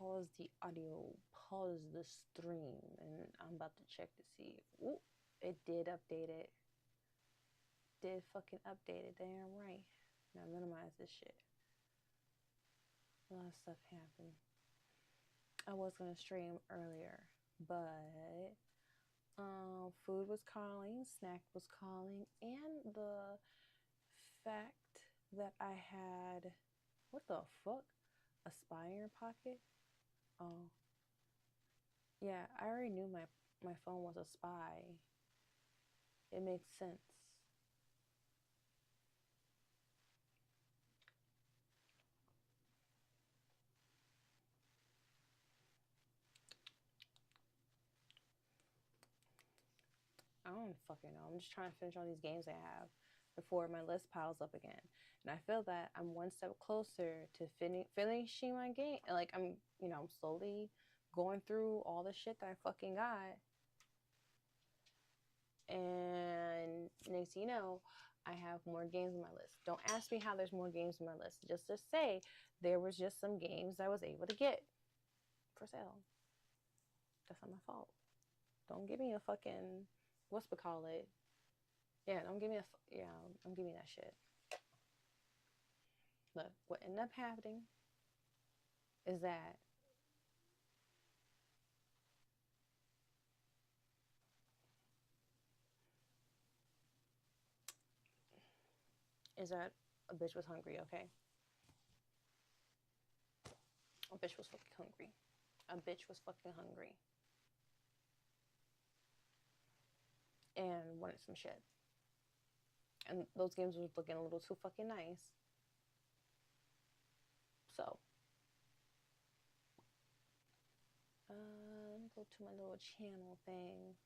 pause the audio, pause the stream, and I'm about to check to see if, ooh, it did update it. Did fucking update it, damn right. Now minimize this shit. A lot of stuff happened. I was gonna stream earlier, but food was calling, snack was calling, and the fact that I had, what the fuck? A spy in your pocket? Oh. Yeah, I already knew my phone was a spy. It makes sense. I don't fucking know. I'm just trying to finish all these games I have before my list piles up again. And I feel that I'm one step closer to finishing my game. Like I'm slowly going through all the shit that I fucking got. And next thing you know, I have more games on my list. Don't ask me how there's more games on my list. Just to say there was just some games I was able to get for sale. That's not my fault. Don't give me a fucking what's-it-call-it. Yeah, don't give me don't give me that shit. Look, what ended up happening is that a bitch was hungry, okay? A bitch was fucking hungry. A bitch was fucking hungry. And wanted some shit. And those games was looking a little too fucking nice. So, let me go to my little channel thing.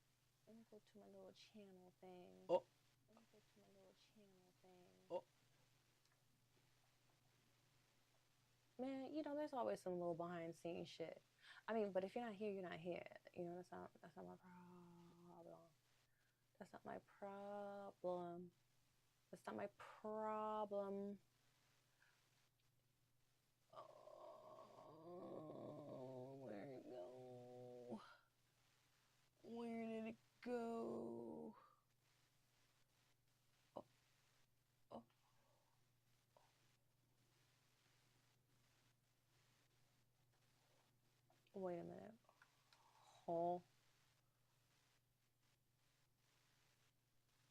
Let me go to my little channel thing. Oh. Let me go to my little channel thing. Oh. Man, there's always some little behind the scenes shit. I mean, but if you're not here, you're not here. That's not my problem. That's not my problem. That's not my problem. Oh, where'd it go? Where did it go? Oh. Oh. Wait a minute. Oh.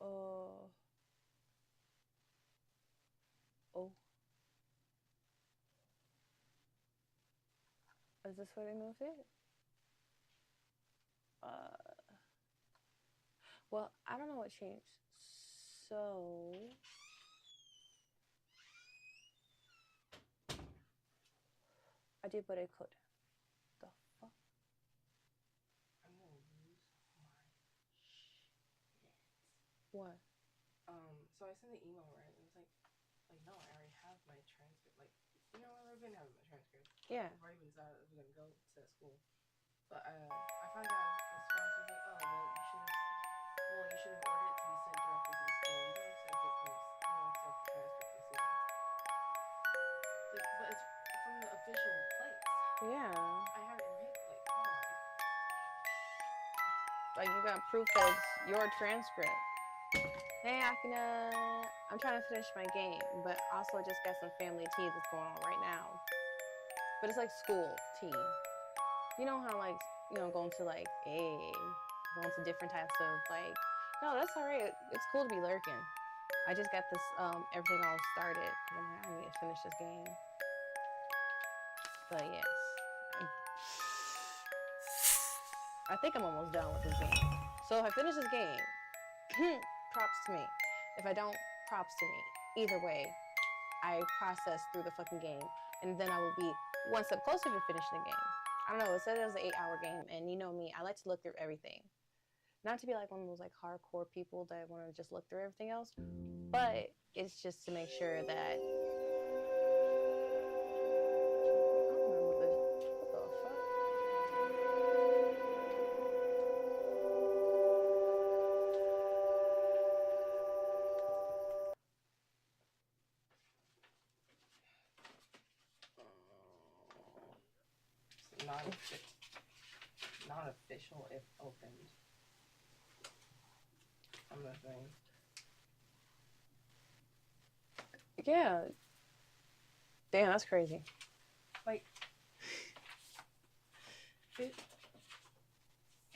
Oh. Oh. Is this where they moved it? Well, I don't know what changed. So I did what I could. The fuck? I'm gonna lose my shit. What? So I sent the email, right? It was like no, I already have my transcript. Like, I've been having my transcript. Yeah. I've already been decided I was gonna go to that school. But I finally got a response. It was like, oh, well, you should have ordered it to be sent directly to the school. We don't accept it from we don't accept the transcript from students. Like, but it's from the official place. Yeah. I have it in hand. Like, come on. Like, you got proof that it's your transcript. Hey, Akina. I'm trying to finish my game, but also I just got some family tea that's going on right now. But it's like school tea. You know how, like, going to, like, going to different types of, like, no, that's all right. It's cool to be lurking. I just got this, everything all started. I'm like, I need to finish this game. But yes. I think I'm almost done with this game. So if I finish this game, props to me. If I don't, props to me. Either way, I process through the fucking game, and then I will be one step closer to finishing the game. I don't know, it said it was an 8-hour game, and you know me, I like to look through everything. Not to be like one of those like hardcore people that want to just look through everything else, but it's just to make sure that not official if opened. I'm not saying. Yeah. Damn, that's crazy. Like it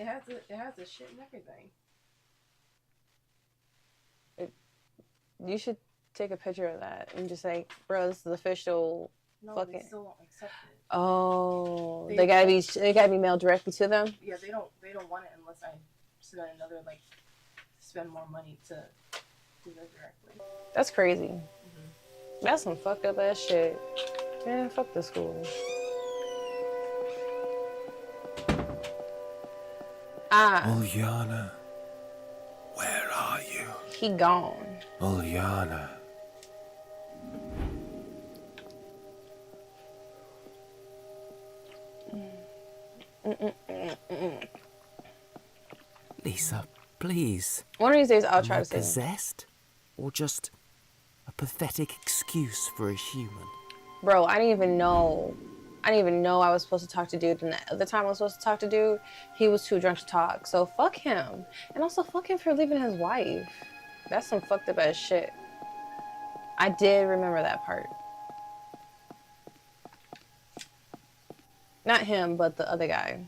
has the shit and everything. You should take a picture of that and just say, bro, this is official. No, fucking. they still won't accept it. Oh, they gotta be mailed directly to them. Yeah, they don't want it unless I spend another spend more money to do that directly. That's crazy. That's some fucked up ass shit. Man, fuck the school. Ulyana, where are you? He gone. Ulyana. Lisa, please. One of these days, I'll Am try I to save him. possessed? Or just a pathetic excuse for a human? Bro, I didn't even know I was supposed to talk to dude. And the time I was supposed to talk to dude, he was too drunk to talk. So fuck him. And also fuck him for leaving his wife. That's some fucked up ass shit. I did remember that part. Not him, but the other guy.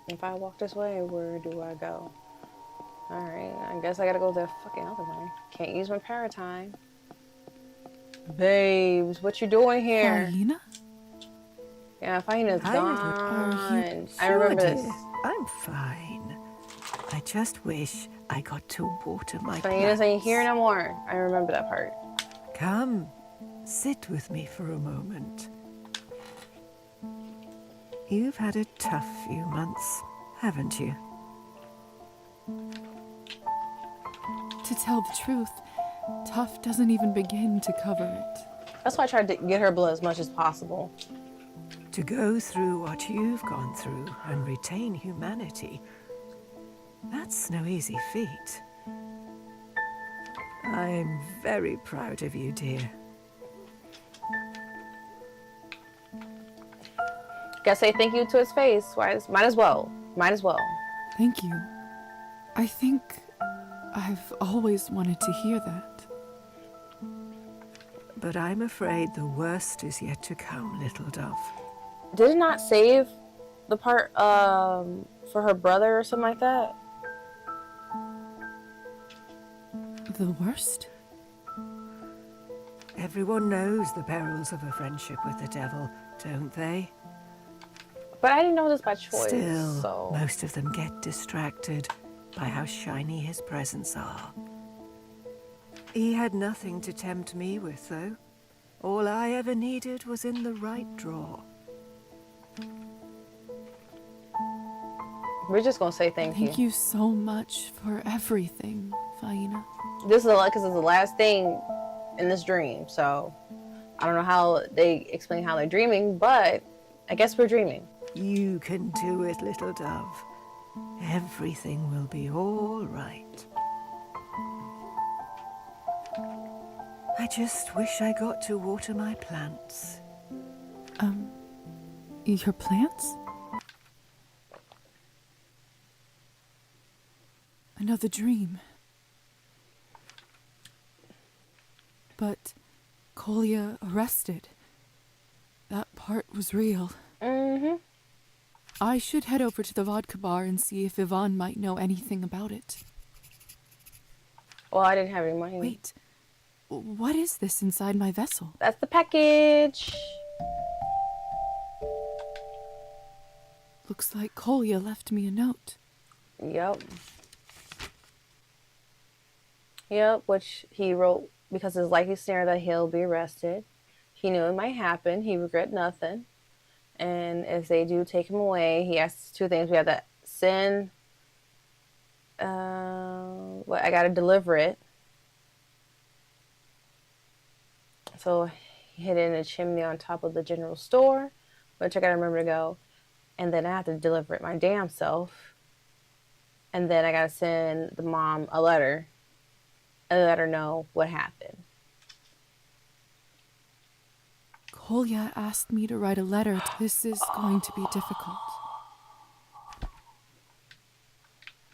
If I walk this way, where do I go? Alright, I guess I gotta go the fucking other way. Can't use my paratime. Babes, what you doing here? Faina? Yeah, Faina's gone. I Sure, remember this. dear. I'm fine. I just wish I got to water my Faina's ain't plants. here no more. I remember that part. Come, sit with me for a moment. You've had a tough few months, haven't you? To tell the truth, tough doesn't even begin to cover it. That's why I tried to get her blood as much as possible. To go through what you've gone through and retain humanity, that's no easy feat. I'm very proud of you, dear. Gotta say thank you to his face. Might as well. Might as well. Thank you. I think I've always wanted to hear that. But I'm afraid the worst is yet to come, little dove. Did it not save the part for her brother or something like that? The worst? Everyone knows the perils of a friendship with the devil, don't they? But I didn't know this by choice. Still, so most of them get distracted by how shiny his presents are. He had nothing to tempt me with, though. All I ever needed was in the right drawer. we're just gonna say thank you. Thank you so much for everything, Faina. This is because it's the last thing in this dream. So I don't know how they explain how they're dreaming, but I guess we're dreaming. You can do it, little dove. Everything will be all right. I just wish I got to water my plants. Your plants? Another dream. But Kolya arrested. That part was real. Mm-hmm. I should head over to the vodka bar and see if Yvonne might know anything about it. Well, I didn't have any money. Wait, what is this inside my vessel? That's the package. Looks like Kolya left me a note. Yep. Yep, which he wrote because it's likely scenario that he'll be arrested. He knew it might happen. He regret nothing. And if they do take him away, he asks two things. We have to send, I gotta deliver it. So he hid in a chimney on top of the general store, which I gotta remember to go. And then I have to deliver it my damn self. And then I gotta send the mom a letter and let her know what happened. Kolya asked me to write a letter. This is going to be difficult.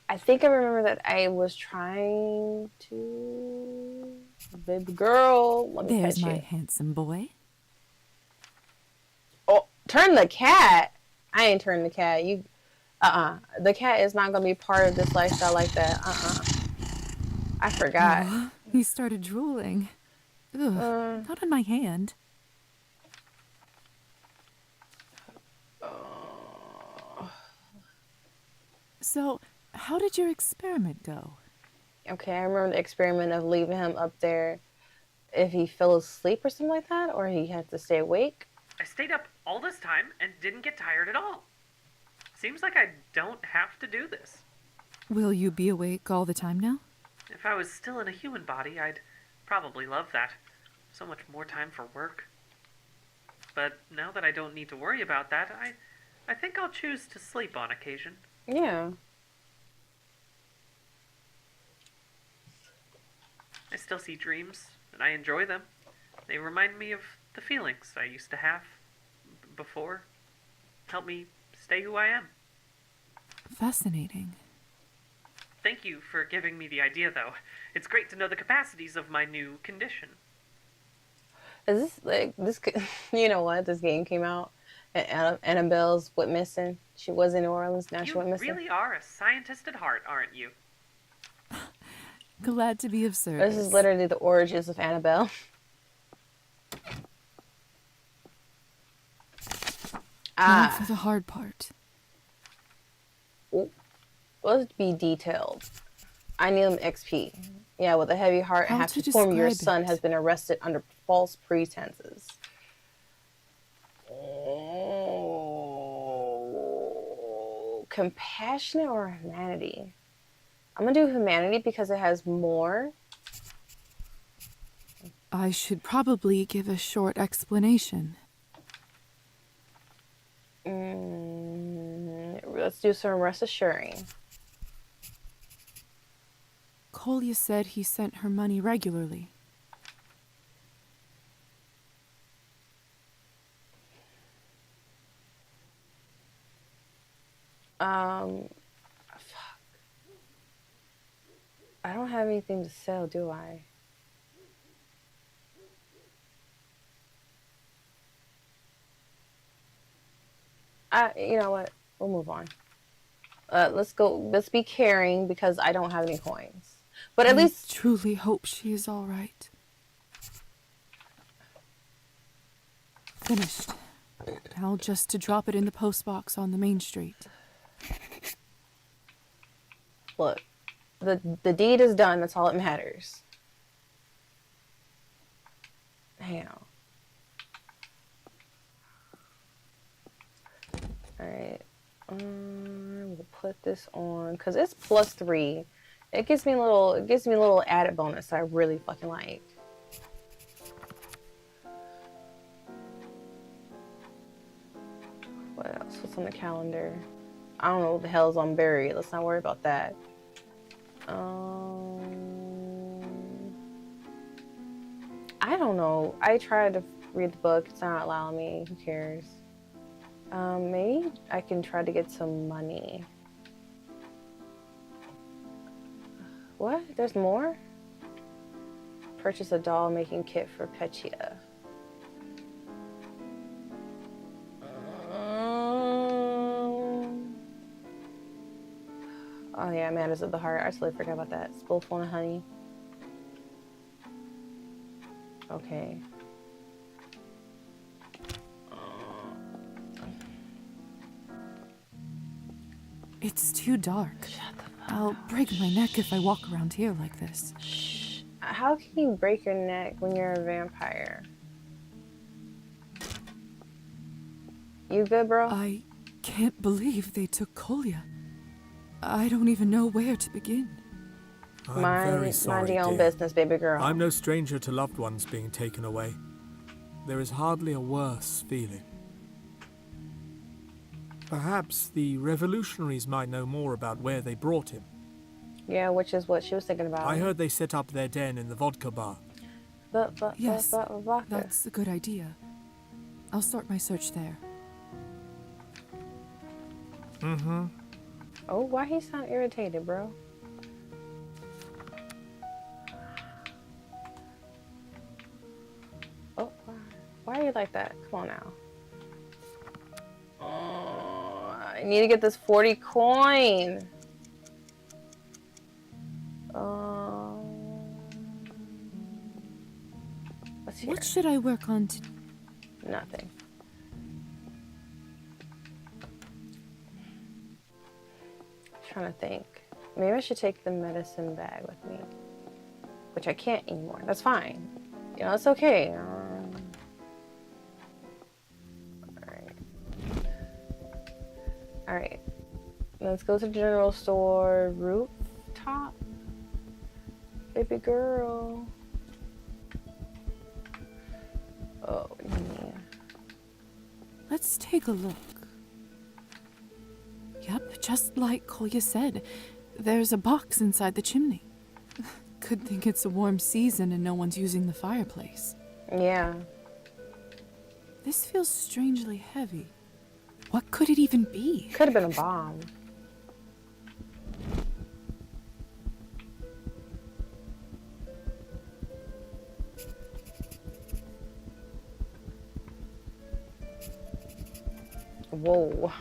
I think I remember that I was trying to... Baby girl, let me There's pet my you. handsome boy. Oh, turn the cat. I ain't turn the cat. You, the cat is not gonna be part of this lifestyle like that. I forgot. Oh, he started drooling. Ugh, not on my hand. So, how did your experiment go? Okay, I remember the experiment of leaving him up there if he fell asleep or something like that, or he had to stay awake. I stayed up all this time and didn't get tired at all. Seems like I don't have to do this. Will you be awake all the time now? If I was still in a human body, I'd probably love that. So much more time for work. But now that I don't need to worry about that, I think I'll choose to sleep on occasion. Yeah. I still see dreams, and I enjoy them. They remind me of the feelings I used to have before. Help me stay who I am. Fascinating. Thank you for giving me the idea, though. It's great to know the capacities of my new condition. Is this like this? You know what? This game came out, and Annabelle's went missing. She was in New Orleans. Now she went You missing. really are a scientist at heart, aren't you? Glad to be of service. This is literally the origins of Annabelle. Now for the hard part. Let's be detailed. I need them XP. Yeah, with a heavy heart, How have to to inform your describe son it? has been arrested under false pretenses. Oh, compassionate or humanity? I'm gonna do humanity because it has more. I should probably give a short explanation. Let's do some rest assuring. Kolya said he sent her money regularly. Fuck. I don't have anything to sell, do I? You know what? We'll move on. Let's go. Let's be caring because I don't have any coins. But at I least truly hope she is all right. Finished. Now just to drop it in the postbox on the main street. look, the deed is done. That's all that matters. Hang on. All right. We'll put this on because it's +3. It gives me a little added bonus that I really fucking like. What else? What's on the calendar? I don't know what the hell's on Barry. Let's not worry about that. I don't know. I tried to read the book. It's not allowing me. Who cares? Maybe I can try to get some money. What? There's more? Purchase a doll making kit for Petia. Oh yeah, Matters of the Heart. I totally forgot about that. Spool full of honey. Okay. It's too dark. I'll break my neck if I walk around here like this. Shh. How can you break your neck when you're a vampire? You good, bro? I can't believe they took Kolya. I don't even know where to begin. I'm very sorry, mind your own dear. business, baby girl. I'm no stranger to loved ones being taken away. There is hardly a worse feeling. Perhaps the revolutionaries might know more about where they brought him. Yeah, which is what she was thinking about. I heard they set up their den in the vodka bar. Yes, vodka. that's a good idea. I'll start my search there. Mm-hmm. Oh, why he sound irritated, bro? Oh, why are you like that? Come on now. Oh, I need to get this 40 coin. What's here? What should I work on to... Nothing. Trying to think. Maybe I should take the medicine bag with me, which I can't anymore. That's fine. You know, it's okay. All right. Let's go to the general store. Rooftop, baby girl. Oh, yeah. Let's take a look. Yep, just like Kolya said, there's a box inside the chimney. Could think it's a warm season and no one's using the fireplace. Yeah. This feels strangely heavy. What could it even be? Could have been a bomb. Whoa.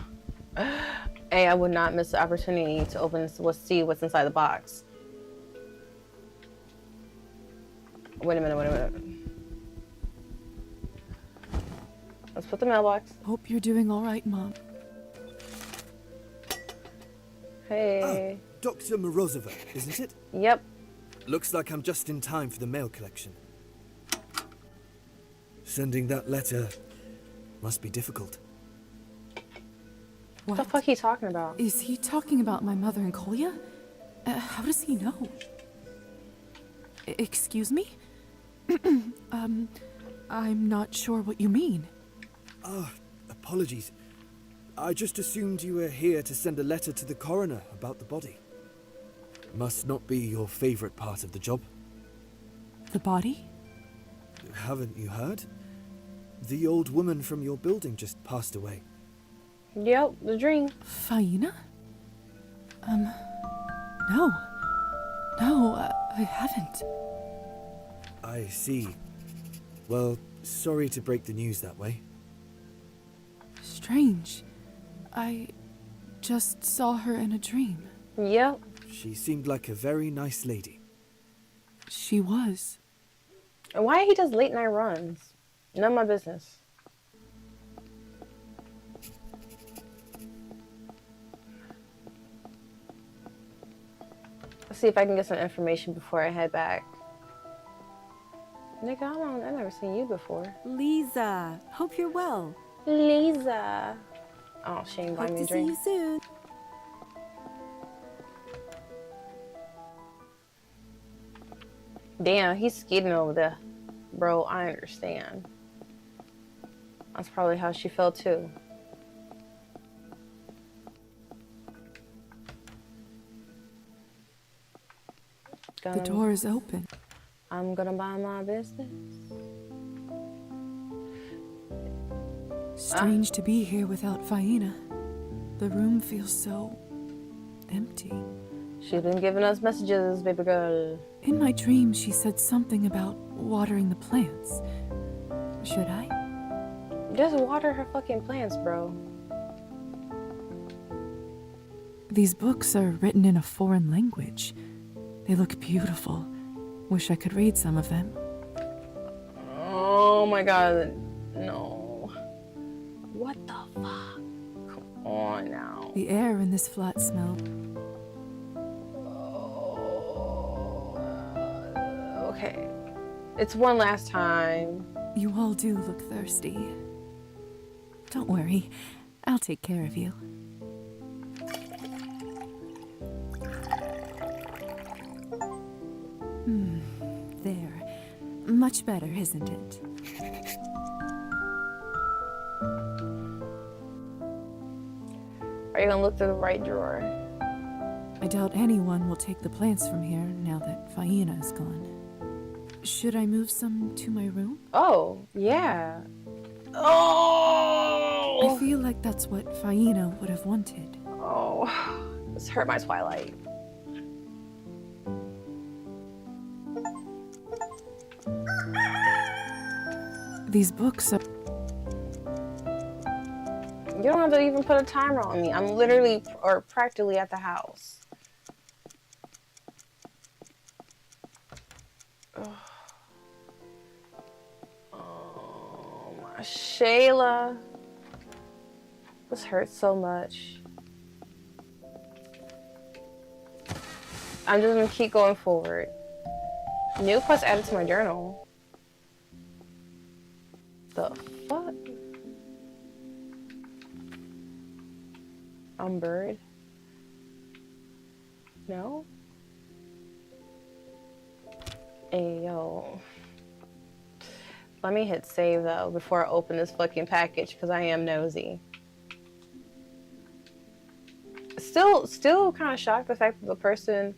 Hey, I would not miss the opportunity to open this, see what's inside the box. Wait a minute. Let's put the mailbox. Hope you're doing all right, Mom. Hey. Dr. Morozova, isn't it? Yep. Looks like I'm just in time for the mail collection. Sending that letter must be difficult. What the fuck he talking about? Is he talking about my mother and Kolya? How does he know? Excuse me? I'm not sure what you mean. Apologies. I just assumed you were here to send a letter to the coroner about the body. Must not be your favorite part of the job. The body? Haven't you heard? The old woman from your building just passed away. Yep, the dream. Faina? No. No, I haven't. I see. Well, sorry to break the news that way. Strange. I just saw her in a dream. Yep. She seemed like a very nice lady. She was. And why he does late night runs? None of my business. Let's see if I can get some information before I head back. Nigga, I've never seen you before. Lisa, hope you're well. Lisa. Oh, she ain't buying Hope me a to see drink. you soon. Damn, he's skating over there. Bro, I understand. That's probably how she felt too. The door is open. I'm gonna buy my business. Strange to be here without Faina. The room feels so empty. She's been giving us messages, baby girl. In my dream, she said something about watering the plants. Should I? Just water her fucking plants, bro. These books are written in a foreign language. They look beautiful. Wish I could read some of them. Oh my god, no. What the fuck? Come on now. The air in this flat smell. Okay. It's one last time. You all do look thirsty. Don't worry, I'll take care of you. There. Much better, isn't it? Are you gonna look through the right drawer? I doubt anyone will take the plants from here now that Faina is gone. Should I move some to my room? Oh, yeah. Oh! I feel like that's what Faina would have wanted. Oh, this hurt my Twilight. These books are... You don't have to even put a timer on me. I'm literally or practically at the house. Ugh. Oh my Shayla. This hurts so much. I'm just gonna keep going forward. New quest added to my journal. The fuck? Bird? No? Ayo. Let me hit save though before I open this fucking package because I am nosy. Still kind of shocked the fact that the person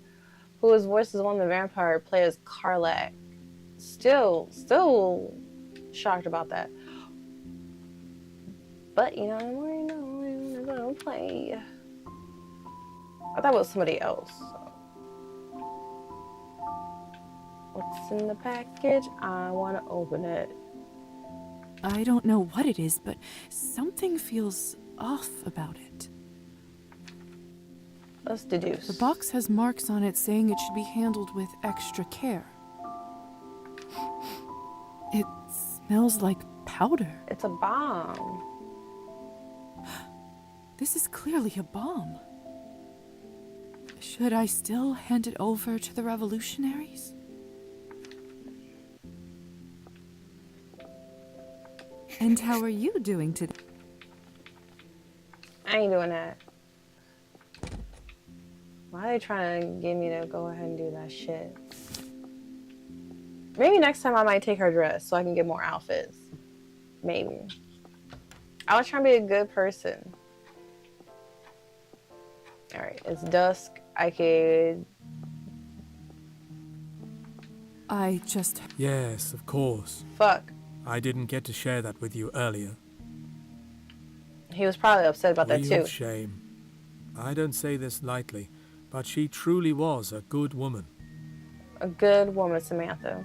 who was voiced as one of the vampire players Karlak. Still shocked about that. But you know, I'm gonna play. I thought it was somebody else. So. What's in the package? I want to open it. I don't know what it is, but something feels off about it. Let's deduce. The box has marks on it saying it should be handled with extra care. It smells like powder. It's a bomb. This is clearly a bomb. Should I still hand it over to the revolutionaries? And how are you doing today? I ain't doing that. Why are they trying to get me to go ahead and do that shit? Maybe next time I might take her dress so I can get more outfits. Maybe. I was trying to be a good person. Alright, it's dusk. I could... Yes, of course. Fuck. I didn't get to share that with you earlier. He was probably upset about that Real too. shame. I don't say this lightly, but she truly was a good woman. A good woman, Samantha.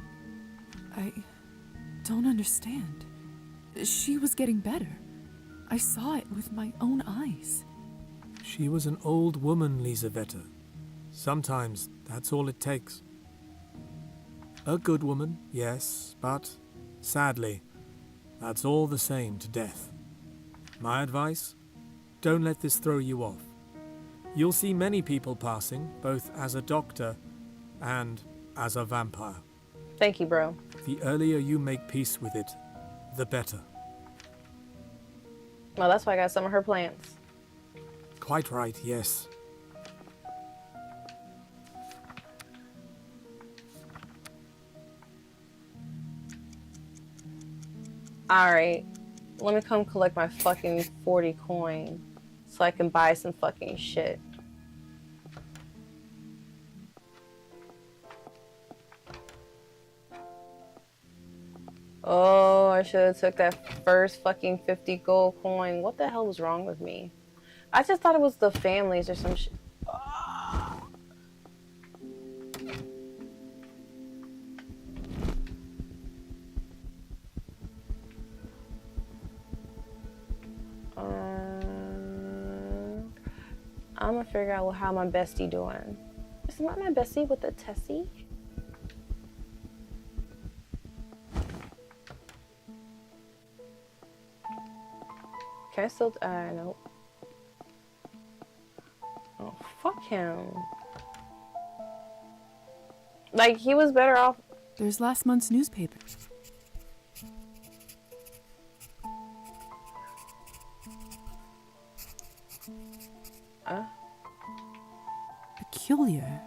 I don't understand. She was getting better. I saw it with my own eyes. She was an old woman, Lisaveta. Sometimes that's all it takes. A good woman, yes, but sadly, that's all the same to death. My advice? Don't let this throw you off. You'll see many people passing, both as a doctor and as a vampire. Thank you, bro. The earlier you make peace with it, the better. Well, that's why I got some of her plants. Quite right, yes. Alright. Let me come collect my fucking 40 coin so I can buy some fucking shit. Oh, I should have took that first fucking 50 gold coin. What the hell was wrong with me? I just thought it was the families or some shit. I'm gonna figure out how my bestie doing. Is not my bestie with the Tessie? Can I still? Nope. Oh, fuck him. Like, he was better off. There's last month's newspaper. Peculiar.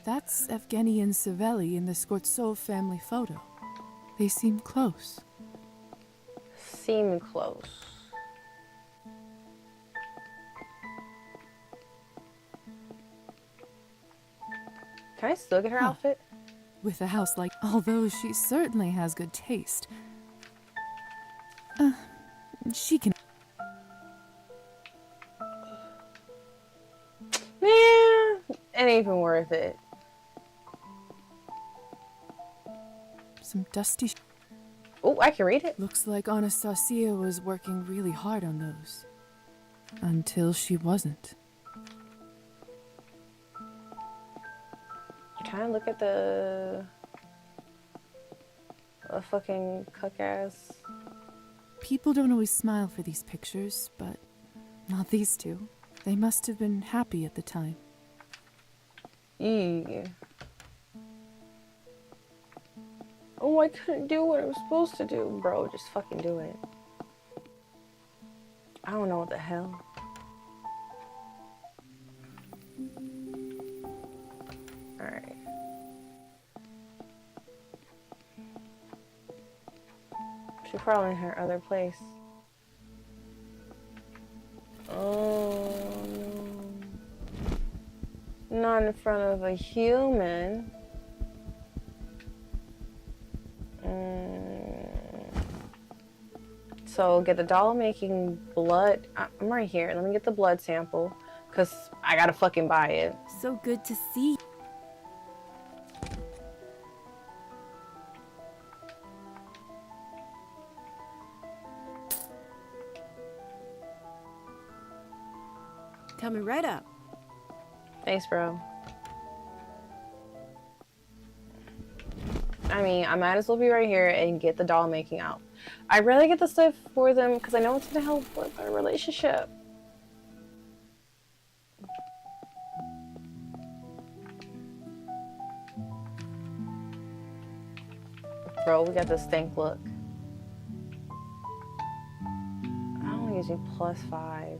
That's Evgeny and Savelli in the Skortsov family photo. They seem close. Seem close. Can I still get her outfit? With a house like... Although she certainly has good taste. She can. Man, it ain't even worth it. Some dusty. Oh, I can read it. Looks like Anastasia was working really hard on those. Until she wasn't. Can I look at the fucking cuck ass? People don't always smile for these pictures, but not these two. They must have been happy at the time. Yeah. Oh, I couldn't do what I was supposed to do. Bro, just fucking do it. I don't know what the hell. Alright. She's probably in her other place. Oh, no. Not in front of a human. So get the doll making blood. I'm right here. Let me get the blood sample. Because I gotta fucking buy it. So good to see. Coming right up. Thanks, bro. I mean, I might as well be right here and get the doll making out. I'd rather get the stuff for them because I know it's gonna help with our relationship. Bro, we got the stink look. I'm using +5.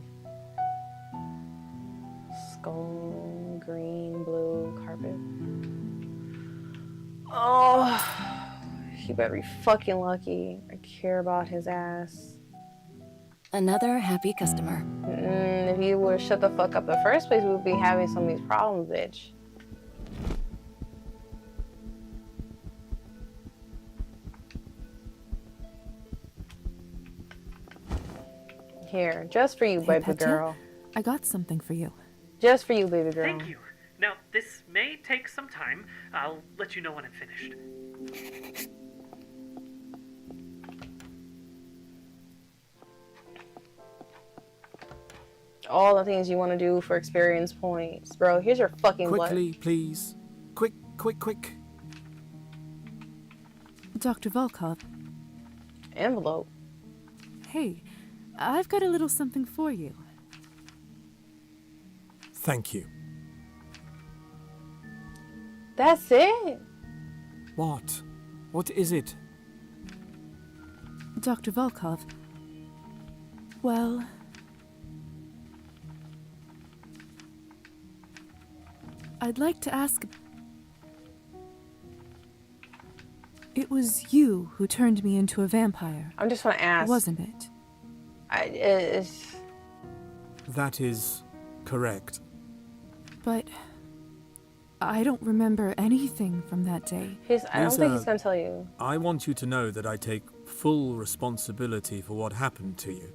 Scone, green, blue, carpet. Oh, he better be fucking lucky. I care about his ass. Another happy customer. If you would shut the fuck up in the first place, we would be having some of these problems, bitch. Here, just for you, Hey, baby Petya, girl. I got something for you. Just for you, baby girl. Thank you. Now, this may take some time. I'll let you know when I'm finished. All the things you want to do for experience points. Bro, here's your fucking Quickly, blood. please. Quick, quick, quick. Dr. Volkov, Envelope. hey, I've got a little something for you. Thank you. That's it? What? What is it? Dr. Volkov, well, I'd like to ask. It was you who turned me into a vampire, I just want to ask. wasn't it? It's... That is correct. But I don't remember anything from that day. I don't think he's Lisa, gonna tell you. I want you to know that I take full responsibility for what happened to you.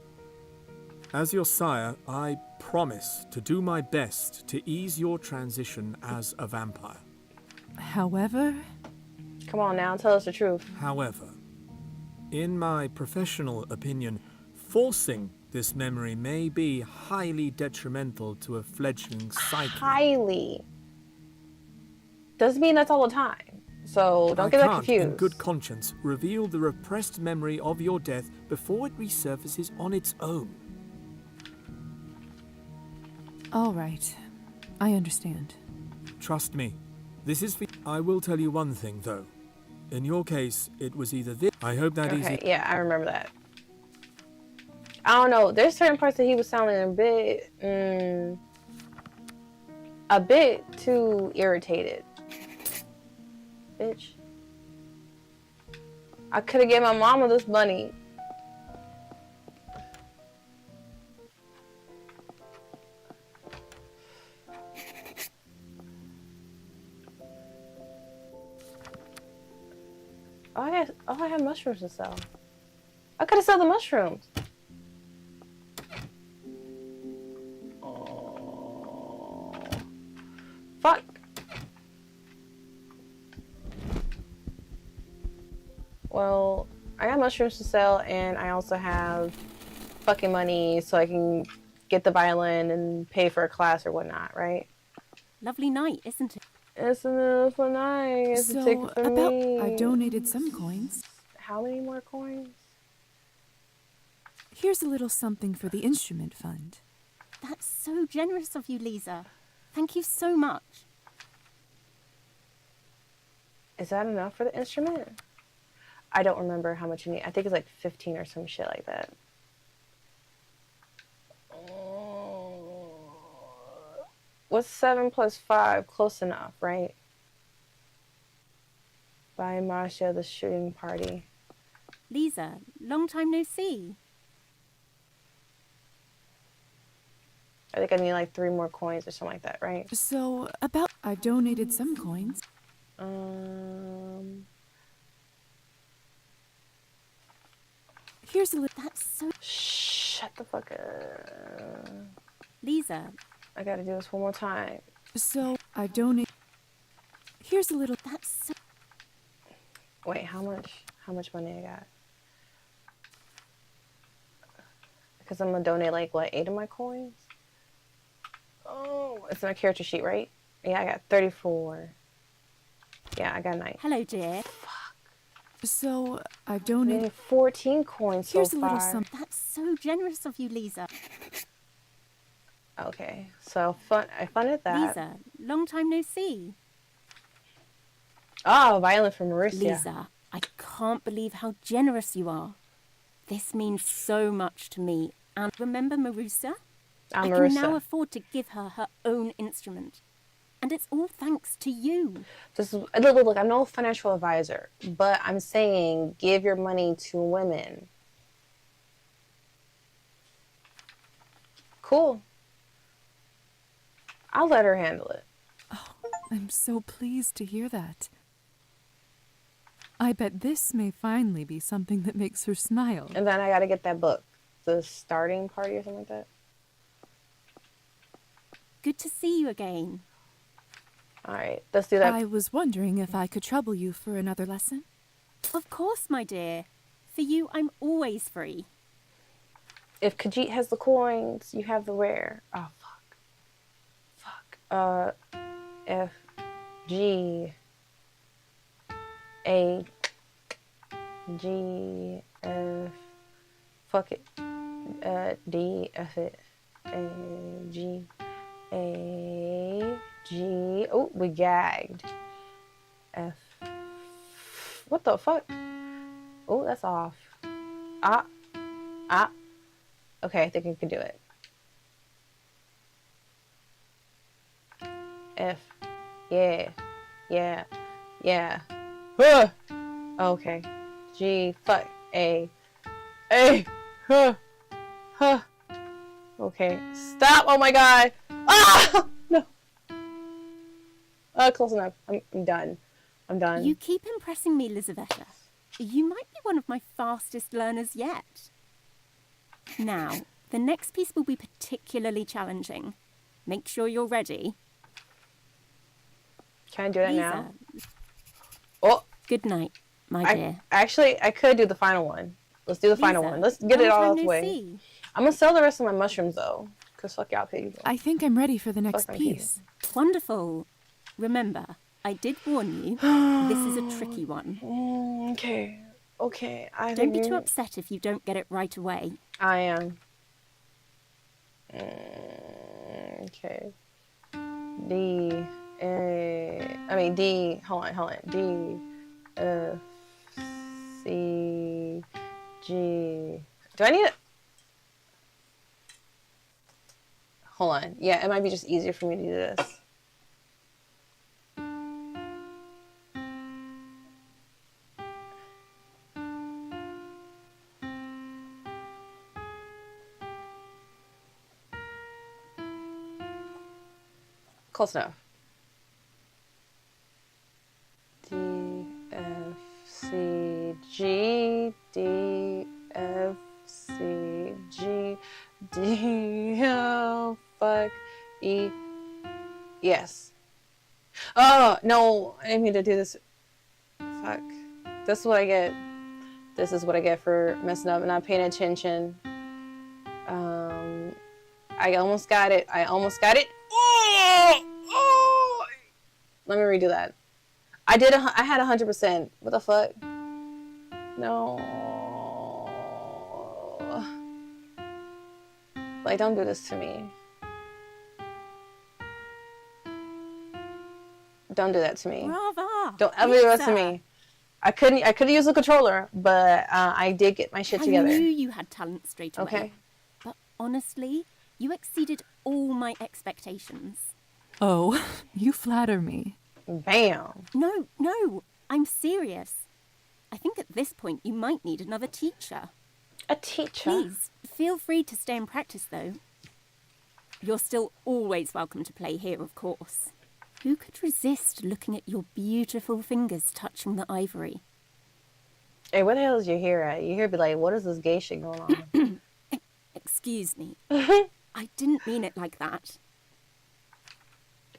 As your sire, I promise to do my best to ease your transition as a vampire. However, Come on now, tell us the truth. However, in my professional opinion, forcing this memory may be highly detrimental to a fledgling psyche. Highly. Doesn't mean that's all the time. So don't I get that can't, confused. in good conscience, reveal the repressed memory of your death before it resurfaces on its own. all right, I understand. Trust me, this is for... I will tell you one thing, though. In your case, it was either this... I hope that Okay, easy... yeah, I remember that. I don't know. There's certain parts that he was sounding a bit too irritated. Bitch. I could have gave my mama this money. Oh, I have mushrooms to sell. I could have sold the mushrooms. Oh, fuck. Well, I got mushrooms to sell, and I also have fucking money so I can get the violin and pay for a class or whatnot, right? Lovely night, isn't it? It's a beautiful night. It's a ticket for me. I've donated some coins. How many more coins? Here's a little something for the instrument fund. That's so generous of you, Lisa. Thank you so much. Is that enough for the instrument? I don't remember how much you need. I think it's like 15 or some shit like that. What's 7 plus 5? Close enough, right? By Marcia, the shooting party. Lisa, long time no see. I think I need like 3 more coins or something like that, right? So, I've donated some coins. Here's a little. That's so. Shut the fuck up. Lisa. I gotta do this one more time. So, I've donated. Here's a little. That's so. Wait, how much? How much money I got? Because I'm gonna donate like what, 8 of my coins? Oh, it's in my character sheet, right? Yeah, I got 34. Yeah, I got 9. Hello, dear. Fuck. So, I've I donated. need 14 coins Here's so a little far. something. That's so generous of you, Lisa. Okay, so I funded that. Lisa, long time no see. Oh, violin from Marussia. Lisa, I can't believe how generous you are. This means so much to me. And remember Marussia? I can now afford to give her her own instrument. And it's all thanks to you. This is, look, I'm no financial advisor, but I'm saying give your money to women. Cool. I'll let her handle it. Oh, I'm so pleased to hear that. I bet this may finally be something that makes her smile. And then I gotta get that book. The starting party or something like that. Good to see you again. Alright, let's do that. I was wondering if I could trouble you for another lesson. Of course, my dear. For you, I'm always free. If Khajiit has the coins, you have the where. Oh, fuck. F, G, A, G, F, fuck it. D, F it. A, G, A, G. Oh, we gagged. F. What the fuck? Oh, that's off. Ah. Okay, I think I can do it. F. Yeah. Okay. G. Fuck. A. Okay. Stop. Oh my god. Ah! No. Close enough. I'm done. I'm done. You keep impressing me, Lizaveta. You might be one of my fastest learners yet. Now, the next piece will be particularly challenging. Make sure you're ready. Can I do that Lisa, now? Oh. Good night, my dear. Actually, I could do the final one. Let's do the final one. Let's get it all out of the way. I'm gonna sell the rest of my mushrooms though, cause fuck y'all people. I think I'm ready for the next piece. Wonderful. Remember, I did warn you. This is a tricky one. Okay. Don't be too upset if you don't get it right away. I am. Okay. D. Hold on. D. F. C. G. Do I need it? Hold on. Yeah, it might be just easier for me to do this. Close enough. D, F, C, G, D, F C G D L fuck E. Yes. Oh no, I didn't mean to do this. Fuck. This is what I get. This is what I get for messing up and not paying attention. I almost got it. Oh! Let me redo that. I had 100%. What the fuck? No. Like, don't do this to me. Don't do that to me. Brava! Don't ever do that to me. I could have used the controller, but I did get my shit together. I knew you had talent straight away. Okay. But honestly, you exceeded all my expectations. Oh, you flatter me. Bam. No, I'm serious. I think at this point you might need another teacher. A teacher? Please, feel free to stay and practice though. You're still always welcome to play here, of course. Who could resist looking at your beautiful fingers touching the ivory? Hey, what the hell is your hair at? Your hair be like, what is this gay shit going on? Excuse me. I didn't mean it like that.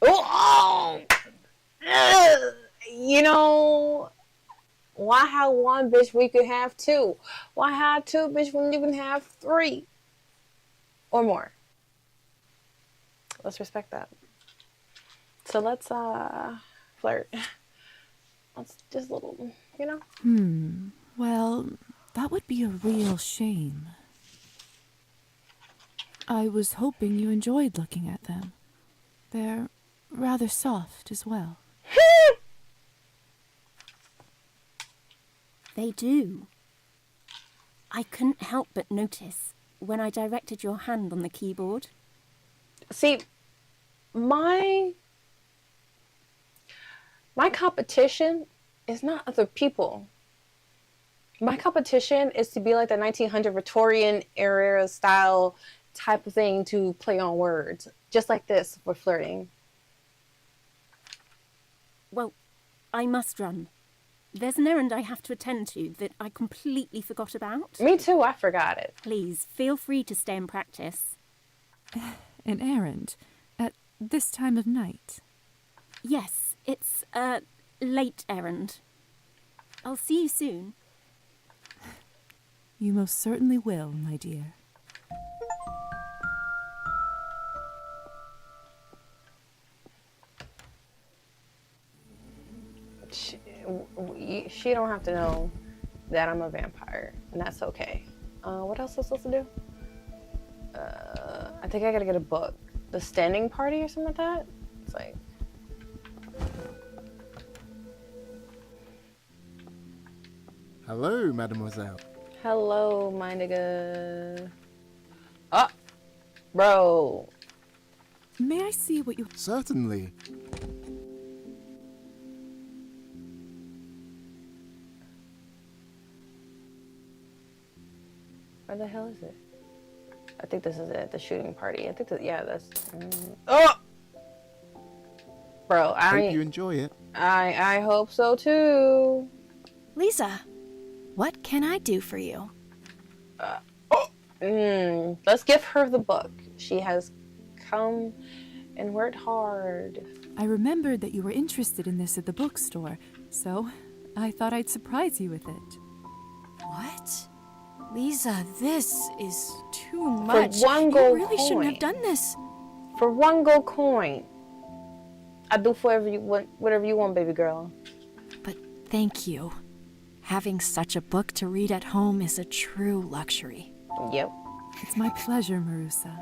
Oh! You know, why have one bitch we could have two? Why have two bitch when you can have three? Or more. Let's respect that. So let's flirt. Let's just a little, you know? Well, that would be a real shame. I was hoping you enjoyed looking at them. They're rather soft as well. They do. I couldn't help but notice when I directed your hand on the keyboard. See, my competition is not other people. My competition is to be like the 1900 Victorian era style type of thing, to play on words. Just like this for flirting. Well, I must run. There's an errand I have to attend to that I completely forgot about. Me too, I forgot it. Please, feel free to stay and practice. An errand? At this time of night? Yes, it's a late errand. I'll see you soon. You most certainly will, my dear. She don't have to know that I'm a vampire, and that's okay. What else am I supposed to do? I think I gotta get a book. The Standing Party or something like that? It's like... Hello, mademoiselle. Hello, my nigga. Oh! Bro. May I see what you... Certainly. Where the hell is it? I think this is it. The shooting party. I think that, yeah, that's... Oh! Bro, Hope you enjoy it. I hope so too. Lisa, what can I do for you? Let's give her the book. She has come and worked hard. I remembered that you were interested in this at the bookstore, so I thought I'd surprise you with it. What? Lisa, this is too much. For one gold you really coin. shouldn't have done this. For one gold coin. I do whatever you want, baby girl. But thank you. Having such a book to read at home is a true luxury. Yep. It's my pleasure, Marusa.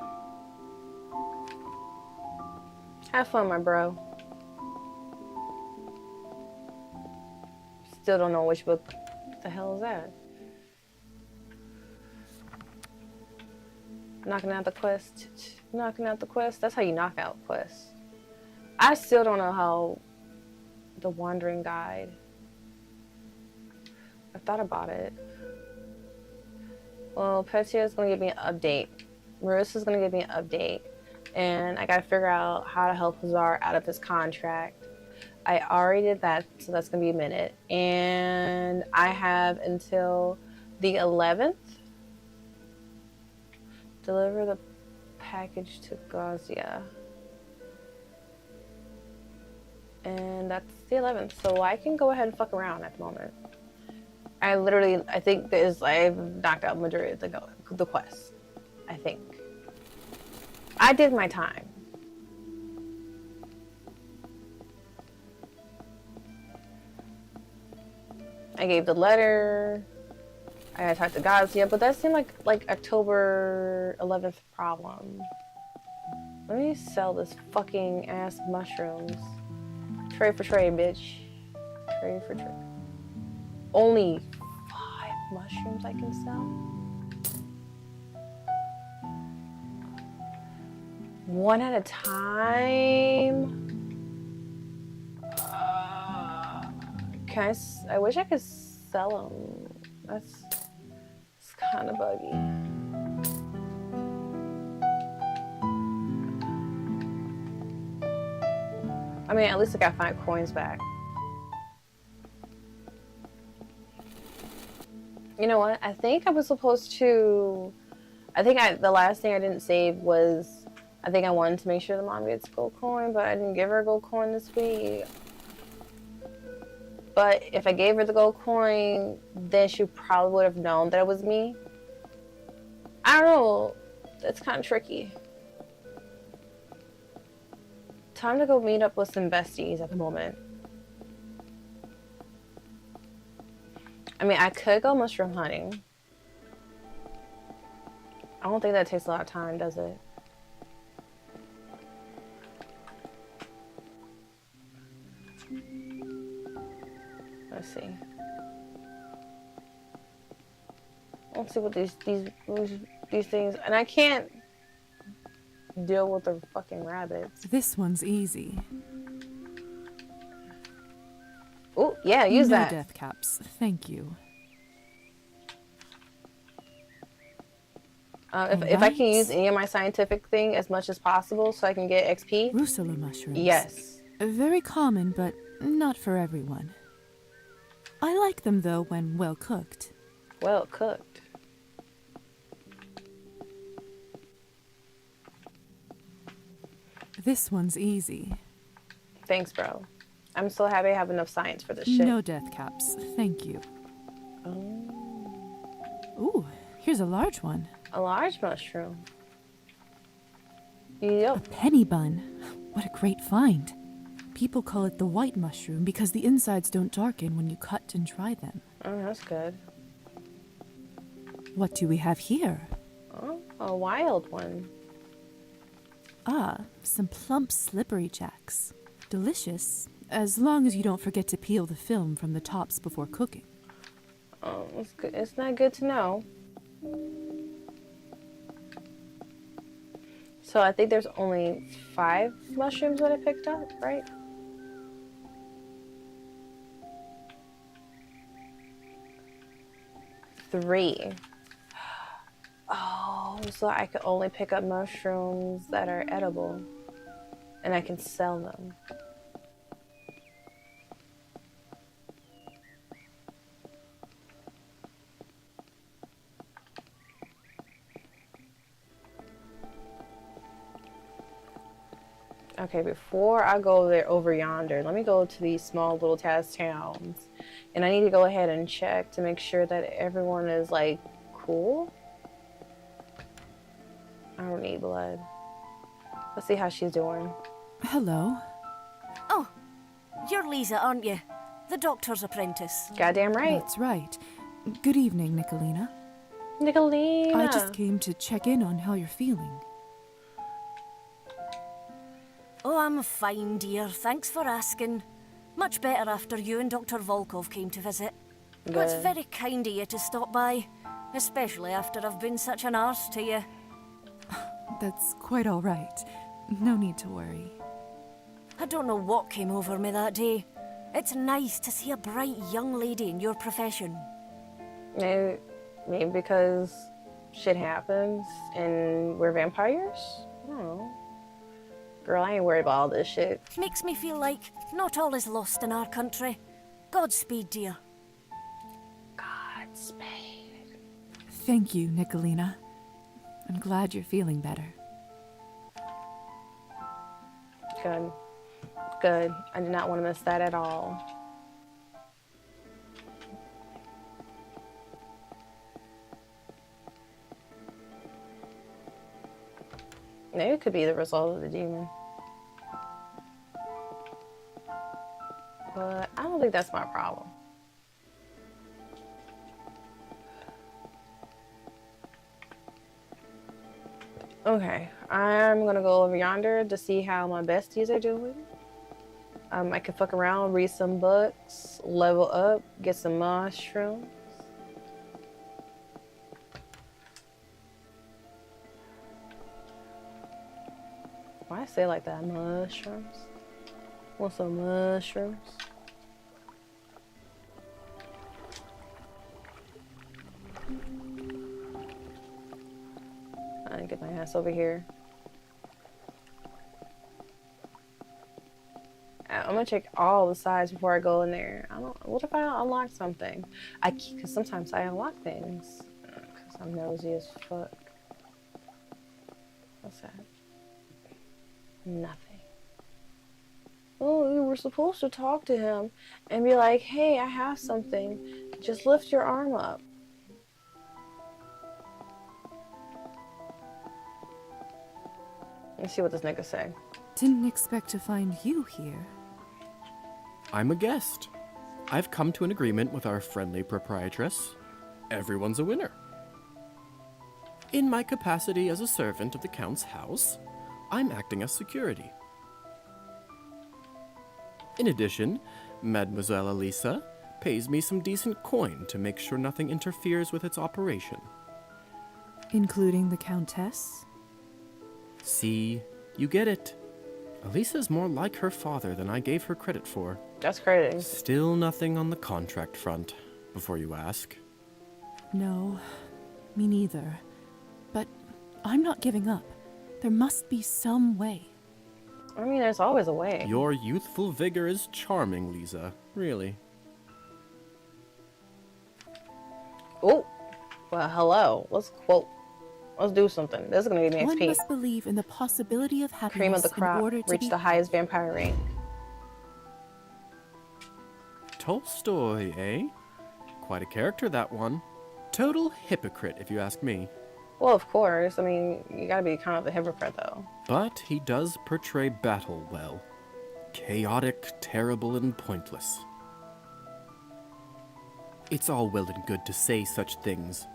Have fun, my bro. Still don't know which book the hell is that. Knocking out the quest. Knocking out the quest. That's how you knock out quests. I still don't know how the Wandering Guide. I thought about it. Well, Petia's gonna give me an update. Marissa's gonna give me an update. And I gotta figure out how to help Hazar out of his contract. I already did that, so that's gonna be a minute. And I have until the 11th Deliver the package to Gausia. And that's the 11th, so I can go ahead and fuck around at the moment. I think I've knocked out majority of the quest. I think. I did my time. I gave the letter. I gotta talk to Gausia, but that seemed like October 11th problem. Let me sell this fucking ass mushrooms. Trade for trade, bitch. Trade for trade. Only 5 mushrooms I can sell? One at a time? I wish I could sell them. It's kind of buggy. I mean, at least I got 5 coins back. You know what? I think I was supposed to... the last thing I didn't save was... I think I wanted to make sure the mom gets a gold coin, but I didn't give her a gold coin this week. But if I gave her the gold coin, then she probably would have known that it was me. I don't know. It's kind of tricky. Time to go meet up with some besties at the moment. I mean, I could go mushroom hunting. I don't think that takes a lot of time, does it? Let's see. Let's see what these things, and I can't deal with the fucking rabbits. This one's easy. Oh, yeah, use that. No death caps, thank you. If I can use any of my scientific thing as much as possible so I can get XP. Rusula mushrooms. Yes. Very common, but not for everyone. I like them though when well cooked. Well cooked. This one's easy. Thanks, bro. I'm so happy I have enough science for this shit. No death caps, thank you. Oh. Ooh, here's a large one. A large mushroom. Yep. A penny bun. What a great find. People call it the white mushroom because the insides don't darken when you cut and dry them. Oh, that's good. What do we have here? Oh, a wild one. Ah, some plump slippery jacks. Delicious, as long as you don't forget to peel the film from the tops before cooking. Oh, it's good. It's not good to know. So I think there's only 5 mushrooms that I picked up, right? Three. Oh, so I could only pick up mushrooms that are edible. And I can sell them. Okay, before I go there over yonder, let me go to these small little towns. And I need to go ahead and check to make sure that everyone is, like, cool. I don't need blood. Let's see how she's doing. Hello. Oh, you're Lisa, aren't you? The doctor's apprentice. Goddamn right. That's right. Good evening, Nicolina. Nicolina. I just came to check in on how you're feeling. Oh, I'm fine, dear. Thanks for asking. Much better after you and Dr. Volkov came to visit. Good. Well, it's very kind of you to stop by, especially after I've been such an arse to you. That's quite all right. No need to worry. I don't know what came over me that day. It's nice to see a bright young lady in your profession. Maybe because shit happens and we're vampires? I don't know. Girl, I ain't worried about all this shit. Makes me feel like not all is lost in our country. Godspeed, dear. Godspeed. Thank you, Nicolina. I'm glad you're feeling better. Good. Good. I did not want to miss that at all. Maybe it could be the result of the demon. But I don't think that's my problem. Okay, I'm gonna go over yonder to see how my besties are doing. I can fuck around, read some books, level up, get some mushrooms. Why I say it like that? Mushrooms? Want some mushrooms? I get my ass over here. I'm gonna check all the sides before I go in there. What if I unlock something? Cause sometimes I unlock things. Cause I'm nosy as fuck. What's that? Nothing. Oh, you were supposed to talk to him and be like, hey, I have something. Just lift your arm up. Let's see what this nigga say. Didn't expect to find you here. I'm a guest. I've come to an agreement with our friendly proprietress. Everyone's a winner. In my capacity as a servant of the Count's house, I'm acting as security. In addition, Mademoiselle Elisa pays me some decent coin to make sure nothing interferes with its operation. Including the Countess? See, you get it. Elisa's more like her father than I gave her credit for. That's crazy. Still nothing on the contract front, before you ask. No, me neither. But I'm not giving up. There must be some way. I mean, there's always a way. Your youthful vigor is charming, Lisa. Really. Oh, well, hello. Let's quote. Let's do something. This is gonna give me XP. One must believe in the possibility of happiness Cream of the crop. in order to Reach the highest vampire rank. Tolstoy, eh? Quite a character, that one. Total hypocrite, if you ask me. Well, of course. I mean, you gotta be kind of a hypocrite, though. But he does portray battle well. Chaotic, terrible, and pointless. It's all well and good to say such things,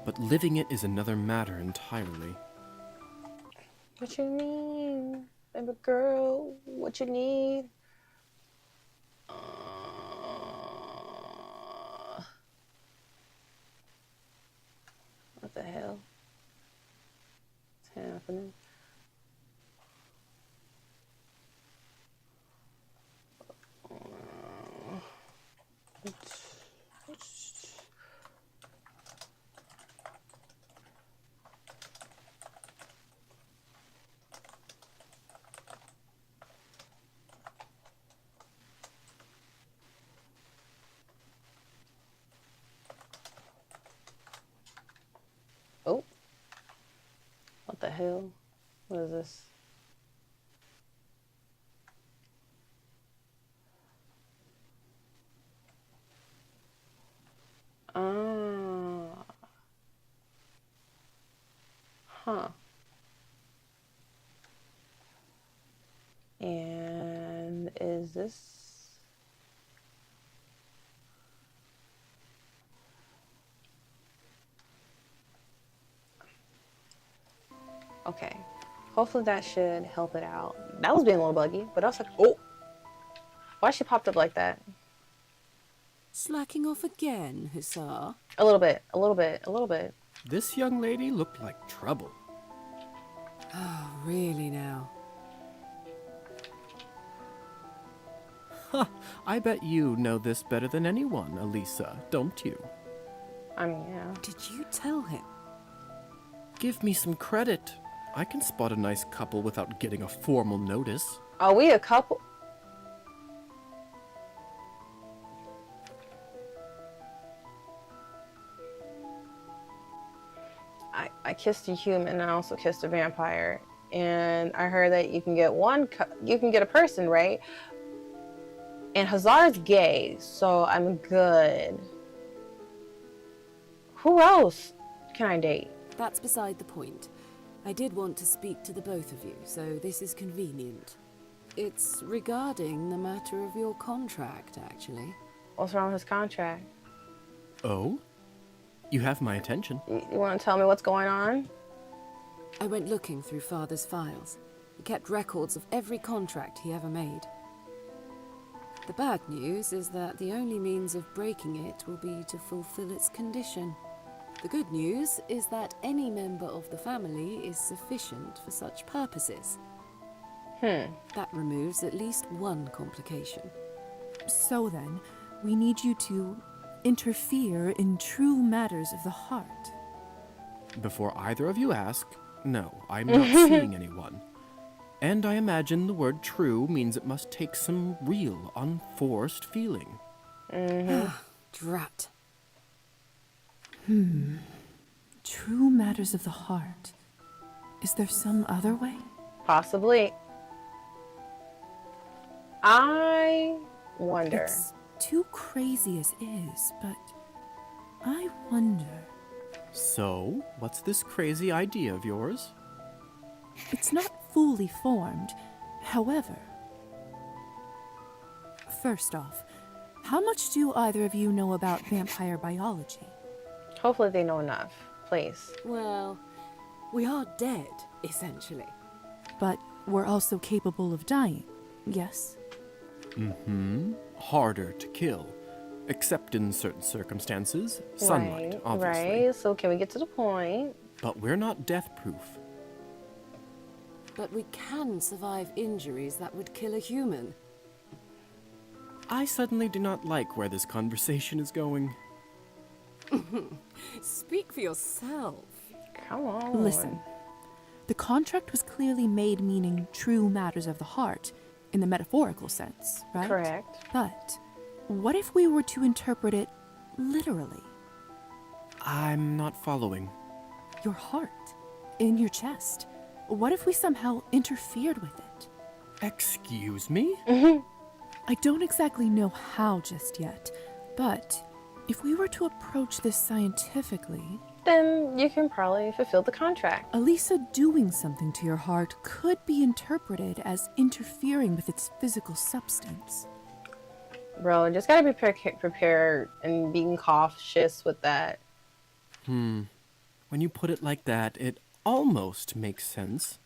but living it is another matter entirely. What you mean, baby girl? What you need? What the hell? What's happening? Oh. What the hell? What is this? Huh. And is this... Okay. Hopefully that should help it out. That was being a little buggy, but I was like, oh! Why she popped up like that? Slacking off again, Hussar? A little bit, a little bit, a little bit. This young lady looked like trouble. Oh, really now? Huh, I bet you know this better than anyone, Elisa, don't you? I mean, yeah. Did you tell him? Give me some credit. I can spot a nice couple without getting a formal notice. Are we a couple? I kissed a human and I also kissed a vampire. And I heard that you can get a person, right? And Hazar's gay, so I'm good. Who else can I date? That's beside the point. I did want to speak to the both of you, so this is convenient. It's regarding the matter of your contract, actually. What's wrong with his contract? Oh? You have my attention. You want to tell me what's going on? I went looking through Father's files. He kept records of every contract he ever made. The bad news is that the only means of breaking it will be to fulfill its condition. The good news is that any member of the family is sufficient for such purposes. That removes at least one complication. So then, we need you to interfere in true matters of the heart. Before either of you ask, no, I'm not seeing anyone. And I imagine the word true means it must take some real, unforced feeling. Drat. True matters of the heart. Is there some other way? Possibly. I wonder. It's too crazy as is, but I wonder. So, what's this crazy idea of yours? It's not fully formed. However, first off, how much do either of you know about vampire biology? Hopefully they know enough. Please. Well, we are dead, essentially. But we're also capable of dying, yes? Harder to kill. Except in certain circumstances. Sunlight, obviously. Right, so can we get to the point? But we're not death-proof. But we can survive injuries that would kill a human. I suddenly do not like where this conversation is going. Speak for yourself. Come on. Listen, the contract was clearly made meaning true matters of the heart, in the metaphorical sense, right? Correct. But what if we were to interpret it literally? I'm not following. Your heart, in your chest. What if we somehow interfered with it? Excuse me? I don't exactly know how just yet, but if we were to approach this scientifically, then you can probably fulfill the contract. Elisa doing something to your heart could be interpreted as interfering with its physical substance. Bro, just gotta be prepared and being cautious with that. When you put it like that, it almost makes sense.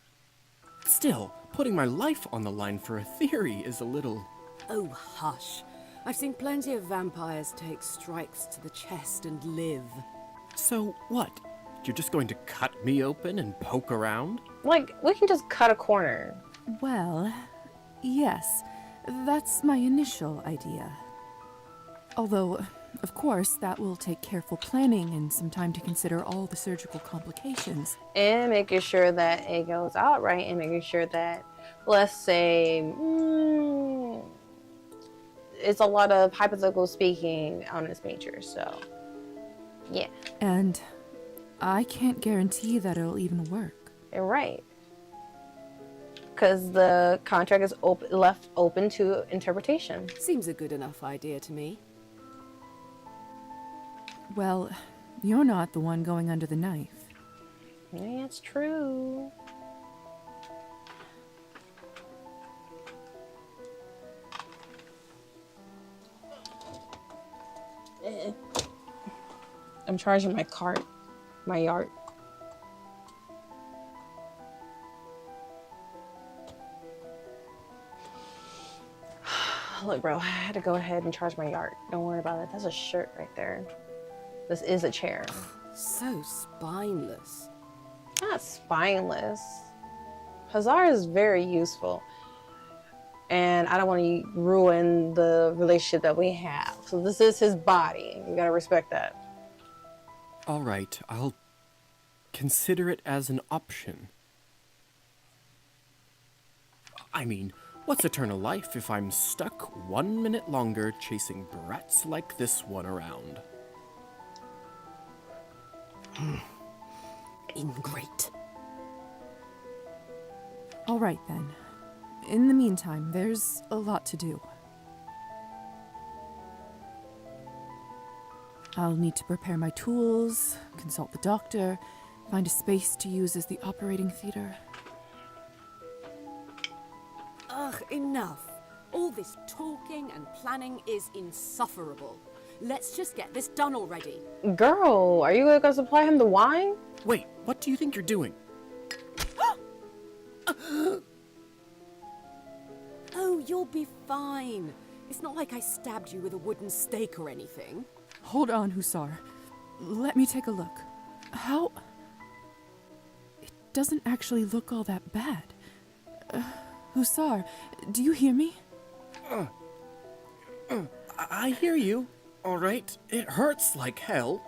Still, putting my life on the line for a theory is a little... Oh, hush. I've seen plenty of vampires take strikes to the chest and live. So what? You're just going to cut me open and poke around? Like, we can just cut a corner. Well, yes, that's my initial idea. Although, of course, that will take careful planning and some time to consider all the surgical complications. And making sure that it goes out right, and making sure that, let's say, it's a lot of hypothetical speaking on this nature, so, yeah. And I can't guarantee that it'll even work. You're right. Because the contract is left open to interpretation. Seems a good enough idea to me. Well, you're not the one going under the knife. Yeah, it's true. I'm charging my cart, my yard. Look, bro, I had to go ahead and charge my yard. Don't worry about it. That's a shirt right there. This is a chair. So spineless. Not spineless. Hazar is very useful. And I don't want to ruin the relationship that we have. So this is his body. You gotta respect that. All right, I'll consider it as an option. I mean, what's eternal life if I'm stuck 1 minute longer chasing brats like this one around? Ingrate. All right, then. In the meantime, there's a lot to do. I'll need to prepare my tools, consult the doctor, find a space to use as the operating theater. Ugh, enough. All this talking and planning is insufferable. Let's just get this done already. Girl, are you gonna supply him the wine? Wait, what do you think you're doing? Oh, you'll be fine. It's not like I stabbed you with a wooden stake or anything. Hold on, Hussar. Let me take a look. How... It doesn't actually look all that bad. Hussar, do you hear me? I hear you. All right. It hurts like hell.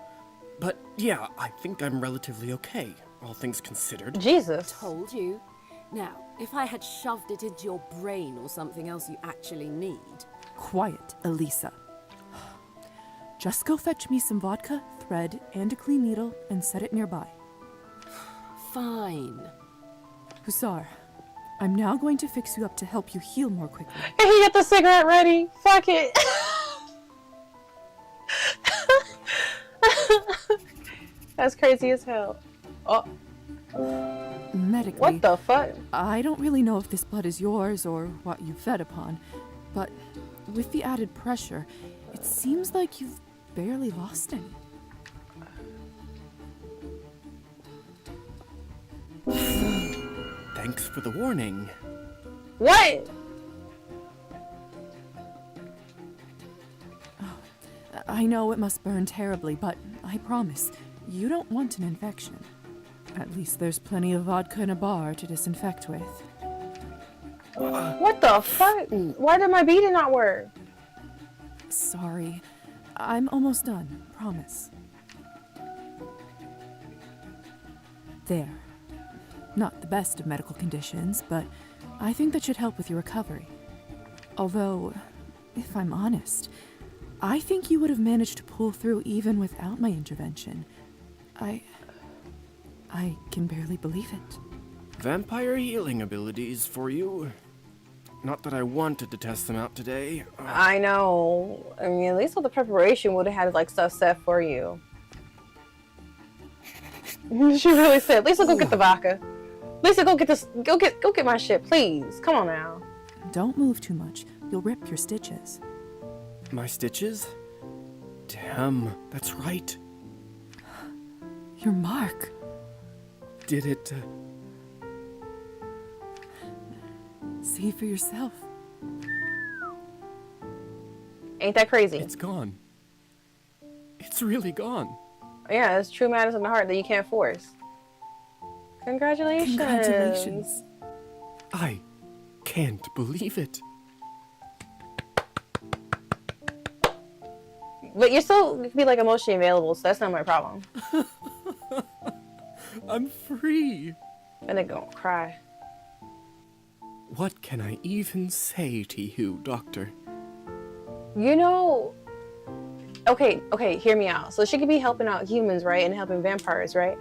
But yeah, I think I'm relatively okay, all things considered. Jesus. Told you. Now, if I had shoved it into your brain or something else you actually need... Quiet, Elisa. Just go fetch me some vodka, thread, and a clean needle, and set it nearby. Fine. Hussar, I'm now going to fix you up to help you heal more quickly. Can he get the cigarette ready? Fuck it. That's crazy as hell. Oh. Medically, What the fuck? I don't really know if this blood is yours or what you fed upon, but with the added pressure, it seems like you've barely lost any. Thanks for the warning. What? I know it must burn terribly, but I promise, you don't want an infection. At least there's plenty of vodka in a bar to disinfect with. What the fuck? Why did my beating not work? Sorry. I'm almost done, promise. There. Not the best of medical conditions, but I think that should help with your recovery. Although, if I'm honest, I think you would have managed to pull through even without my intervention. I can barely believe it. Vampire healing abilities for you. Not that I wanted to test them out today. I know. I mean, at least all the preparation would have had like stuff set for you. She really said, at least I'll go get the vodka. At least I'll go get this. Go get my shit, please. Come on now. Don't move too much. You'll rip your stitches. My stitches? Damn, that's right. Your mark. Did it... See for yourself. Ain't that crazy? It's gone. It's really gone. Yeah, it's true matters in the heart that you can't force. Congratulations. Congratulations. I can't believe it. But you're still be like emotionally available, so that's not my problem. I'm free. And then go cry. What can I even say to you, Doctor? You know, okay, hear me out. So she could be helping out humans, right? And helping vampires, right?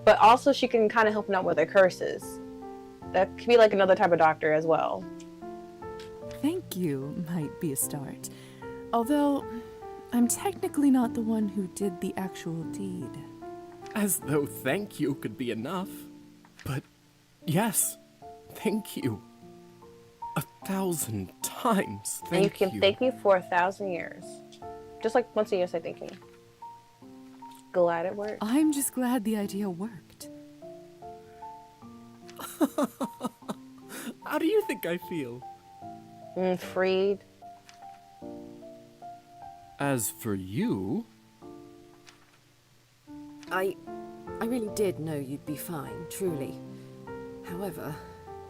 But also she can kind of help out with their curses. That could be like another type of doctor as well. Thank you might be a start. Although, I'm technically not the one who did the actual deed. As though thank you could be enough. But yes, thank you. 1,000 times thank you. And you can thank me for 1,000 years. Just like once a year say thank you. Glad it worked. I'm just glad the idea worked. How do you think I feel? Freed. As for you... I really did know you'd be fine, truly. However,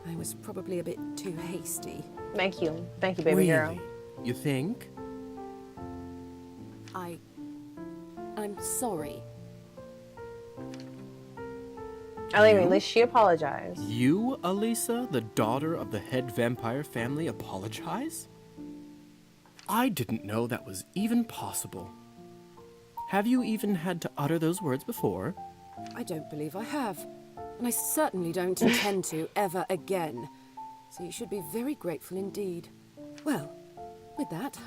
I was probably a bit too hasty. Thank you, baby really? girl. You think? I'm sorry. At least she apologized. You, Elisa, the daughter of the head vampire family, apologize? I didn't know that was even possible. Have you even had to utter those words before? I don't believe I have. And I certainly don't intend to ever again. So you should be very grateful indeed. Well, with that,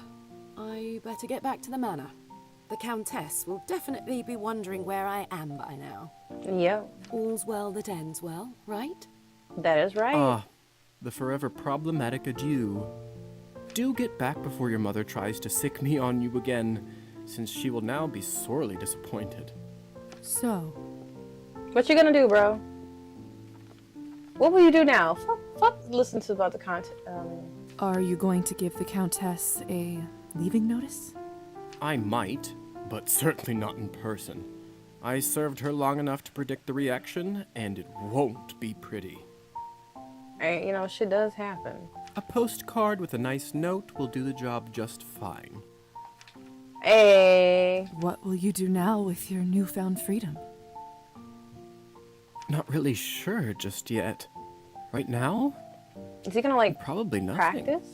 I better get back to the manor. The Countess will definitely be wondering where I am by now. Yep. All's well that ends well, right? That is right. Ah, the forever problematic adieu. Do get back before your mother tries to sick me on you again, since she will now be sorely disappointed. So, what you gonna do, bro? What will you do now? Fuck listen to about the content. Are you going to give the Countess a leaving notice? I might, but certainly not in person. I served her long enough to predict the reaction, and it won't be pretty. And, you know, shit does happen. A postcard with a nice note will do the job just fine. Hey. What will you do now with your newfound freedom? Not really sure just yet. Right now? Is he gonna, like, probably nothing. practice?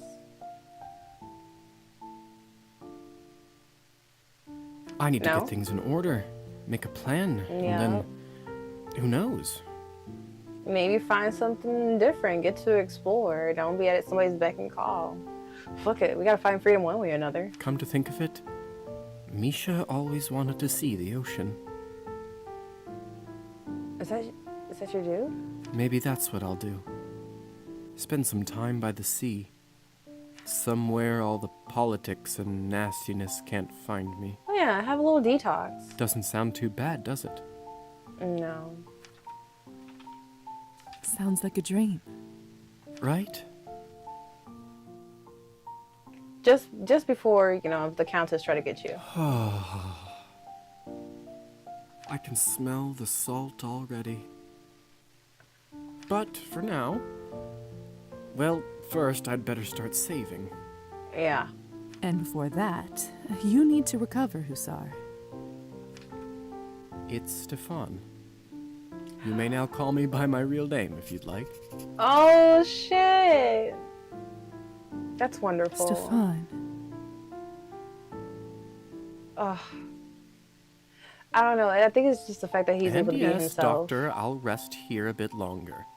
I need to get things in order, make a plan, and then, who knows? Maybe find something different, get to explore. Don't be at somebody's beck and call. Fuck it, we gotta find freedom one way or another. Come to think of it, Misha always wanted to see the ocean. Is that your dude? Maybe that's what I'll do. Spend some time by the sea. Somewhere all the politics and nastiness can't find me. Oh yeah, have a little detox. Doesn't sound too bad, does it? No. Sounds like a dream. Right? Just before, you know, the Countess try to get you. I can smell the salt already. But for now, well, first I'd better start saving. Yeah. And before that, you need to recover, Hussar. It's Stefan. You may now call me by my real name if you'd like. Oh shit! That's wonderful. Stefan. Ugh. I don't know. I think it's just the fact that he's able to be yes, himself. Doctor, I'll rest here a bit longer.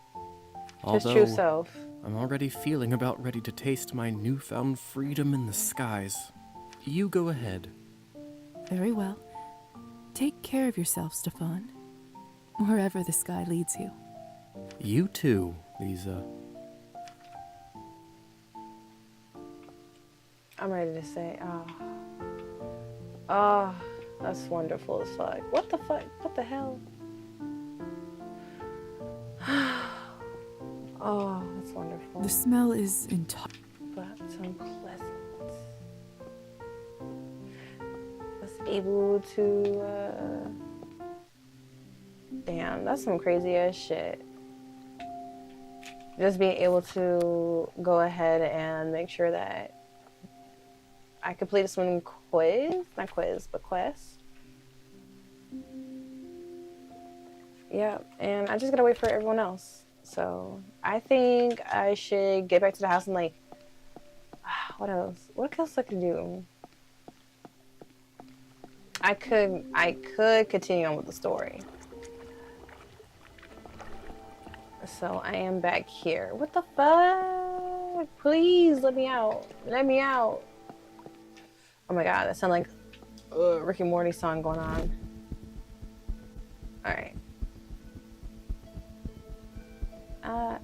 His true self. I'm already feeling about ready to taste my newfound freedom in the skies. You go ahead. Very well. Take care of yourself, Stefan. Wherever the sky leads you. You too, Lisa. I'm ready to say, oh, that's wonderful as fuck. What the fuck? What the hell? Oh, that's wonderful. The smell is intoxicating. But unpleasant. Was able to, damn, that's some crazy ass shit. Just being able to go ahead and make sure that I completed some quiz, not quiz, but quest. Yeah, and I just gotta wait for everyone else. So I think I should get back to the house and like, what else? What else I can do? I could continue on with the story. So I am back here. What the fuck? Please let me out. Let me out. Oh my god, that sounds like a Rick and Morty song going on. Alright.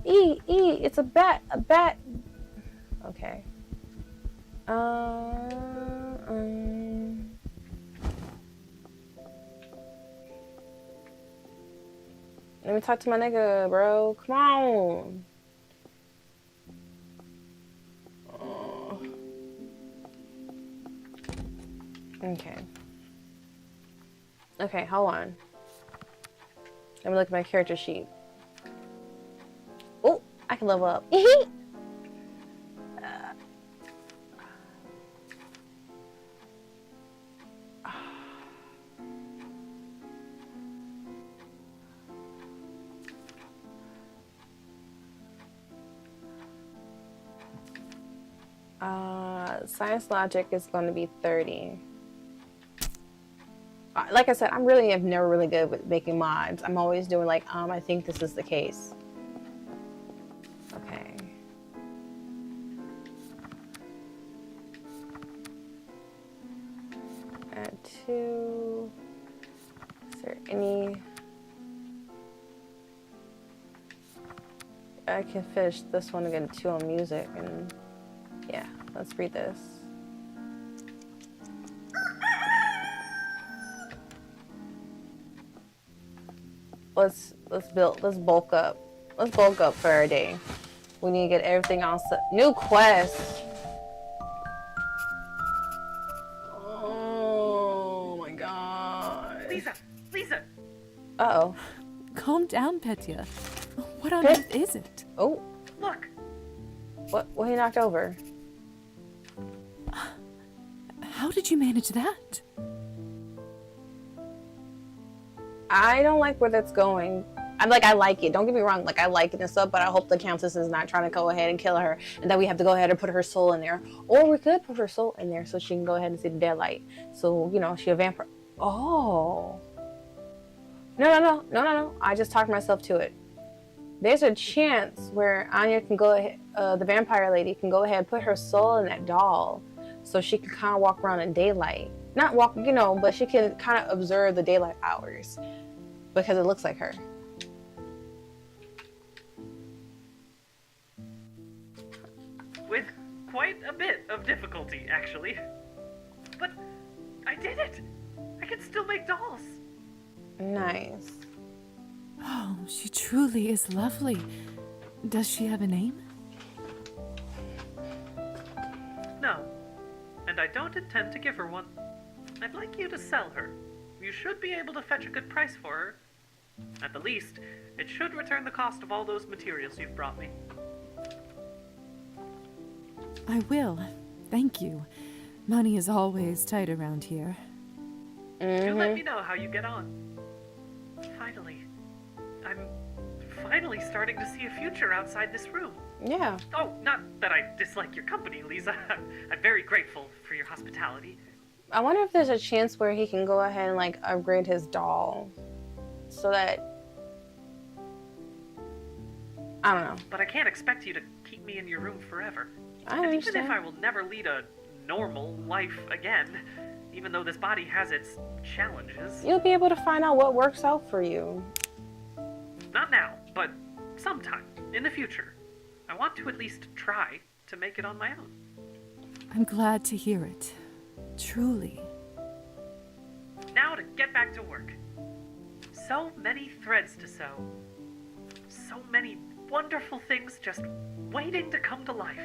It's a bat. A bat. Okay. Let me talk to my nigga, bro. Come on. Okay. Okay, hold on. Let me look at my character sheet. Oh, I can level up. Science logic is going to be 30. like I said, I'm really have never really good with making mods. I'm always doing like, I think this is the case. Okay. Add 2. Is there any? I can finish this one again 2 on music, and yeah, let's read this. Let's bulk up. Let's bulk up for our day. We need to get everything else. New quest. Oh my god. Lisa. Uh-oh. Calm down, Petya. What on earth is it? Oh. Look. What he knocked over? How did you manage that? I don't like where that's going. I like it. Don't get me wrong. Like, I like this up, but I hope the Countess is not trying to go ahead and kill her, and that we have to go ahead and put her soul in there. Or we could put her soul in there so she can go ahead and see the daylight. So, you know, she a vampire. Oh. No. I just talked myself to it. There's a chance where Anya can go ahead, the vampire lady can go ahead and put her soul in that doll so she can kind of walk around in daylight. Not walk, you know, but she can kind of observe the daylight hours because it looks like her. With quite a bit of difficulty, actually. But I did it! I can still make dolls! Nice. Oh, she truly is lovely. Does she have a name? No. And I don't intend to give her one. I'd like you to sell her. You should be able to fetch a good price for her. At the least, it should return the cost of all those materials you've brought me. I will. Thank you. Money is always tight around here. Do let me know how you get on. Finally. I'm finally starting to see a future outside this room. Yeah. Oh, not that I dislike your company, Lisa. I'm very grateful for your hospitality. I wonder if there's a chance where he can go ahead and like upgrade his doll so that, I don't know. But I can't expect you to keep me in your room forever. I and understand. even if I will never lead a normal life again, even though this body has its challenges. You'll be able to find out what works out for you. Not now, but sometime in the future. I want to at least try to make it on my own. I'm glad to hear it. Truly. Now to get back to work. So many threads to sew. So many wonderful things just waiting to come to life.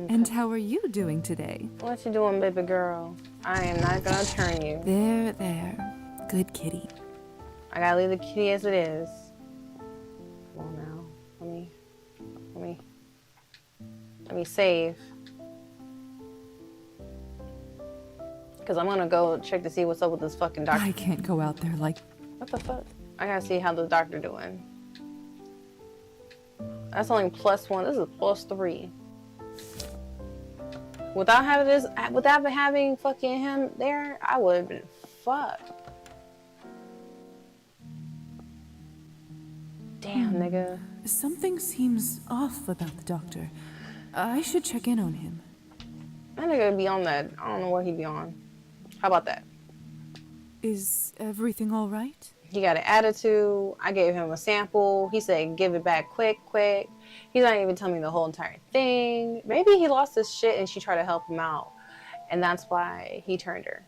And how are you doing today? What you doing, baby girl? I am not gonna turn you. There. Good kitty. I gotta leave the kitty as it is. Come on now. Let me save. Because I'm gonna go check to see what's up with this fucking doctor. I can't go out there like... What the fuck? I gotta see how the doctor doing. That's only +1. This is +3. Without having fucking him there, I would have been fucked. Damn, nigga. Something seems off about the doctor. I should check in on him. That nigga be on that. I don't know what he be on. How about that? Is everything all right? He got an attitude. I gave him a sample. He said, give it back quick. He's not even telling me the whole entire thing. Maybe he lost his shit and she tried to help him out. And that's why he turned her.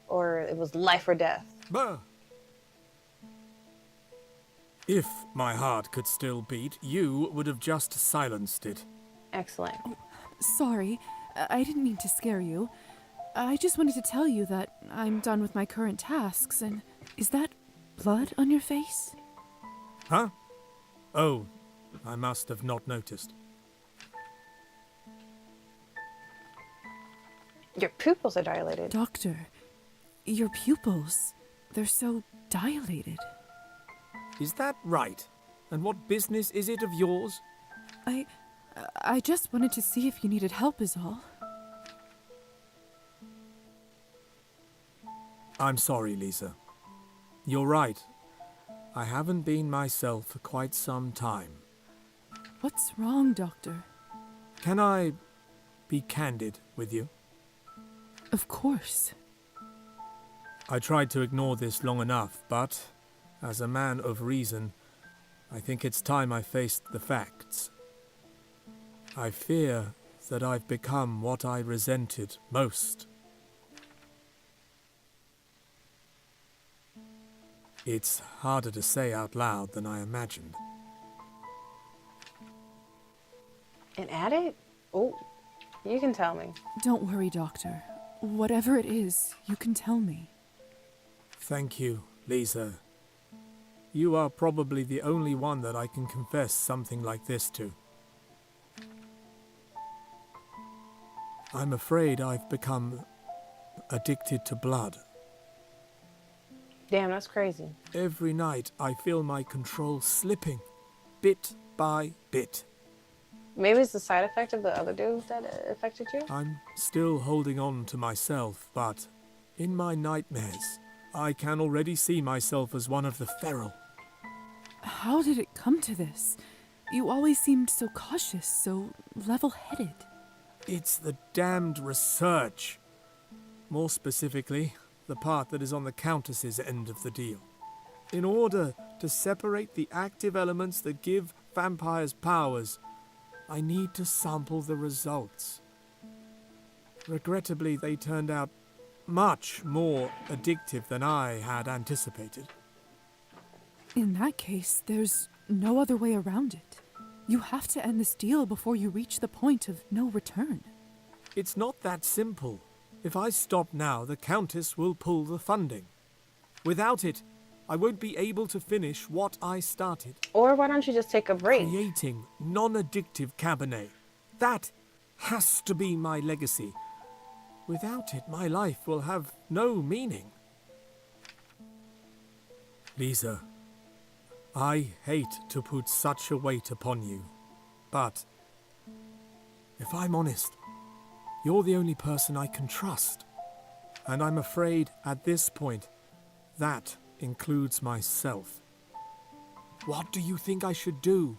Or it was life or death. Bah. If my heart could still beat, you would have just silenced it. Excellent. Oh, sorry, I didn't mean to scare you. I just wanted to tell you that I'm done with my current tasks, and is that blood on your face? Huh? Oh, I must have not noticed. Your pupils are dilated. Doctor, your pupils, they're so dilated. Is that right? And what business is it of yours? I just wanted to see if you needed help is all. I'm sorry, Lisa. You're right. I haven't been myself for quite some time. What's wrong, Doctor? Can I be candid with you? Of course. I tried to ignore this long enough, but as a man of reason, I think it's time I faced the facts. I fear that I've become what I resented most. It's harder to say out loud than I imagined. An addict? Oh, you can tell me. Don't worry, Doctor. Whatever it is, you can tell me. Thank you, Lisa. You are probably the only one that I can confess something like this to. I'm afraid I've become addicted to blood. Damn, that's crazy. Every night I feel my control slipping, bit by bit. Maybe it's the side effect of the other dude that affected you? I'm still holding on to myself, but in my nightmares, I can already see myself as one of the feral. How did it come to this? You always seemed so cautious, so level-headed. It's the damned research. More specifically, the part that is on the Countess's end of the deal. In order to separate the active elements that give vampires powers, I need to sample the results. Regrettably, they turned out much more addictive than I had anticipated. In that case, there's no other way around it. You have to end this deal before you reach the point of no return. It's not that simple. If I stop now, the Countess will pull the funding. Without it, I won't be able to finish what I started. Or why don't you just take a break? Creating non-addictive Cabernet. That has to be my legacy. Without it, my life will have no meaning. Lisa, I hate to put such a weight upon you, but if I'm honest, you're the only person I can trust. And I'm afraid at this point, that includes myself. What do you think I should do?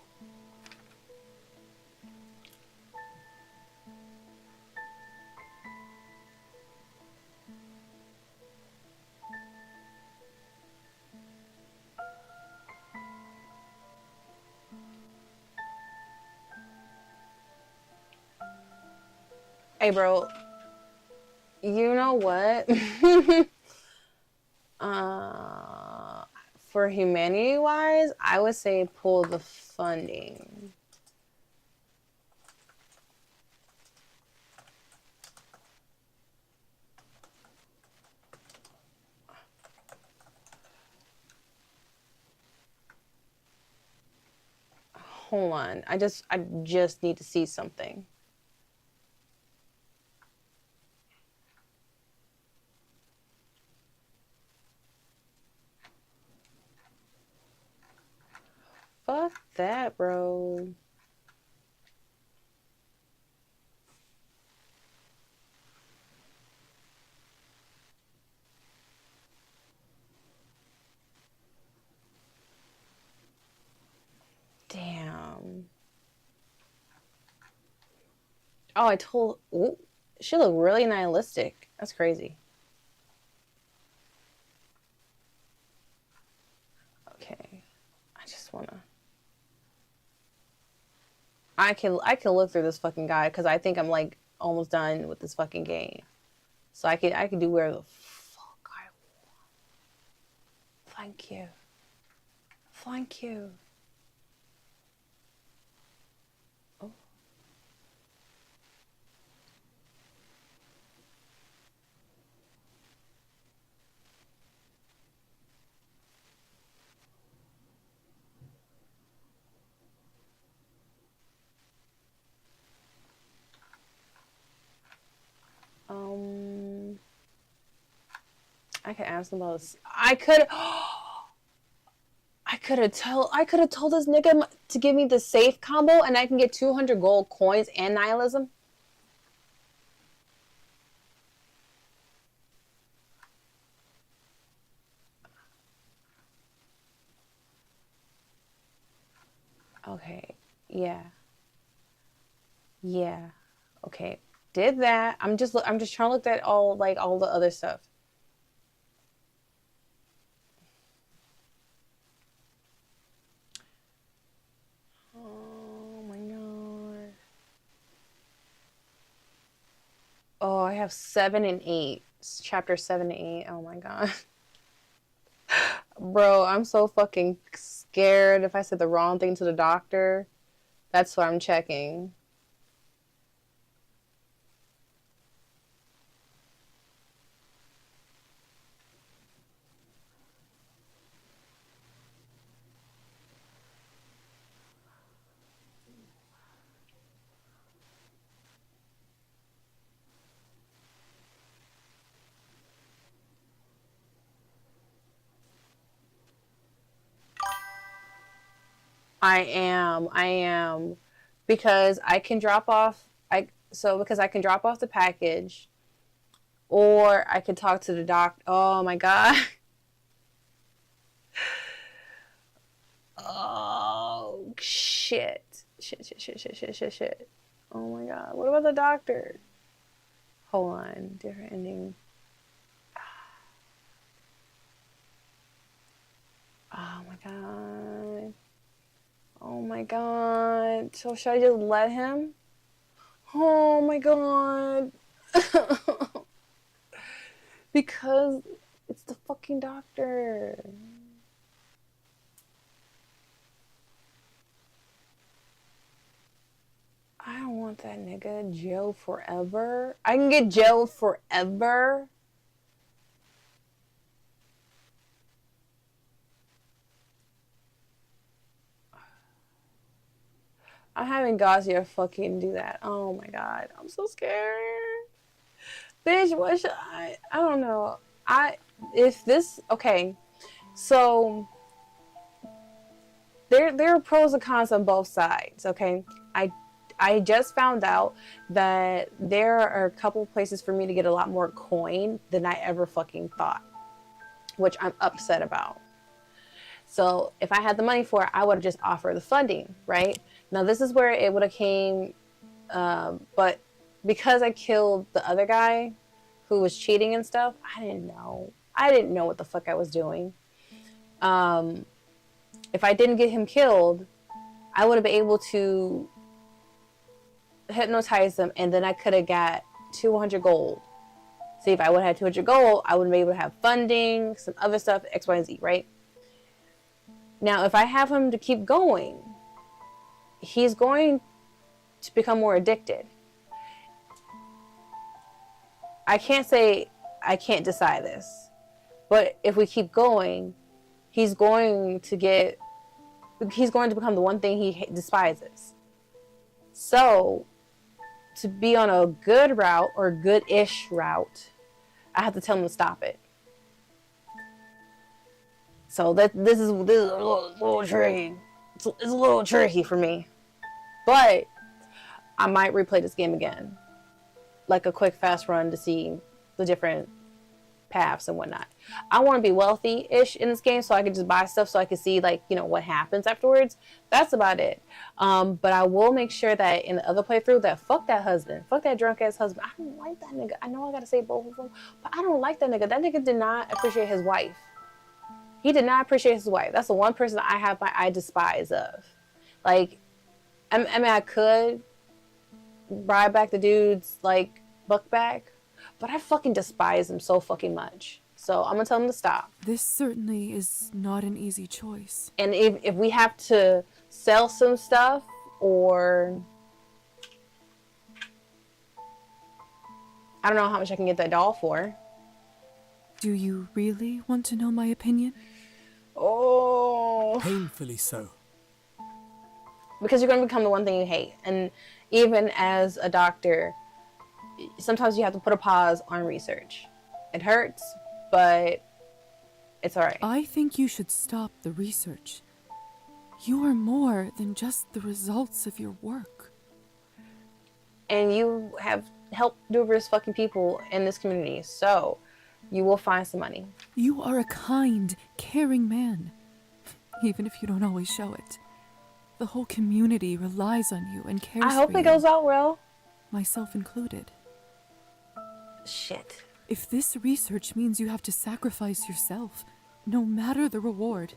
Hey, bro. You know what? For humanity-wise, I would say pull the funding. Hold on. I just need to see something. Fuck that, bro. Damn. Oh, ooh, she looked really nihilistic. That's crazy. Okay. I just wanna... I can look through this fucking guy because I think I'm like almost done with this fucking game. So I can do whatever the fuck I want. Thank you. Thank you. Oh. I could ask them about this. I could have told this nigga to give me the safe combo and I can get 200 gold coins and nihilism. Okay. Yeah. Yeah. Okay. Did that. I'm just trying to look at all the other stuff. Oh my god. Oh, I have 7 and 8. Chapter 7 and 8. Oh my god. Bro, I'm so fucking scared if I said the wrong thing to the doctor. That's what I'm checking. I am. Because I can drop off the package, or I could talk to the doctor. Oh my god. Oh shit. Shit. Oh my god. What about the doctor? Hold on. Different ending. Oh my god. Oh my god. So should I just let him? Oh my god. Because it's the fucking doctor. I don't want that nigga jailed forever. I can get jailed forever. I'm having Gazia fucking do that. Oh my god. I'm so scared. Bitch, what should I don't know. Okay. So there are pros and cons on both sides, okay? I just found out that there are a couple places for me to get a lot more coin than I ever fucking thought, which I'm upset about. So if I had the money for it, I would have just offered the funding, right? Now this is where it would have came, but because I killed the other guy who was cheating and stuff, I didn't know what the fuck I was doing. If I didn't get him killed, I would have been able to hypnotize them, and then I could have got 200 gold. See, if I would have had 200 gold, I would have been able to have funding, some other stuff, X, Y, and Z, right? Now, if I have him to keep going, he's going to become more addicted. I can't say I can't decide this, but if we keep going, he's going to become the one thing he despises. So, to be on a good route or good-ish route, I have to tell him to stop it. So this is a little tricky. It's a little tricky for me, but I might replay this game again, like a quick fast run to see the different paths and whatnot. I want to be wealthy-ish in this game so I can just buy stuff so I can see what happens afterwards. That's about it. But I will make sure that in the other playthrough that fuck that husband. Fuck that drunk ass husband. I don't like that nigga. I know I gotta say both of them, but I don't like that nigga. That nigga did not appreciate his wife. He did not appreciate his wife. That's the one person I have my eye despise of. I could bribe back the dude's buck back, but I fucking despise him so fucking much. So I'm gonna tell him to stop. This certainly is not an easy choice. And if we have to sell some stuff, or I don't know how much I can get that doll for. Do you really want to know my opinion? Oh. Painfully so. Because you're going to become the one thing you hate. And even as a doctor, sometimes you have to put a pause on research. It hurts, but it's alright. I think you should stop the research. You are more than just the results of your work. And you have helped numerous fucking people in this community, so you will find some money. You are a kind, caring man, even if you don't always show it. The whole community relies on you and cares for you. I hope it goes out well. Myself included. Shit. If this research means you have to sacrifice yourself, no matter the reward,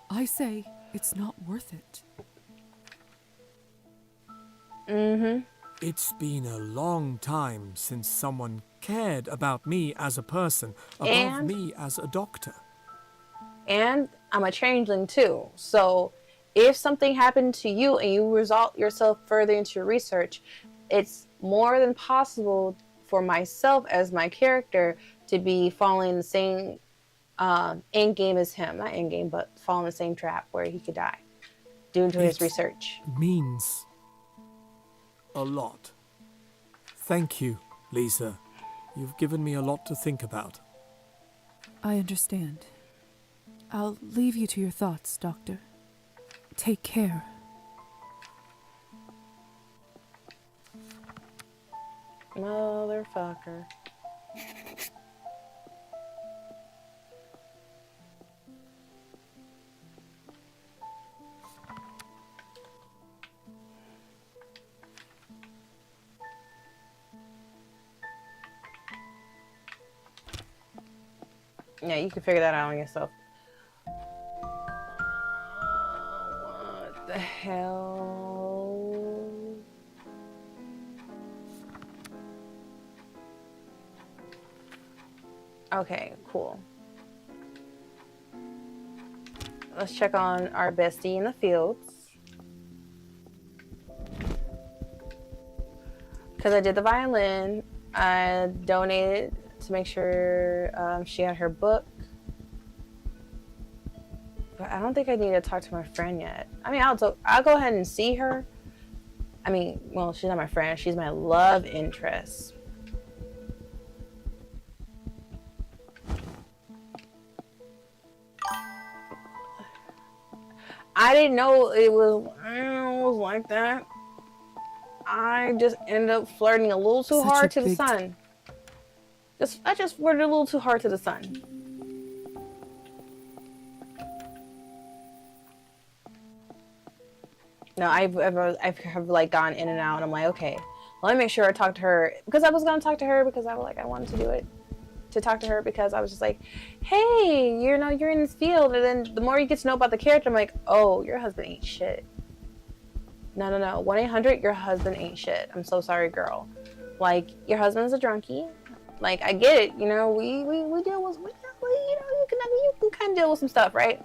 I say it's not worth it. Mm-hmm. It's been a long time since someone cared about me as a person, above me as a doctor. And I'm a changeling too, so if something happened to you and you result yourself further into your research, it's more than possible for myself as my character to be following the same end game as him. Not end game, but following the same trap where he could die due to his research. Means a lot. Thank you, Lisa. You've given me a lot to think about. I understand. I'll leave you to your thoughts, Doctor. Take care. Motherfucker. Yeah, you can figure that out on yourself. What the hell? Okay, cool. Let's check on our bestie in the fields. Because I did the violin, I donated to make sure she had her book. But I don't think I need to talk to my friend yet. I mean, I'll go ahead and see her. I mean, well, she's not my friend. She's my love interest. I didn't know it was like that. I just ended up flirting a little too hard to the sun. I just flirted a little too hard to the sun. No, I've like gone in and out, and I'm like, okay, let me make sure I talk to her, because I was gonna talk to her because I wanted to do it, to talk to her because I was just like, hey, you're in this field, and then the more you get to know about the character, I'm like, oh, your husband ain't shit. No, 1-800, your husband ain't shit. I'm so sorry, girl. Like, your husband's a drunkie. Like, I get it, we deal with, you can kind of deal with some stuff, right?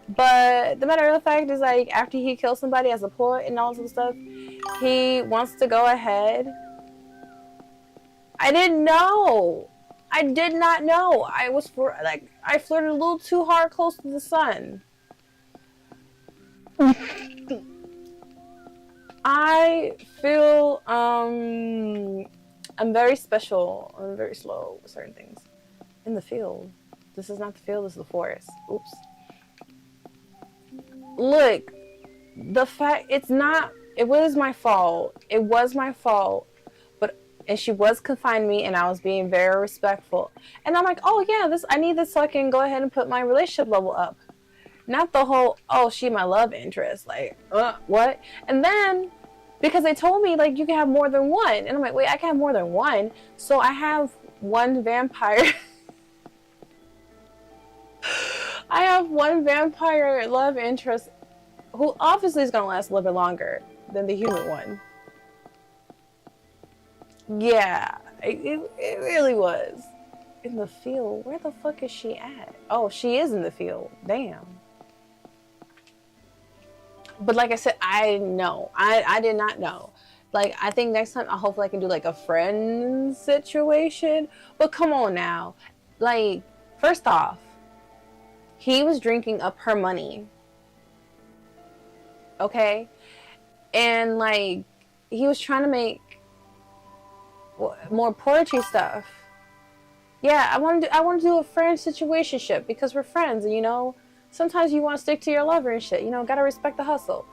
But the matter of the fact is, like, after he kills somebody as a poet and all this stuff, he wants to go ahead. I didn't know. I did not know. I flirted a little too hard close to the sun. I feel, I'm very special. I'm very slow with certain things. In the field. This is not the field, this is the forest. Oops. Look, it was my fault. It was my fault. And she was confining me, and I was being very respectful. And I'm like, oh yeah, I need this so I can go ahead and put my relationship level up. Not the whole, oh, she my love interest. Like, what? And then, because they told me, like, you can have more than one. And I'm like, wait, I can have more than one? So I have one vampire. I have one vampire love interest who obviously is going to last a little bit longer than the human one. Yeah, it really was. In the field? Where the fuck is she at? Oh, she is in the field. Damn. But like I said, I didn't know. I did not know. Like, I think next time, hopefully I can do like a friend situation. But come on now. Like, first off, he was drinking up her money. Okay? And like, he was trying to make more poetry stuff. Yeah, I want to do a friend situationship because we're friends, and you know, sometimes you want to stick to your lover and shit. You know, gotta respect the hustle.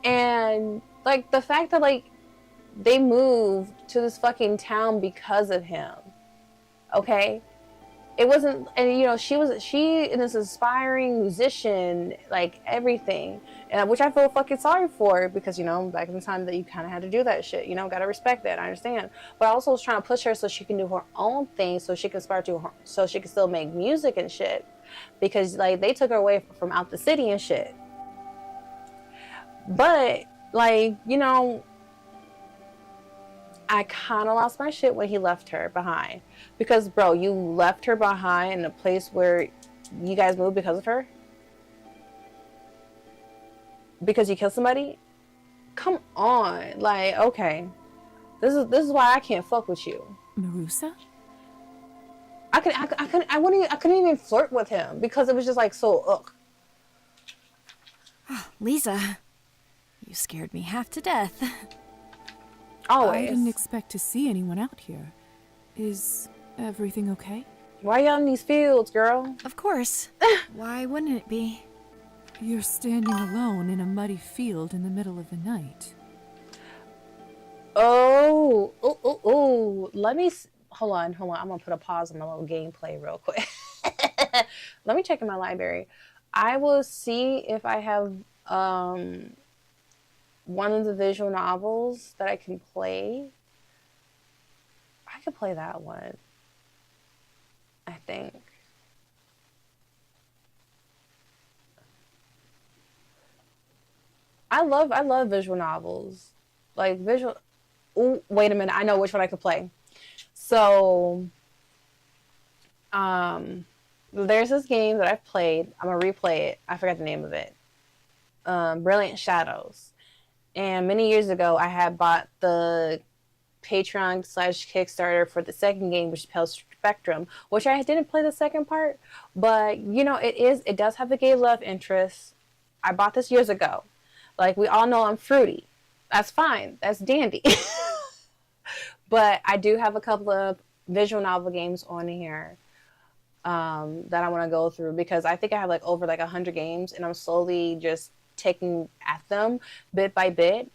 And like the fact that like they moved to this fucking town because of him. Okay? It wasn't, and you know, she is this aspiring musician, like everything, and which I feel fucking sorry for because you know back in the time that you kind of had to do that shit, you know, gotta respect that. I understand, but I also was trying to push her so she can do her own thing, so she can so she can still make music and shit, because like they took her away from out the city and shit. But like you know, I kind of lost my shit when he left her behind. Because, bro, you left her behind in a place where you guys moved because of her? Because you killed somebody? Come on. Like, okay. This is why I can't fuck with you. Marusa? I couldn't even flirt with him because it was just like so ugh. Lisa, you scared me half to death. Always. I didn't expect to see anyone out here. Is everything okay? Why are you out in these fields, girl? Of course. Why wouldn't it be? You're standing alone in a muddy field in the middle of the night. Oh. Let me... Hold on. I'm going to put a pause on my little gameplay real quick. Let me check in my library. I will see if I have... one of the visual novels that I can play. I could play that one, I think. I love visual novels. Like visual... Ooh, wait a minute. I know which one I could play. So, there's this game that I've played. I'm going to replay it. I forgot the name of it. Brilliant Shadows. And many years ago, I had bought the Patreon/Kickstarter for the second game, which is Pale Spectrum, which I didn't play the second part, but you know, it does have a gay love interest. I bought this years ago. Like we all know I'm fruity. That's fine. That's dandy. But I do have a couple of visual novel games on here that I want to go through because I think I have like over like 100 games and I'm slowly just taking at them bit by bit.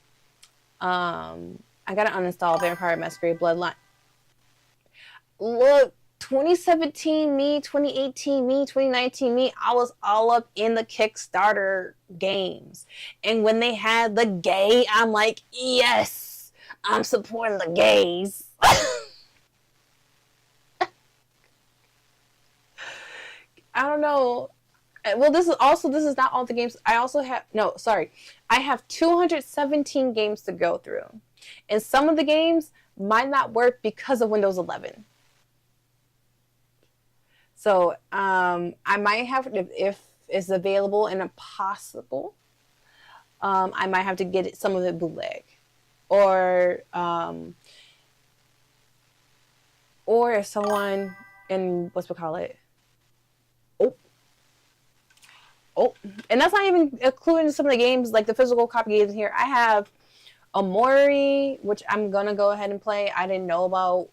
I gotta uninstall Vampire Masquerade Bloodline. Look, 2017 me, 2018 me, 2019 me, I was all up in the Kickstarter games. And when they had the gay, I'm like, yes, I'm supporting the gays. I don't know. Well, this is not all the games. I also have, no, sorry. I have 217 games to go through. And some of the games might not work because of Windows 11. So, I might have, if it's available and possible, I might have to get some of it bootleg. Or if someone in, Oh, and that's not even including some of the games, like the physical copy games here. I have Amori, which I'm going to go ahead and play. I didn't know about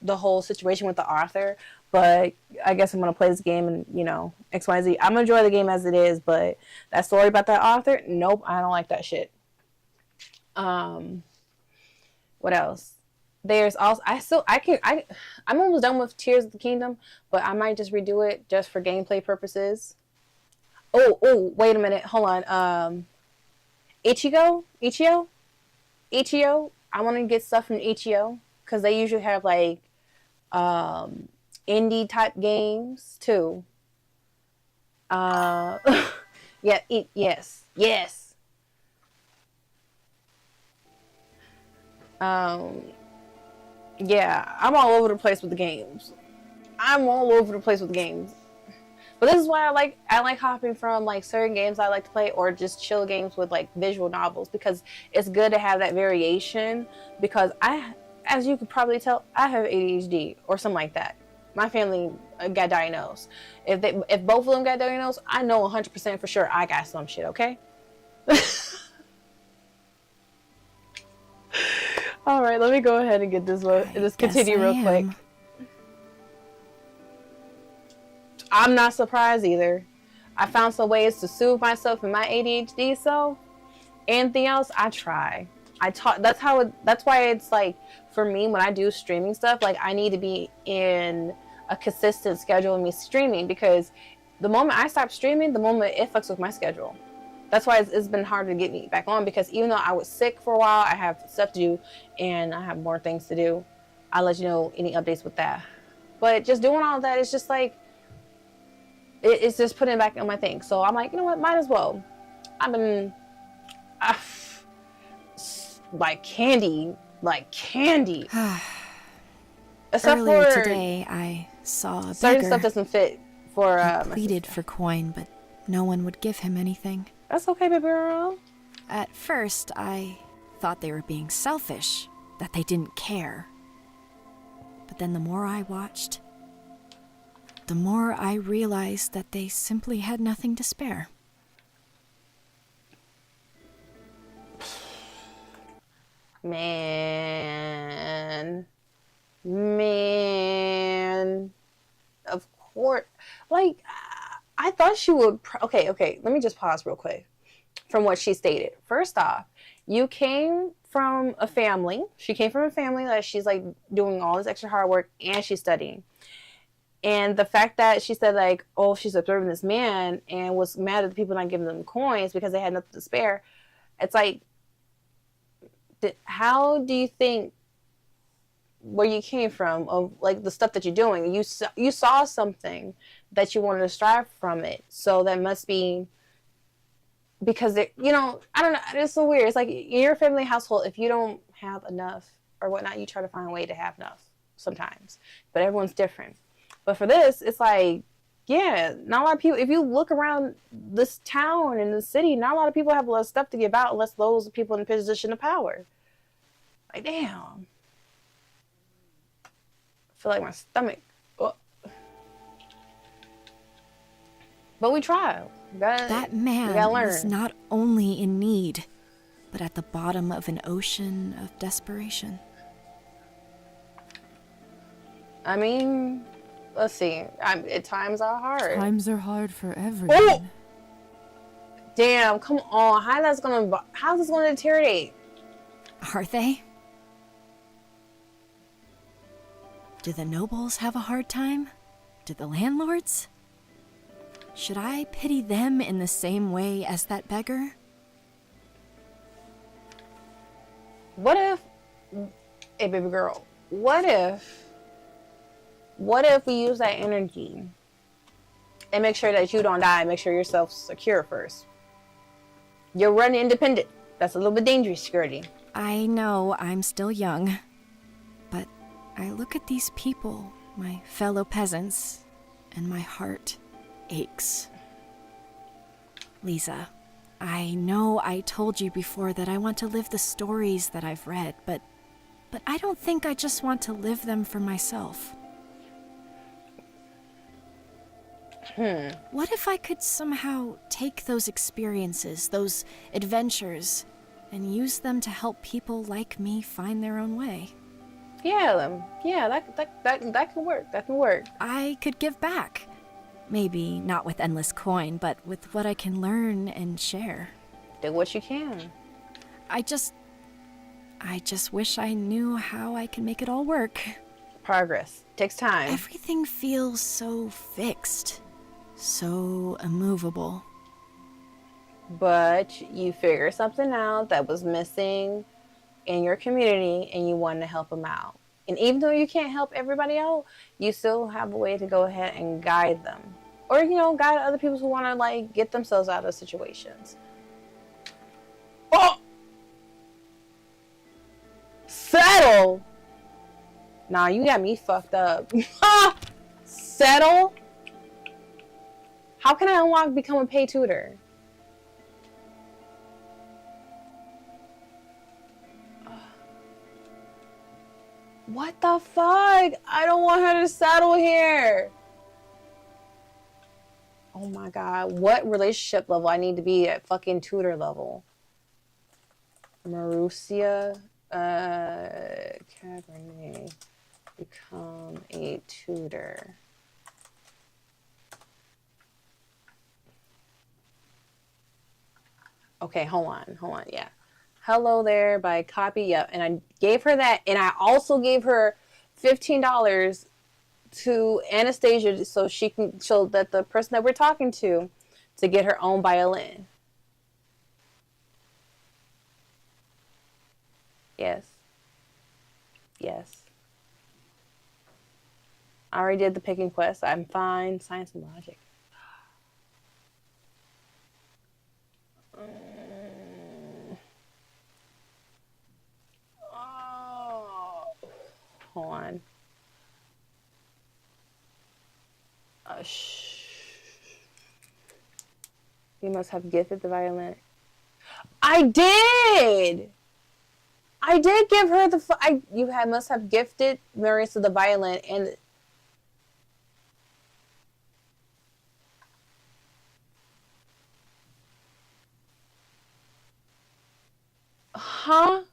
the whole situation with the author, but I guess I'm going to play this game and, you know, XYZ. I'm going to enjoy the game as it is, but that story about that author, nope, I don't like that shit. What else? There's also, I'm almost done with Tears of the Kingdom, but I might just redo it just for gameplay purposes. Oh, wait a minute. Hold on. Ichigo? I want to get stuff from Ichigo because they usually have like indie type games too. Yeah, yes. Yeah, I'm all over the place with the games. But this is why I like hopping from like certain games I like to play or just chill games with like visual novels because it's good to have that variation because as you could probably tell, I have ADHD or something like that. My family got diagnosed. If both of them got diagnosed, I know 100% for sure I got some shit, okay? All right, let me go ahead and get this one. Just continue real quick. I'm not surprised either. I found some ways to soothe myself and my ADHD self. Anything else, I try. That's why it's like, for me, when I do streaming stuff, like, I need to be in a consistent schedule of me streaming, because the moment I stop streaming, the moment it fucks with my schedule. That's why it's been hard to get me back on, because even though I was sick for a while, I have stuff to do and I have more things to do. I'll let you know any updates with that. But just doing all that, it's just like, it's just putting it back on my thing. So I'm like, you know what, might as well. I've been like candy. Except Earlier for today, I saw a certain beggar. stuff doesn't fit for He pleaded for coin, but no one would give him anything. That's okay, baby girl. At first, I thought they were being selfish, that they didn't care. But then the more I watched, the more I realized that they simply had nothing to spare. Man. Of course. Like, I thought she would. Okay. Let me just pause real quick from what she stated. First off, you came from a family. She came from a family that she's like doing all this extra hard work and she's studying. And the fact that she said, like, oh, she's observing this man and was mad at the people not giving them coins because they had nothing to spare. It's like, how do you think where you came from, of like the stuff that you're doing? You saw something that you wanted to strive from it. So that must be because I don't know. It's so weird. It's like in your family household, if you don't have enough or whatnot, you try to find a way to have enough sometimes. But everyone's different. But for this, it's like, yeah, not a lot of people, if you look around this town and the city, not a lot of people have a lot of stuff to give out unless those people in a position of power. Like, damn. I feel like my stomach. Oh. But we try. That man was not only in need, but at the bottom of an ocean of desperation. I mean, let's see. Times are hard. Times are hard for everyone. Oh! Damn, come on. How's this gonna deteriorate? Are they? Do the nobles have a hard time? Do the landlords? Should I pity them in the same way as that beggar? What if, hey baby girl, what if we use that energy and make sure that you don't die, make sure yourself secure first? You're running independent. That's a little bit dangerous, security. I know I'm still young, but I look at these people, my fellow peasants, and my heart aches. Lisa, I know I told you before that I want to live the stories that I've read, but I don't think I just want to live them for myself. What if I could somehow take those experiences, those adventures, and use them to help people like me find their own way? Yeah, that can work. That can work. I could give back. Maybe not with endless coin, but with what I can learn and share. Do what you can. I just wish I knew how I can make it all work. Progress takes time. Everything feels so fixed, so immovable. But you figured something out that was missing in your community and you wanted to help them out. And even though you can't help everybody out, you still have a way to go ahead and guide them. Or, guide other people who want to, like, get themselves out of situations. Oh! Settle! Nah, you got me fucked up. Settle? How can I unlock become a paid tutor? What the fuck? I don't want her to settle here. Oh my god. What relationship level I need to be at? Fucking tutor level. Marussia. Cabernet. Become a tutor. Okay, hold on. Yeah. Hello There by Copy. Yep. And I gave her that. And I also gave her $15 to Anastasia so that the person that we're talking to get her own violin. Yes. I already did the picking quest. I'm fine. Science and logic. Oh. Hold on. You must have gifted the violin. I did give her the. Must have gifted Marissa the violin and. Huh?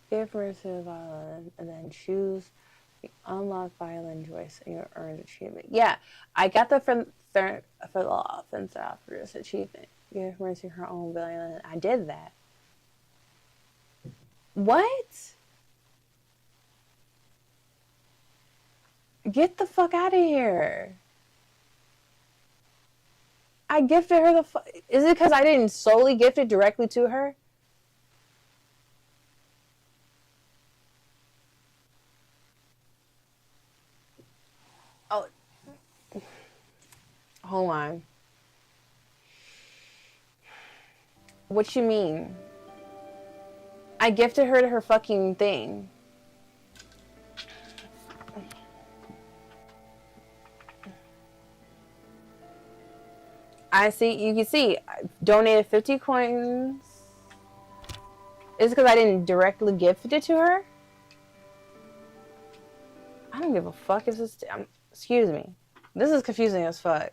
Give Marissa the violin and then choose the unlock violin choice and you earned achievement. Yeah, I got that for this achievement. Give Marissa her own violin. I did that. What? Get the fuck out of here. I gifted her the Is it because I didn't solely gift it directly to her? Oh. Hold on. What you mean? I gifted her to her fucking thing. I see, you can see, I donated 50 coins. Is it because I didn't directly gift it to her? I don't give a fuck if this, excuse me. This is confusing as fuck.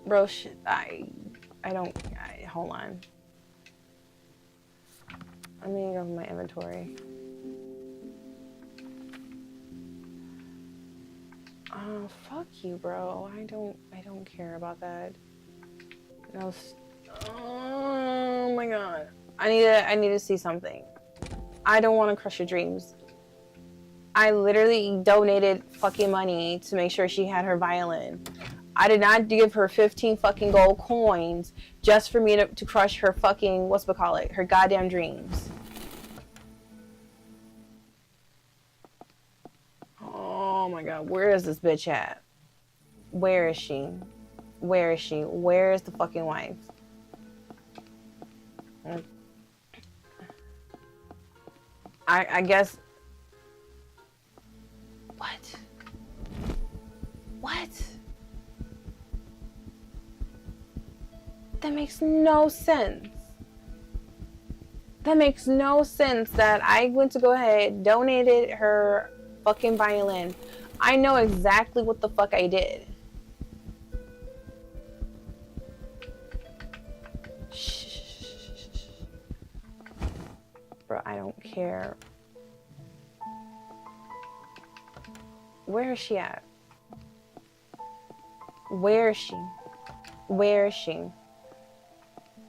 Bro, shit, hold on. Let me go to my inventory. Oh, fuck you, bro. I don't care about that. No. Oh my god. I need to see something. I don't want to crush your dreams. I literally donated fucking money to make sure she had her violin. I did not give her 15 fucking gold coins just for me to crush her fucking, her goddamn dreams. Oh my god, where is this bitch at? Where is she? Where is she? Where is the fucking wife? I guess. What? What? That makes no sense. That makes no sense that I went to go ahead, donated her fucking violin. I know exactly what the fuck I did. Bro, I don't care. Where is she at? Where is she? Where is she?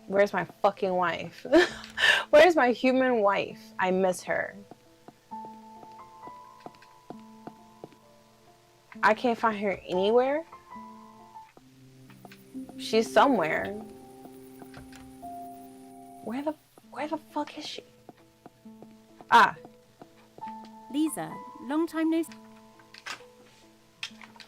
Where's my fucking wife? Where's my human wife? I miss her. I can't find her anywhere. She's somewhere. Where the fuck is she? Ah. Lisa, long time no see.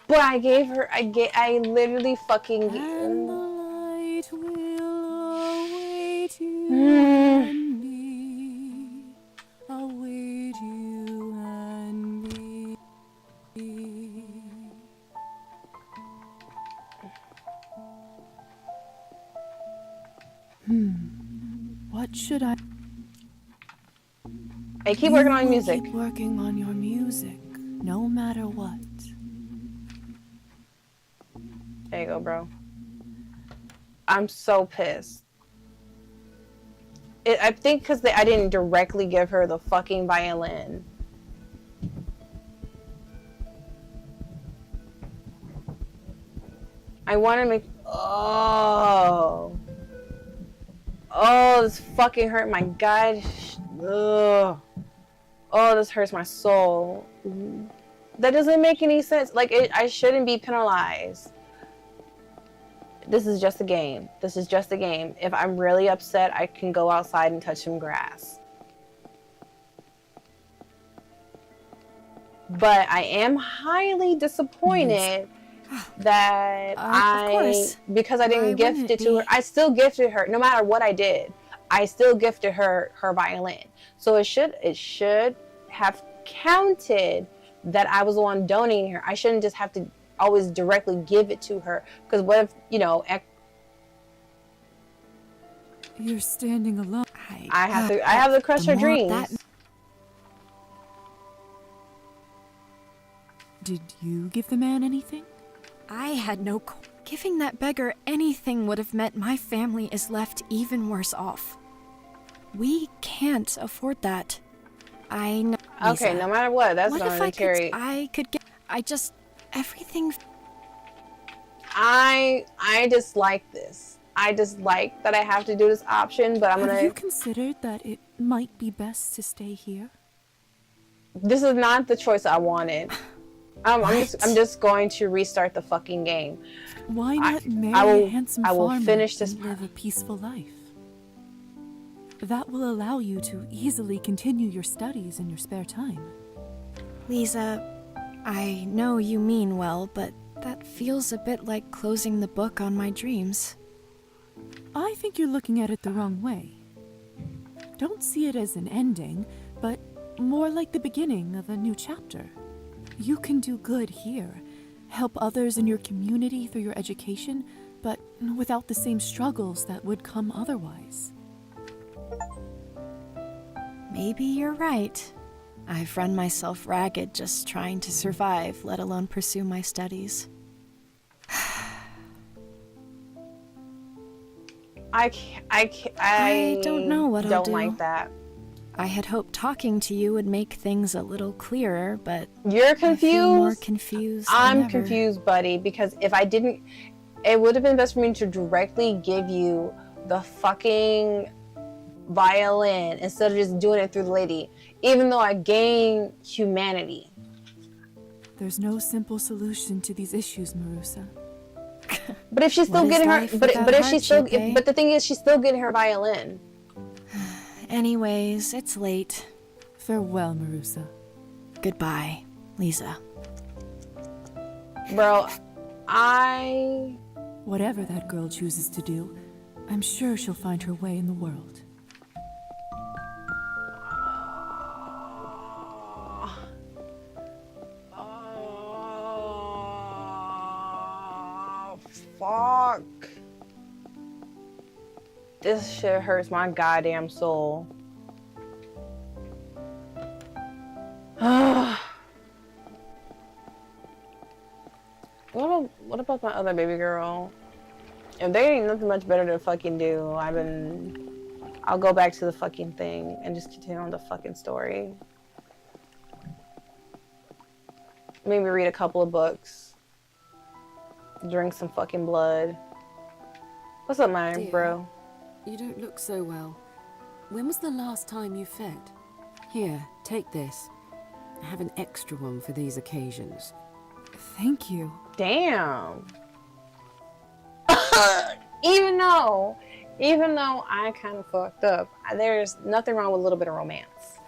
But I gave her, I literally fucking And the light will await you and me. Await you and me. should I? Hey, keep working on your will music. Keep working on your music, no matter what. There you go, bro. I'm so pissed. I think because I didn't directly give her the fucking violin. I want to make... Oh. Oh, this fucking hurt my god. Ugh. Oh, this hurts my soul. That doesn't make any sense. Like, I shouldn't be penalized. This is just a game. This is just a game. If I'm really upset, I can go outside and touch some grass. But I am highly disappointed that because I didn't gift it to her, I still gifted her, no matter what I did, I still gifted her her violin. So it should have counted that I was the one donating her. I shouldn't just have to always directly give it to her, because what if, you know, you're standing alone. I have to crush her dreams. Did you give the man anything? I had no... Giving that beggar anything would have meant my family is left even worse off. We can't afford that. I know. Okay, Lisa, no matter what, that's what going if to carry. I could get... I just... Everything... I dislike this. I dislike that I have to do this option, but I'm gonna... Have you considered that it might be best to stay here? This is not the choice I wanted. I'm just going to restart the fucking game. Why not marry a handsome farmer finish this and live a peaceful life? That will allow you to easily continue your studies in your spare time. Lisa, I know you mean well, but that feels a bit like closing the book on my dreams. I think you're looking at it the wrong way. Don't see it as an ending, but more like the beginning of a new chapter. You can do good here, help others in your community through your education, but without the same struggles that would come otherwise. Maybe you're right. I've run myself ragged just trying to survive, let alone pursue my studies. I don't know what I'll do. Don't like that. I had hoped talking to you would make things a little clearer, but you're confused. I feel more confused. I'm confused, buddy, because if I didn't, it would have been best for me to directly give you the fucking violin instead of just doing it through the lady, even though I gain humanity. There's no simple solution to these issues, Marusa. But if she's still getting her, but if she's still, but the thing is, she's still getting her violin. Anyways, it's late. Farewell, Marusa. Goodbye, Lisa. Bro, Whatever that girl chooses to do, I'm sure she'll find her way in the world. Oh, fuck. This shit hurts my goddamn soul. What about my other baby girl? If there ain't nothing much better to fucking do, I'll go back to the fucking thing and just continue on the fucking story. Maybe read a couple of books. Drink some fucking blood. What's up, my bro? You don't look so well. When was the last time you fed? Here, take this. I have an extra one for these occasions. Thank you. Damn. Even though I kind of fucked up, there's nothing wrong with a little bit of romance.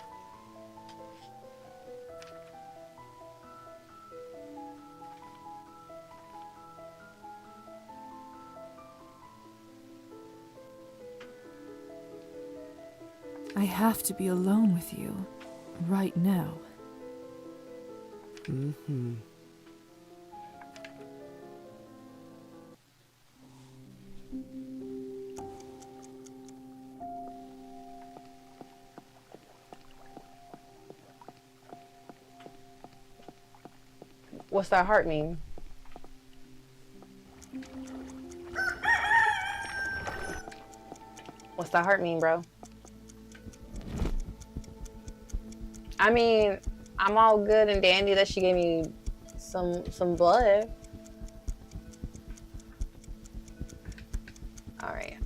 I have to be alone with you right now. Mm-hmm. What's that heart mean? What's that heart mean, bro? I mean, I'm all good and dandy that she gave me some blood. All right.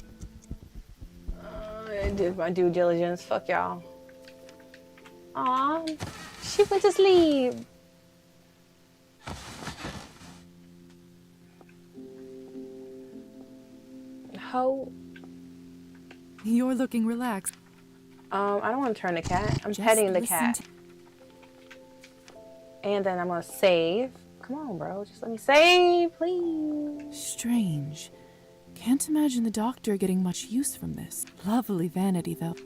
I did my due diligence. Fuck y'all. Aw, she went to sleep. Ho. You're looking relaxed. I don't want to turn the cat. I'm Just petting the listen cat. And then I'm gonna save. Come on, bro. Just let me save, please. Strange. Can't imagine the doctor getting much use from this. Lovely vanity, though.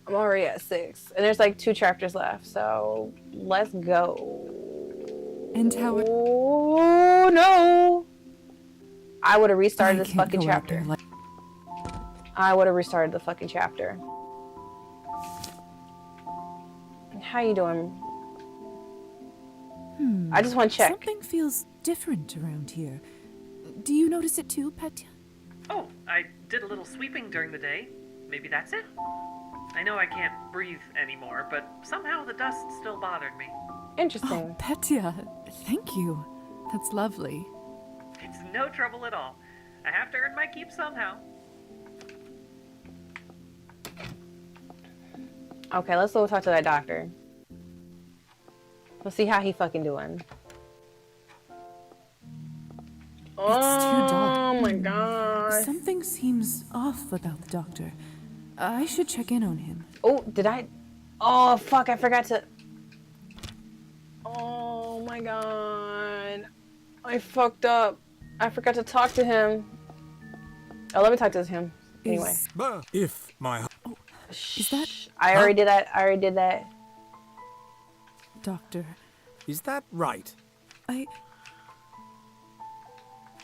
I'm already at 6. And there's like 2 chapters left. So let's go. And how it... Oh, no. I would have restarted this fucking chapter. I would have restarted the fucking chapter. How you doing? I just want to check. Something feels different around here. Do you notice it too, Petya? Oh, I did a little sweeping during the day. Maybe that's it? I know I can't breathe anymore, but somehow the dust still bothered me. Interesting. Oh, Petya, thank you. That's lovely. It's no trouble at all. I have to earn my keep somehow. Okay, let's go talk to that doctor. Let's see how he fucking doing. It's too dark. Oh my god. Something seems off about the doctor. I should check in on him. Oh, did I? Oh, fuck, I forgot to... Oh my god. I fucked up. I forgot to talk to him. Oh, let me talk to him. Anyway. If my... Oh, is that... I already did that. I already did that. Doctor. Is that right?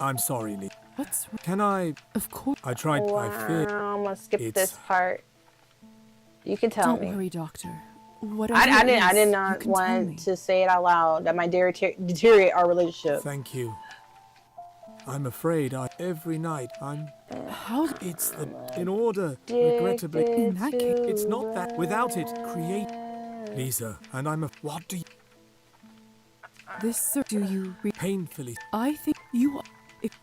I'm sorry, Lee. What's... Can I... Of course. I tried... Wow, I fear... I'm gonna skip this part. You can tell me. Don't worry, doctor. I did not want to say it out loud that might deteriorate our relationship. Thank you. I'm afraid every night I'm... How? It's in order, regrettably. In that case... It's not that. Without it, create... Lisa, and I'm a... What do you... This, sir, do you... Painfully... I think you...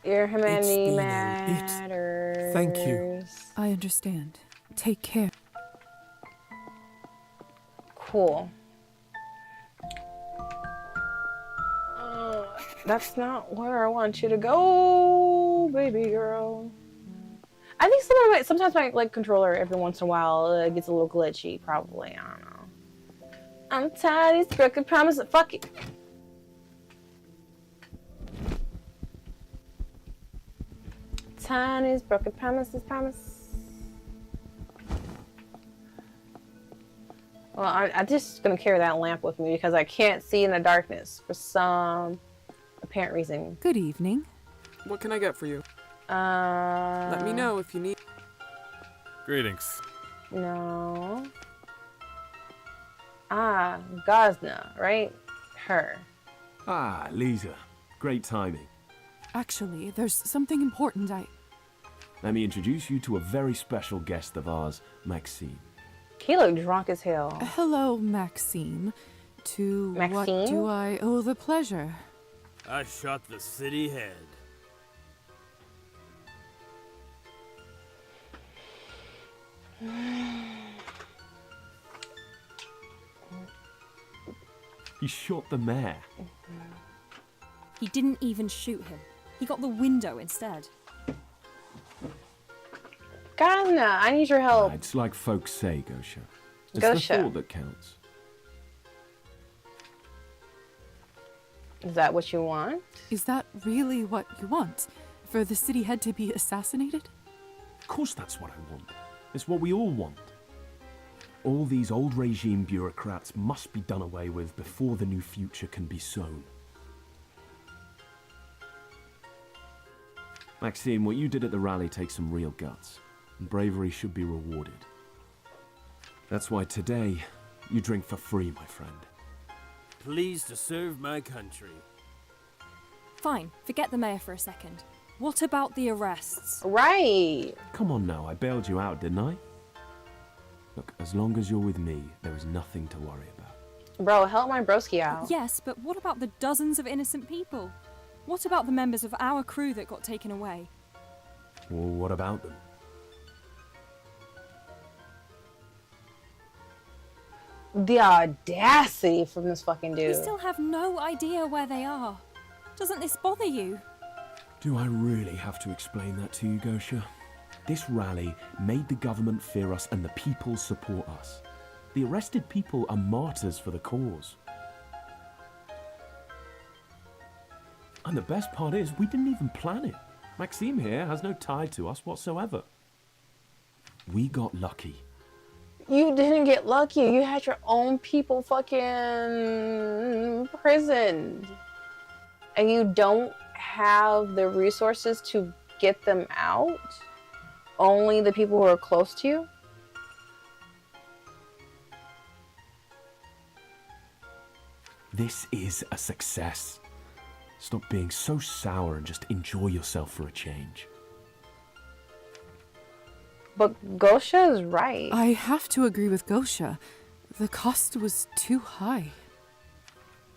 Your humanity matters. Thank you. I understand. Take care. Cool. That's not where I want you to go, baby girl. I think sometimes my like controller every once in a while gets a little glitchy. Probably, I don't know. I'm tired of these broken promises. Fuck it. Tired of these broken promises. Well, I'm just gonna carry that lamp with me because I can't see in the darkness for some apparent reason. Good evening. What can I get for you? Let me know if you need... Greetings. No. Ah, Gazna, right? Her. Ah, Lisa. Great timing. Actually, there's something important Let me introduce you to a very special guest of ours, Maxine. He looked drunk as hell. Hello, Maxime. To what do I owe the pleasure? I shot the city head. He shot the mayor. He didn't even shoot him. He got the window instead. Gazna, I need your help. It's like folks say, Gosha. It's Gosha. the thought that counts. Is that what you want? Is that really what you want? For the city head to be assassinated? Of course that's what I want. It's what we all want. All these old regime bureaucrats must be done away with before the new future can be sown. Maxine, what you did at the rally takes some real guts, and bravery should be rewarded. That's why today, You drink for free, my friend. Pleased to serve my country. Fine, forget the mayor for a second. What about the arrests? Right. Come on now, I bailed you out, didn't I? Look, as long as you're with me, there is nothing to worry about. Bro, help my broski out. Yes, but what about the dozens of innocent people? What about the members of our crew that got taken away? Well, what about them? The audacity from this fucking dude. We still have no idea where they are. Doesn't this bother you? Do I really have to explain that to you, Gosha? This rally made the government fear us and the people support us. The arrested people are martyrs for the cause. And the best part is, we didn't even plan it. Maxime here has no tie to us whatsoever. We got lucky. You didn't get lucky. You had your own people fucking imprisoned. And you don't have the resources to get them out? Only the people who are close to you? This is a success. Stop being so sour and just enjoy yourself for a change. But Gosha is right. I have to agree with Gosha. The cost was too high.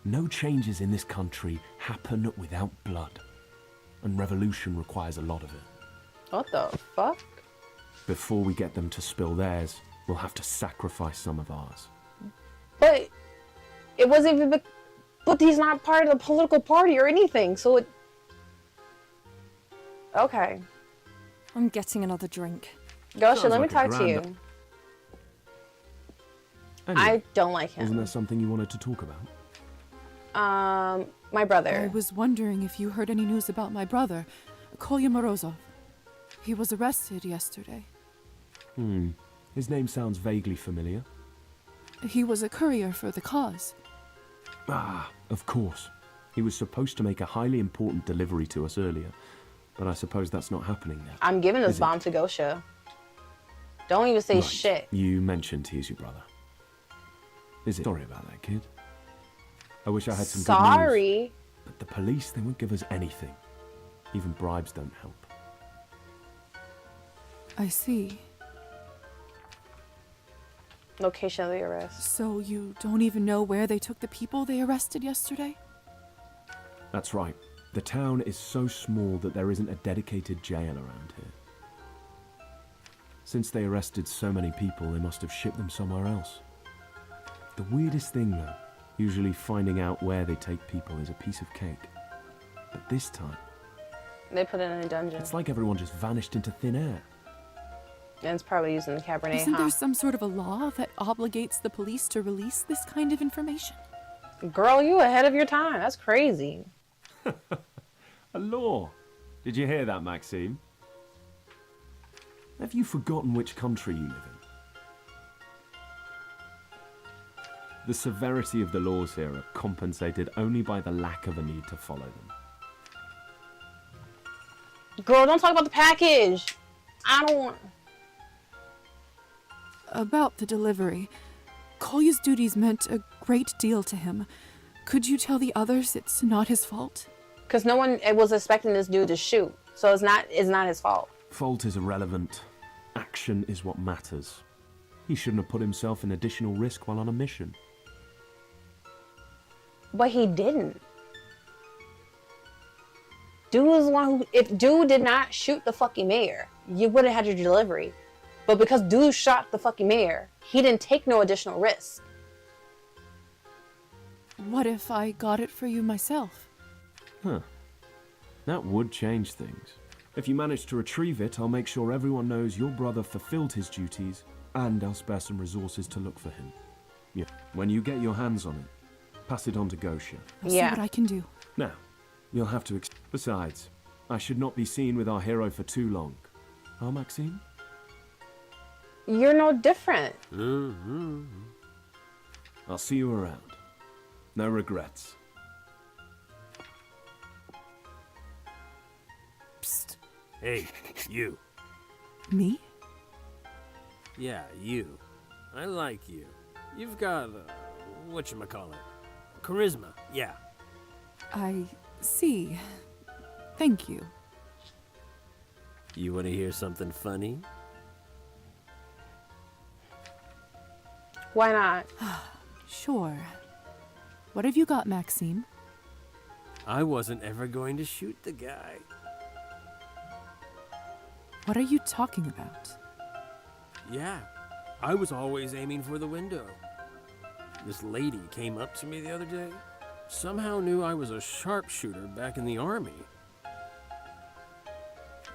No changes in this country happen without blood. And revolution requires a lot of it. What the fuck? Before we get them to spill theirs, we'll have to sacrifice some of ours. But it wasn't even... But he's not part of the political party or anything, so it... Okay. I'm getting another drink. Gosha, let me talk to you. Anyway, I don't like him. Wasn't there something you wanted to talk about? My brother. I was wondering if you heard any news about my brother, Kolya Morozov. He was arrested yesterday. His name sounds vaguely familiar. He was a courier for the cause. Ah, of course. He was supposed to make a highly important delivery to us earlier, but I suppose that's not happening now. I'm giving this Is bomb it? to Gosha. Don't even say Right. shit. You mentioned he's your brother. Is it? Sorry about that, kid. I wish I had some good news. Sorry. But the police, they won't give us anything. Even bribes don't help. I see. Location of the arrest. So you don't even know where they took the people they arrested yesterday? That's right. The town is so small that there isn't a dedicated jail around here. Since they arrested so many people, they must have shipped them somewhere else. The weirdest thing, though, usually finding out where they take people is a piece of cake. But this time, They put it in a dungeon. it's like everyone just vanished into thin air. And it's probably using the Cabernet, Isn't huh? there some sort of a law that obligates the police to release this kind of information? Girl, you ahead of your time. That's crazy. A law. Did you hear that, Maxime? Have you forgotten which country you live in? The severity of the laws here are compensated only by the lack of a need to follow them. Girl, don't talk about the package. I don't want... About the delivery. Kolya's duties meant a great deal to him. Could you tell the others it's not his fault? Because no one was expecting this dude to shoot. So it's not his fault. Fault is irrelevant. Action is what matters. He shouldn't have put himself in additional risk while on a mission. But he didn't. Dude was the one who... If dude did not shoot the fucking mayor, you would have had your delivery. But because dude shot the fucking mayor, he didn't take no additional risk. What if I got it for you myself? Huh. That would change things. If you manage to retrieve it, I'll make sure everyone knows your brother fulfilled his duties, and I'll spare some resources to look for him. Yeah. When you get your hands on it, pass it on to Gosha. I'll see what I can do. Now, you'll have to... Besides, I should not be seen with our hero for too long. Huh, Maxime? You're no different. I'll see you around. No regrets. Psst. Hey, you. Me? Yeah, you. I like you. You've got, whatchamacallit, charisma, yeah. I see. Thank you. You want to hear something funny? Why not? Sure. What have you got, Maxime? I wasn't ever going to shoot the guy. What are you talking about? Yeah, I was always aiming for the window. This lady came up to me the other day. Somehow knew I was a sharpshooter back in the army.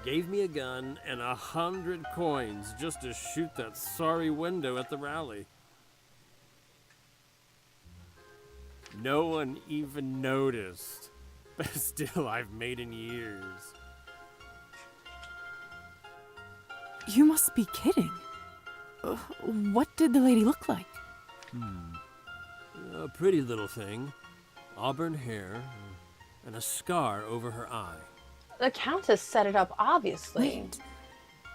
Gave me a gun and 100 coins just to shoot that sorry window at the rally. No one even noticed. Best deal I've made in years. You must be kidding. What did the lady look like? A pretty little thing. Auburn hair and a scar over her eye. The Countess set it up, obviously. Wait.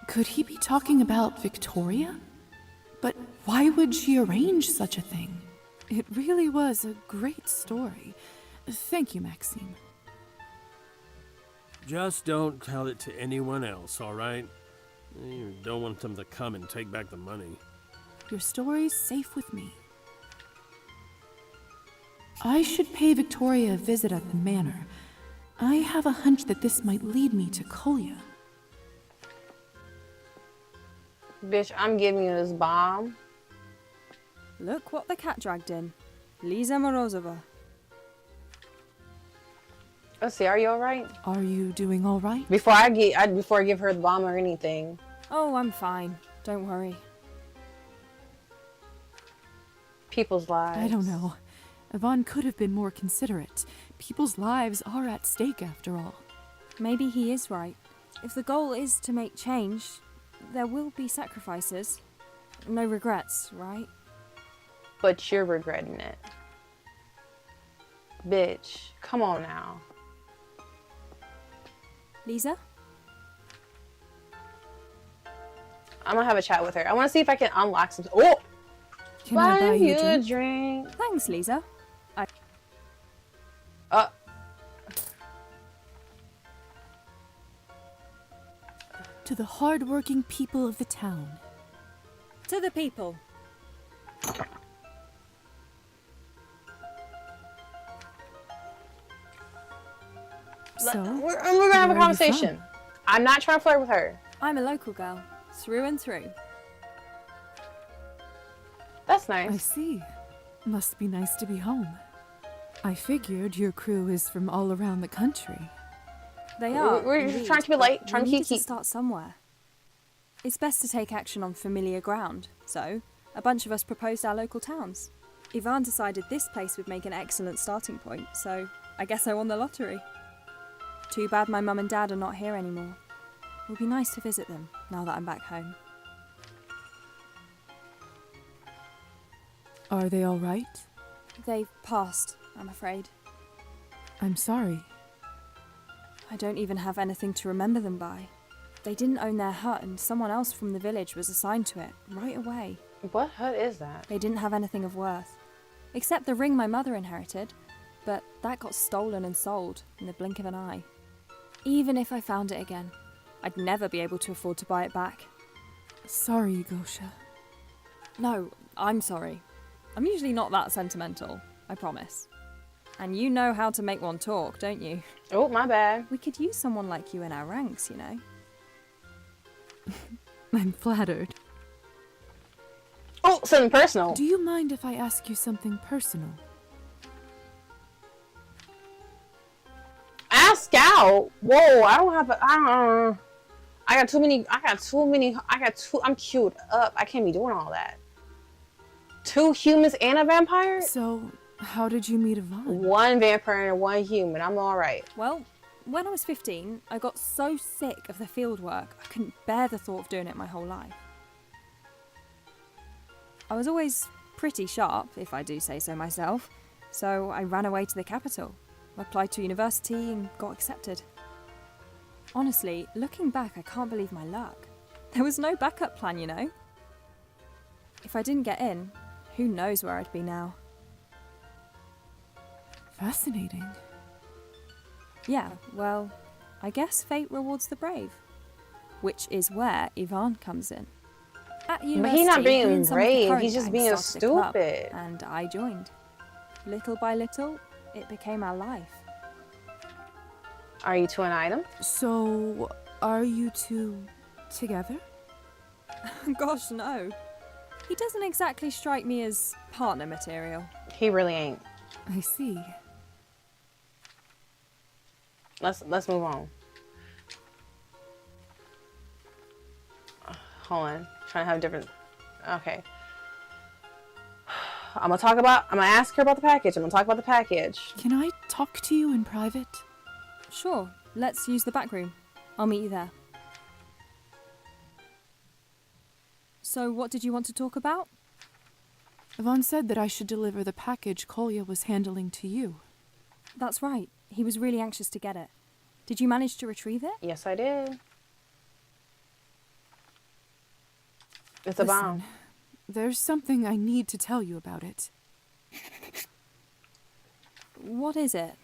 Could he be talking about Victoria? But why would she arrange such a thing? It really was a great story. Thank you, Maxime. Just don't tell it to anyone else, all right? You don't want them to come and take back the money. Your story's safe with me. I should pay Victoria a visit at the manor. I have a hunch that this might lead me to Kolya. Bitch, I'm giving you this bomb. Look what the cat dragged in. Liza Morozova. Let's see, are you alright? Are you doing alright? Before I give her the bomb or anything. Oh, I'm fine. Don't worry. People's lives. I don't know. Yvonne could have been more considerate. People's lives are at stake, after all. Maybe he is right. If the goal is to make change, there will be sacrifices. No regrets, right? But you're regretting it. Bitch, come on now. Lisa? I'm gonna have a chat with her. I wanna see if I can unlock some. Oh! Can I buy you a drink? drink? Thanks, Lisa. To the hard-working people of the town. To the people. So, we're gonna have a conversation. I'm not trying to flirt with her. I'm a local girl, through and through. That's nice. I see. Must be nice to be home. I figured your crew is from all around the country. They are. We're indeed, trying to be light, trying we to needed keep. to start somewhere. It's best to take action on familiar ground, so a bunch of us proposed our local towns. Ivan decided this place would make an excellent starting point, so I guess I won the lottery. Too bad my mum and dad are not here anymore. It would be nice to visit them now that I'm back home. Are they all right? They've passed, I'm afraid. I'm sorry. I don't even have anything to remember them by. They didn't own their hut and someone else from the village was assigned to it right away. What hut is that? They didn't have anything of worth, except the ring my mother inherited, but that got stolen and sold in the blink of an eye. Even if I found it again, I'd never be able to afford to buy it back. Sorry, Gosha. No, I'm sorry. I'm usually not that sentimental, I promise. And you know how to make one talk, don't you? Oh, my bad. We could use someone like you in our ranks, you know. I'm flattered. Oh, something personal. Do you mind if I ask you something personal? Ask out. Whoa, I don't have a. I'm queued up. I can't be doing all that. 2 humans and a vampire? So, how did you meet Yvonne? 1 vampire and 1 human. I'm alright. Well, when I was 15, I got so sick of the field work, I couldn't bear the thought of doing it my whole life. I was always pretty sharp, if I do say so myself, so I ran away to the capital, applied to university and got accepted. Honestly, looking back, I can't believe my luck. There was no backup plan, you know. If I didn't get in, Who knows where I'd be now? Fascinating. Yeah, well, I guess fate rewards the brave. Which is where Ivan comes in. At university, But he's not he being and some of the brave, current he's just gang being started a club, stupid. and I joined. Little by little, it became our life. Are you two an item? So, are you two together? Gosh, no. He doesn't exactly strike me as partner material. He really ain't. I see. Let's move on. Hold on. Trying to have different. Okay. I'm gonna ask her about the package. I'm gonna talk about the package. Can I talk to you in private? Sure, let's use the back room. I'll meet you there. So, what did you want to talk about? Yvonne said that I should deliver the package Kolya was handling to you. That's right. He was really anxious to get it. Did you manage to retrieve it? Yes, I did. It's a bomb. There's something I need to tell you about it. What is it?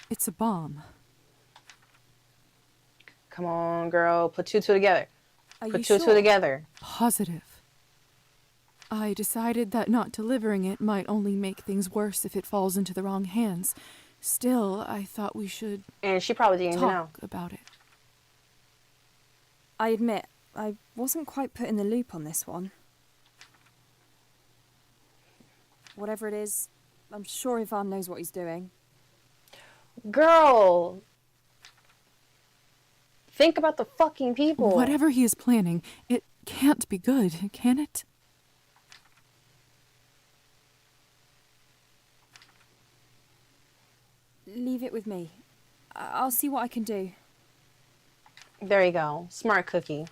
It's a bomb. Come on, girl. Put two together. Are Put you two sure? together. Positive. I decided that not delivering it might only make things worse if it falls into the wrong hands. Still, I thought we should And she probably didn't even know talk about it. I admit, I wasn't quite put in the loop on this one. Whatever it is, I'm sure Ivan knows what he's doing. Girl. Think about the fucking people. Whatever he is planning, it can't be good, can it? Leave it with me. I'll see what I can do. There you go. Smart cookie.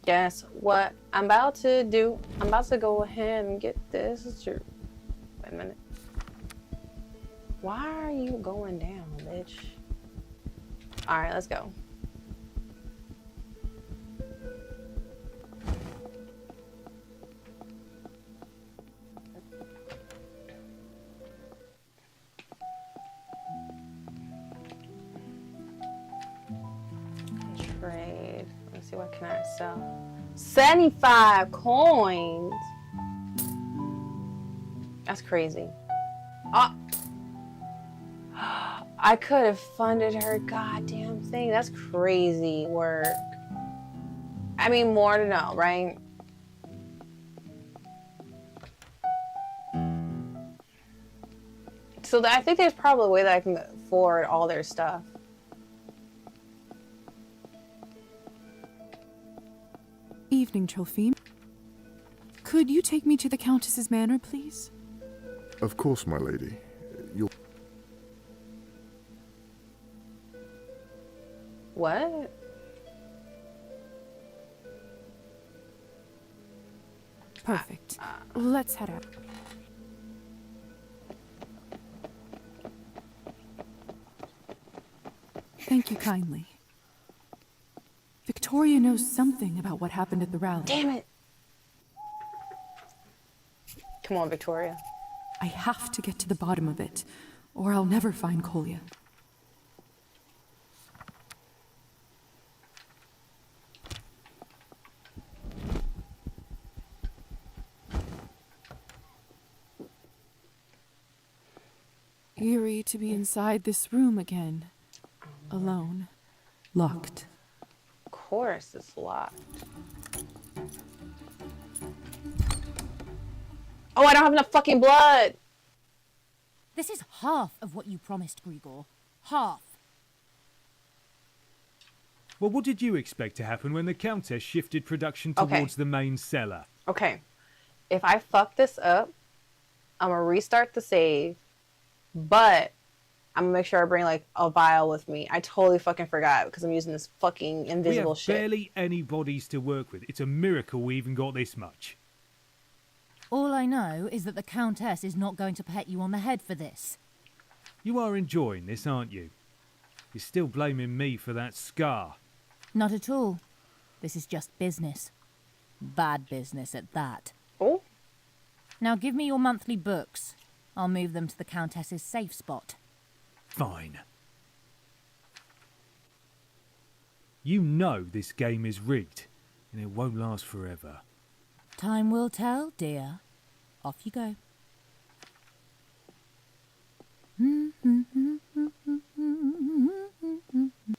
Guess what I'm about to do? I'm about to go ahead and get this. Wait a minute. Why are you going down, bitch? Alright, let's go. Trade. Let's see, what can I sell? 75 coins. That's crazy. I could have funded her goddamn thing. That's crazy work. I mean, more to know, right? So I think there's probably a way that I can forward all their stuff. Evening, Trophime. Could you take me to the Countess's manor, please? Of course, my lady. You'll... What? Perfect. Let's head out. Thank you kindly. Victoria knows something about what happened at the rally. Damn it! Come on, Victoria. I have to get to the bottom of it, or I'll never find Kolya. Eerie to be inside this room again. Alone. Locked. Of course, it's locked. Oh, I don't have enough fucking blood! This is half of what you promised, Grigor. Half. Well, what did you expect to happen when the Countess shifted production towards the main cellar? Okay. If I fuck this up, I'm gonna restart the save, but I'm gonna make sure I bring like a vial with me. I totally fucking forgot because I'm using this fucking invisible shit. We have barely any bodies to work with. It's a miracle we even got this much. All I know is that the Countess is not going to pet you on the head for this. You are enjoying this, aren't you? You're still blaming me for that scar. Not at all. This is just business. Bad business at that. Oh? Now give me your monthly books. I'll move them to the Countess's safe spot. Fine. You know this game is rigged, and it won't last forever. Time will tell, dear. Off you go.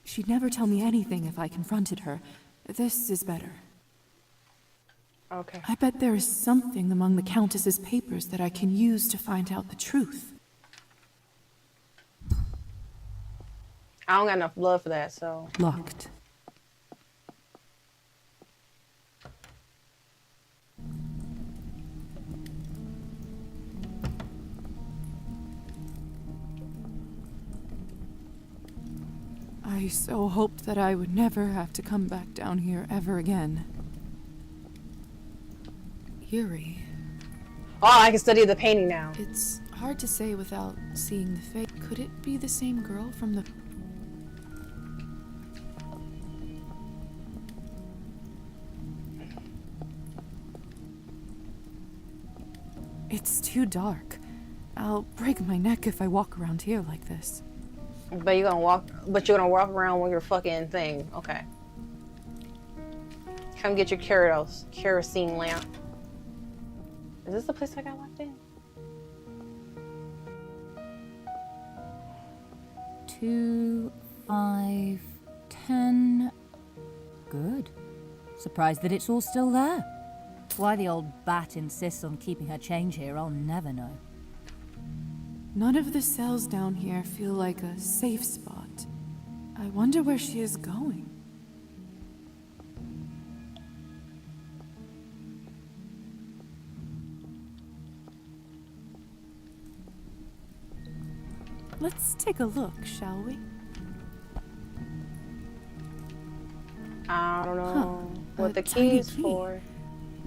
She'd never tell me anything if I confronted her. This is better. Okay. I bet there is something among the Countess's papers that I can use to find out the truth. I don't got enough blood for that, so... Locked. I so hoped that I would never have to come back down here ever again. Eerie. Oh, I can study the painting now. It's hard to say without seeing the face. Could it be the same girl from the... It's too dark. I'll break my neck if I walk around here like this. But you're gonna walk around with your fucking thing. Okay. Come get your kerosene lamp. Is this the place I got locked in? 2, 5, 10. Good. Surprised that it's all still there. Why the old bat insists on keeping her change here, I'll never know. None of the cells down here feel like a safe spot. I wonder where she is going. Let's take a look, shall we? I don't know what the key is for.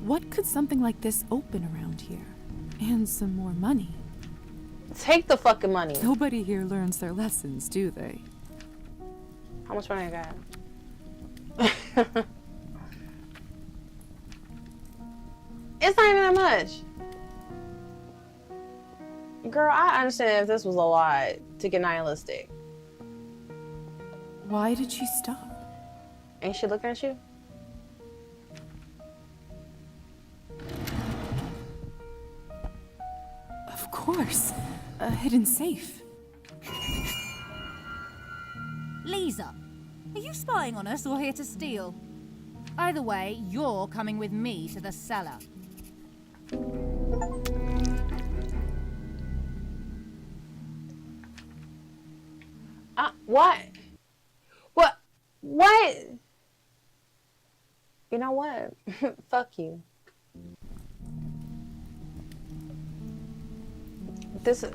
What could something like this open around here? And some more money. Take the fucking money. Nobody here learns their lessons, do they? How much money I got? It's not even that much. Girl, I understand if this was a lot to get nihilistic. Why did she stop? Ain't she looking at you? Of course. A hidden safe. Lisa, are you spying on us or here to steal? Either way, you're coming with me to the cellar. What? What? What? You know what? Fuck you. This. Fuck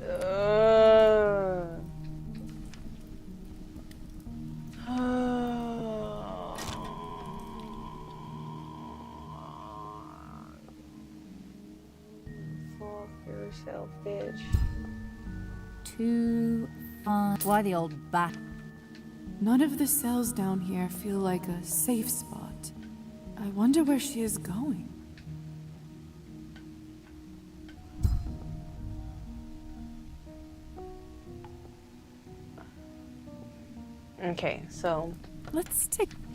yourself, bitch. 2, 5. Why the old bat? None of the cells down here feel like a safe spot. I wonder where she is going. Okay, so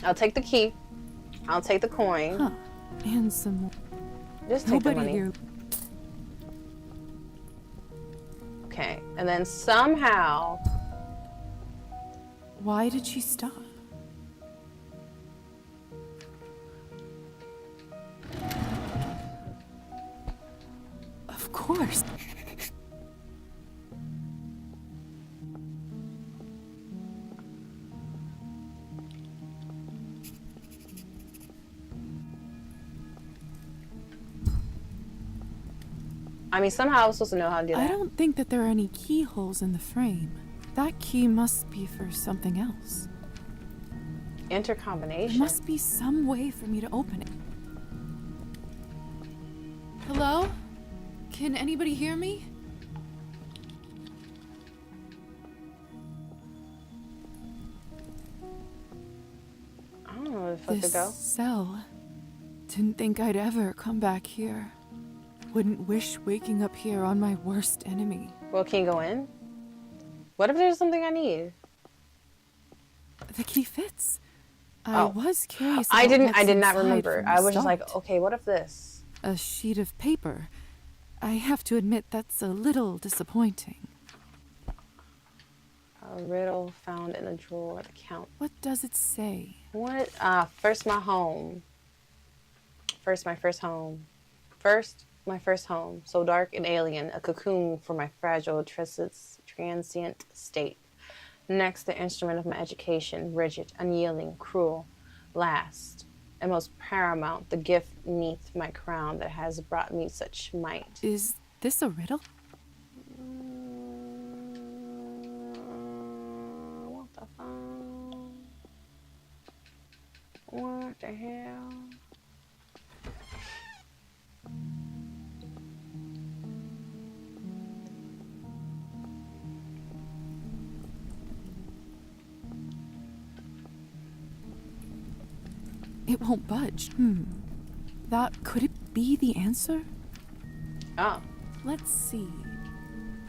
I'll take the key. I'll take the coin. Huh. And some more. Just take the Nobody money. here. Okay, and then somehow. Why did she stop? Of course. I mean, somehow I was supposed to know how to do that. I don't think that there are any keyholes in the frame. That key must be for something else. Enter There combination. must be some way for me to open it. Hello? Can anybody hear me? motherfucker This go. cell. Didn't think I'd ever come back here. Wouldn't wish waking up here on my worst enemy. Well, can you go in? What if there's something I need? The key fits. I was curious. I about what's did not inside remember. from the I was just like, start. okay, what if this? A sheet of paper. I have to admit that's a little disappointing. A riddle found in a drawer at the count. What does it say? What? First my home. First my first home. First my first home. So dark and alien, a cocoon for my fragile, transient state. Next, the instrument of my education, rigid, unyielding, cruel. Last, and most paramount, the gift neath my crown that has brought me such might. Is this a riddle? What the fuck? What the hell? It won't budge. That could it be the answer? Oh. Let's see.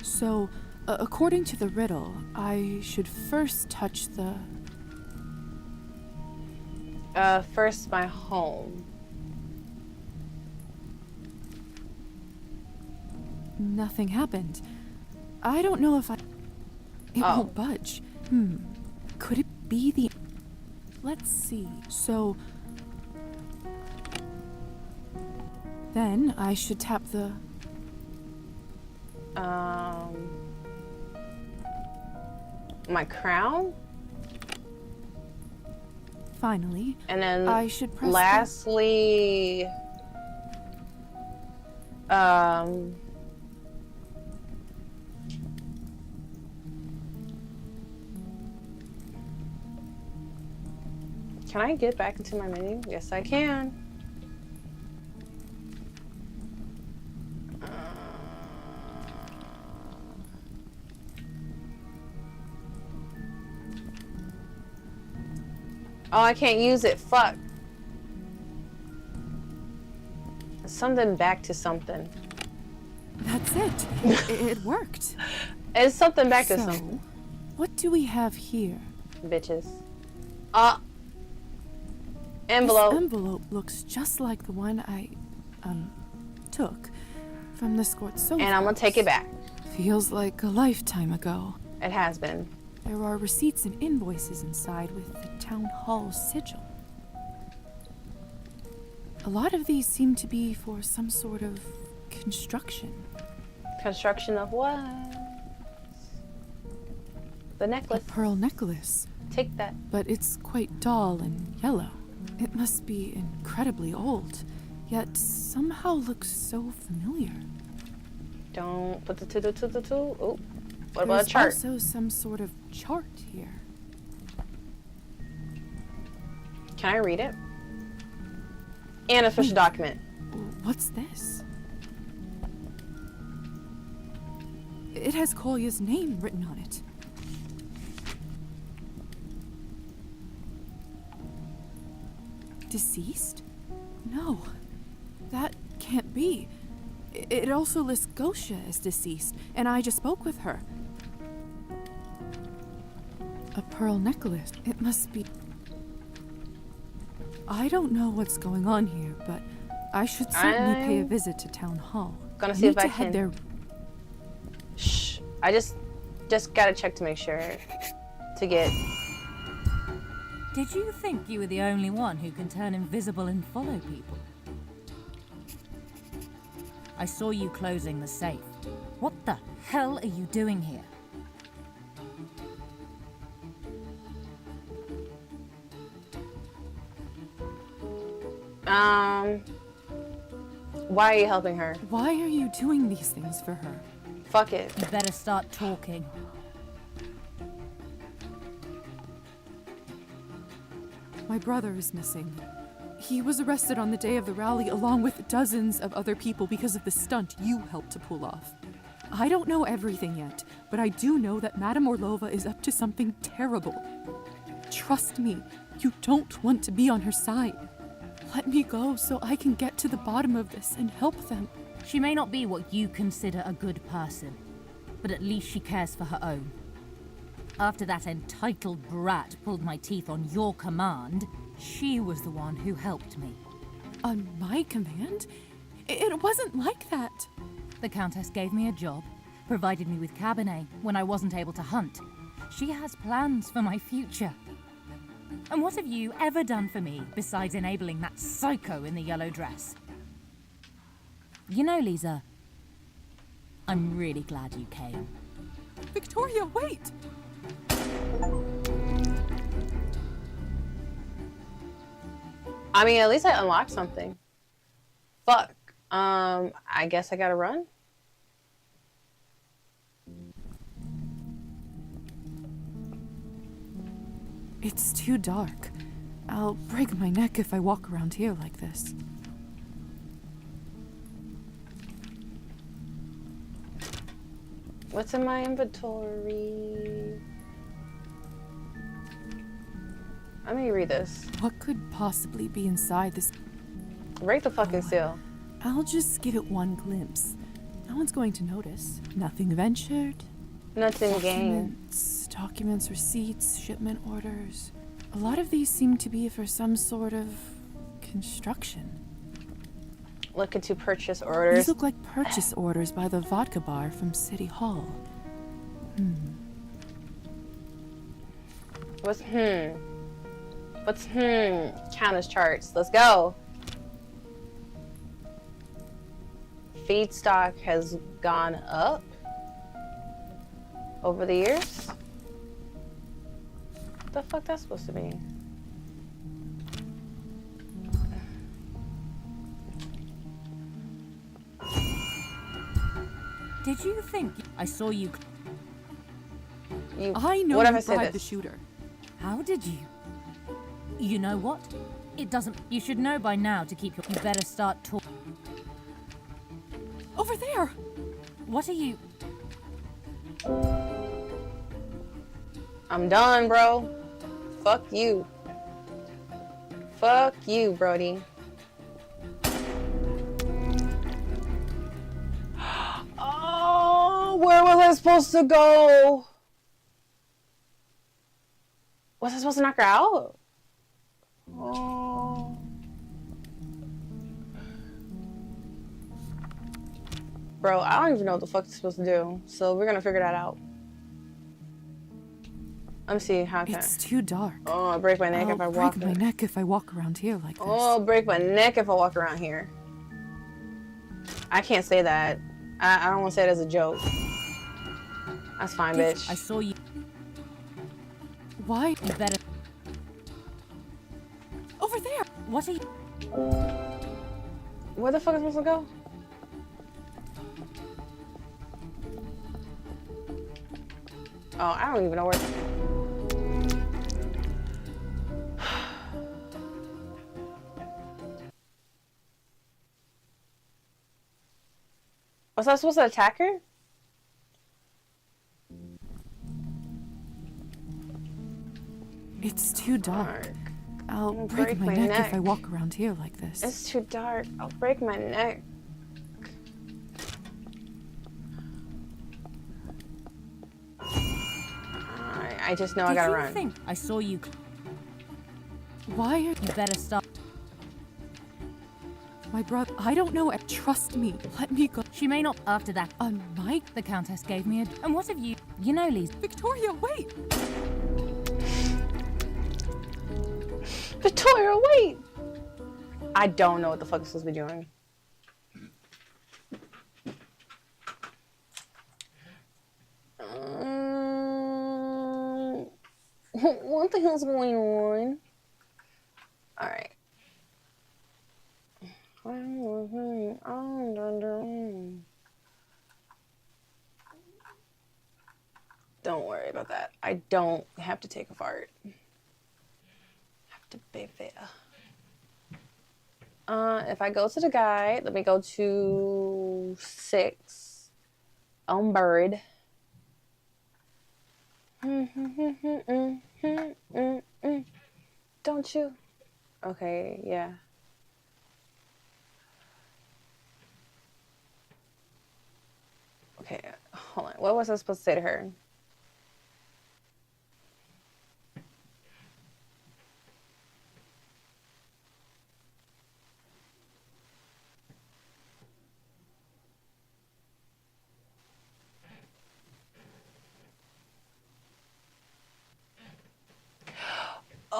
So, according to the riddle, I should first touch the... First my home. Nothing happened. I don't know if I... It won't budge. Could it be the... Let's see. So... Then I should tap the... My crown? Finally. And then I should press lastly... Can I get back into my menu? Yes, I can. Oh, I can't use it. Fuck. Something back to something. That's it. It worked. It's something back to something. What do we have here? Bitches. Envelope. This envelope looks just like the one I, took from the Scorzo. And I'm gonna take it back. Feels like a lifetime ago. It has been. There are receipts and invoices inside with the town hall sigil. A lot of these seem to be for some sort of construction. Construction of what? The necklace. A pearl necklace. Take that. But it's quite dull and yellow. It must be incredibly old, yet somehow looks so familiar. Don't put the two. Oh, what about a chart? There's also some sort of chart here. Can I read it? An official document. What's this? It has Kolya's name written on it. Deceased? No, that can't be. It also lists Gosha as deceased, and I just spoke with her. A pearl necklace. It must be... I don't know what's going on here, but I should certainly pay a visit to Town Hall. Gonna see if I can... head there. Shh. I just gotta check to make sure to get... Did you think you were the only one who can turn invisible and follow people? I saw you closing the safe. What the hell are you doing here? Why are you helping her? Why are you doing these things for her? Fuck it. You better start talking. My brother is missing. He was arrested on the day of the rally along with dozens of other people because of the stunt you helped to pull off. I don't know everything yet, but I do know that Madame Orlova is up to something terrible. Trust me, you don't want to be on her side. Let me go so I can get to the bottom of this and help them. She may not be what you consider a good person, but at least she cares for her own. After that entitled brat pulled my teeth on your command, she was the one who helped me. On my command? It wasn't like that. The Countess gave me a job, provided me with Cabernet when I wasn't able to hunt. She has plans for my future. And what have you ever done for me besides enabling that psycho in the yellow dress? You know, Lisa, I'm really glad you came. Victoria, wait! I mean, at least I unlocked something. Fuck. I guess I gotta run. It's too dark. I'll break my neck if I walk around here like this. What's in my inventory? Let me read this. What could possibly be inside this? Break the fucking seal. I'll just give it one glimpse. No one's going to notice. Nothing ventured. Nothing gained. Documents, receipts, shipment orders. A lot of these seem to be for some sort of construction. Looking to purchase orders. These look like purchase orders by the vodka bar from City Hall. What's count as charts. Let's go. Feedstock has gone up over the years. What the fuck that's supposed to mean? Did you think I saw you? I know you bribed the shooter. How did you? You know what? It doesn't. You should know by now to keep your. You better start talking. Over there! What are you? I'm done, bro. Fuck you. Fuck you, Brody. Oh, where was I supposed to go? Was I supposed to knock her out? Oh. Bro, I don't even know what the fuck you're supposed to do. So we're gonna figure that out. Let me see how I can. It's too dark. Oh, I'll break my neck if I walk. Break my neck if I walk around here like this. Oh, I'll break my neck if I walk around here. I can't say that. I don't want to say it as a joke. That's fine, bitch. I saw you. Why? You better. Over there. What are you? Where the fuck am I supposed to go? Oh, I don't even know where. Was I supposed to attack her? It's too dark. I'll break my neck if I walk around here like this. It's too dark. I'll break my neck. I just know I gotta run. Think I saw you. Why are you better stop? My brother, I don't know. Trust me. Let me go. She may not. After that, Mike, the Countess gave me a. And what have you? You know, Lisa. Victoria, wait. Victoria, wait. I don't know what the fuck I'm supposed to be doing. What the hell's going on? All right. Don't worry about that. I don't have to take a fart. Have to be fair. If I go to the guide, let me go to 6 on bird. don't you? Okay, yeah. Okay, hold on. What was I supposed to say to her?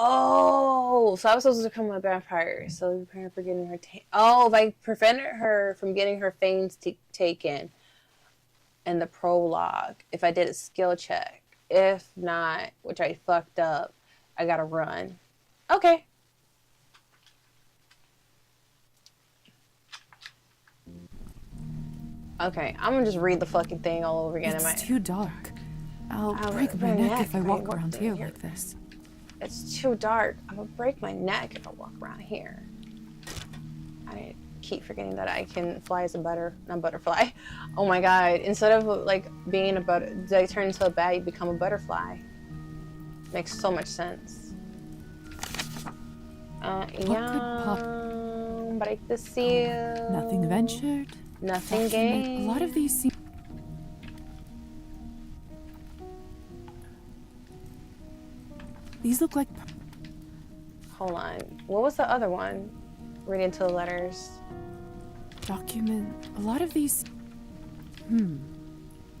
Oh, so I was supposed to become a vampire. So preparing for getting her. If I prevented her from getting her fangs taken in the prologue, if I did a skill check, if not, which I fucked up, I gotta run. Okay. Okay, I'm gonna just read the fucking thing all over again. It's too dark. I'll break my neck if I walk around here like this. It's too dark. I'm gonna break my neck if I walk around here. I keep forgetting that I can fly as a butterfly. Oh my god. Instead of like being a turn into a bat, you become a butterfly. Makes so much sense. Yeah. Break the seal. Nothing ventured. Nothing gained. A lot of these seem... These look like... Hold on. What was the other one? Read into the letters. Document. A lot of these...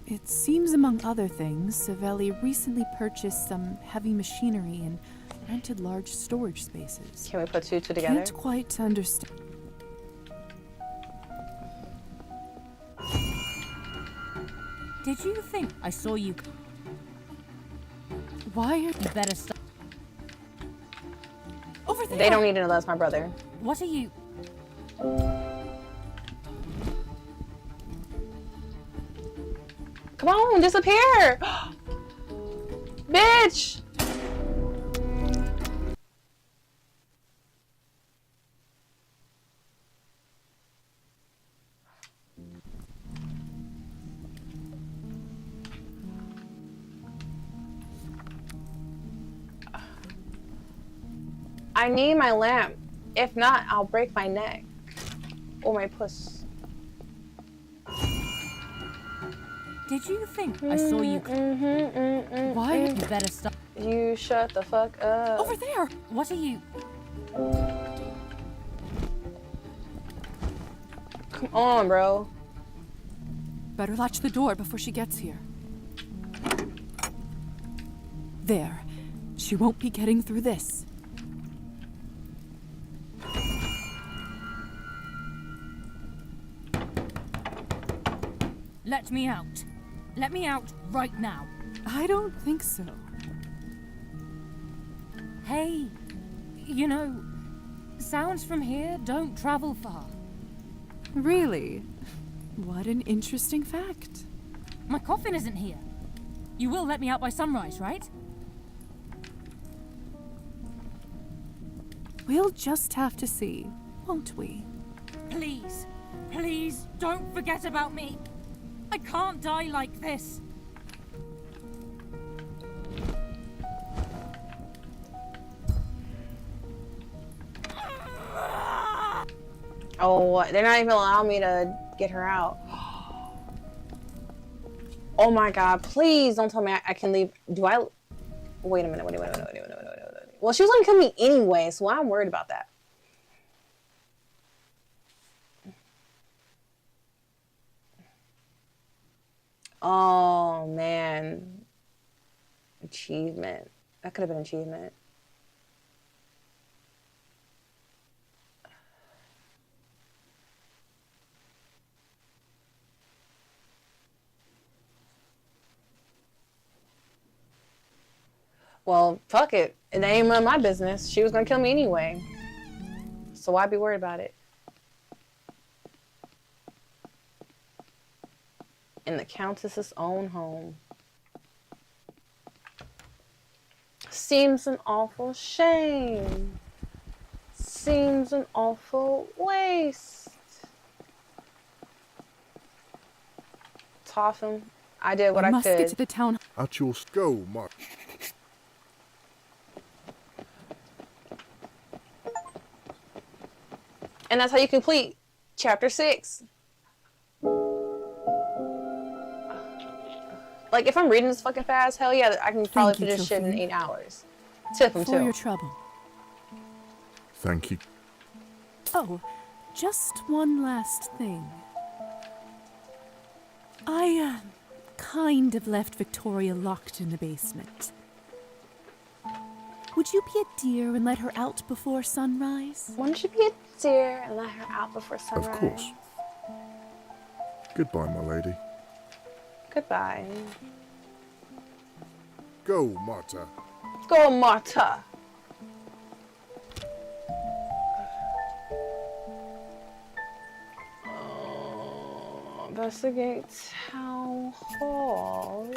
It seems, among other things, Savelli recently purchased some heavy machinery and rented large storage spaces. Can we put two together? Can't quite understand. Did you think I saw you? Why are you better stop? Over there. They don't need to know that's my brother. What are you? Come on, disappear! Bitch! I need my lamp. If not, I'll break my neck. Or my puss. Did you think I saw you? Why? You better stop. You shut the fuck up. Over there! What are you? Come on, bro. Better latch the door before she gets here. There. She won't be getting through this. Let me out. Let me out right now. I don't think so. Hey, you know, sounds from here don't travel far. Really? What an interesting fact. My coffin isn't here. You will let me out by sunrise, right? We'll just have to see, won't we? Please, please don't forget about me. I can't die like this. Oh, they're not even allowing me to get her out. Oh my god, please don't tell me I can leave. Do I? Wait a minute, wait. Well, she was gonna kill me anyway, so I'm worried about that. Oh man. Achievement. That could have been an achievement. Well, fuck it. It ain't none of my business. She was gonna kill me anyway. So why be worried about it? In the Countess's own home. Seems an awful shame. Seems an awful waste. Toffin, I did what I must could. get to the town. At your skull, Mark. And that's how you complete chapter 6. Like, if I'm reading this fucking fast, hell yeah, I can probably finish shit in 8 hours. Tip them, too. For your trouble. Thank you. Oh, just one last thing. I, kind of left Victoria locked in the basement. Would you be a dear and let her out before sunrise? Wouldn't you be a dear and let her out before sunrise? Of course. Goodbye, my lady. Goodbye. Go, Marta. Go, Marta. Investigate town hall.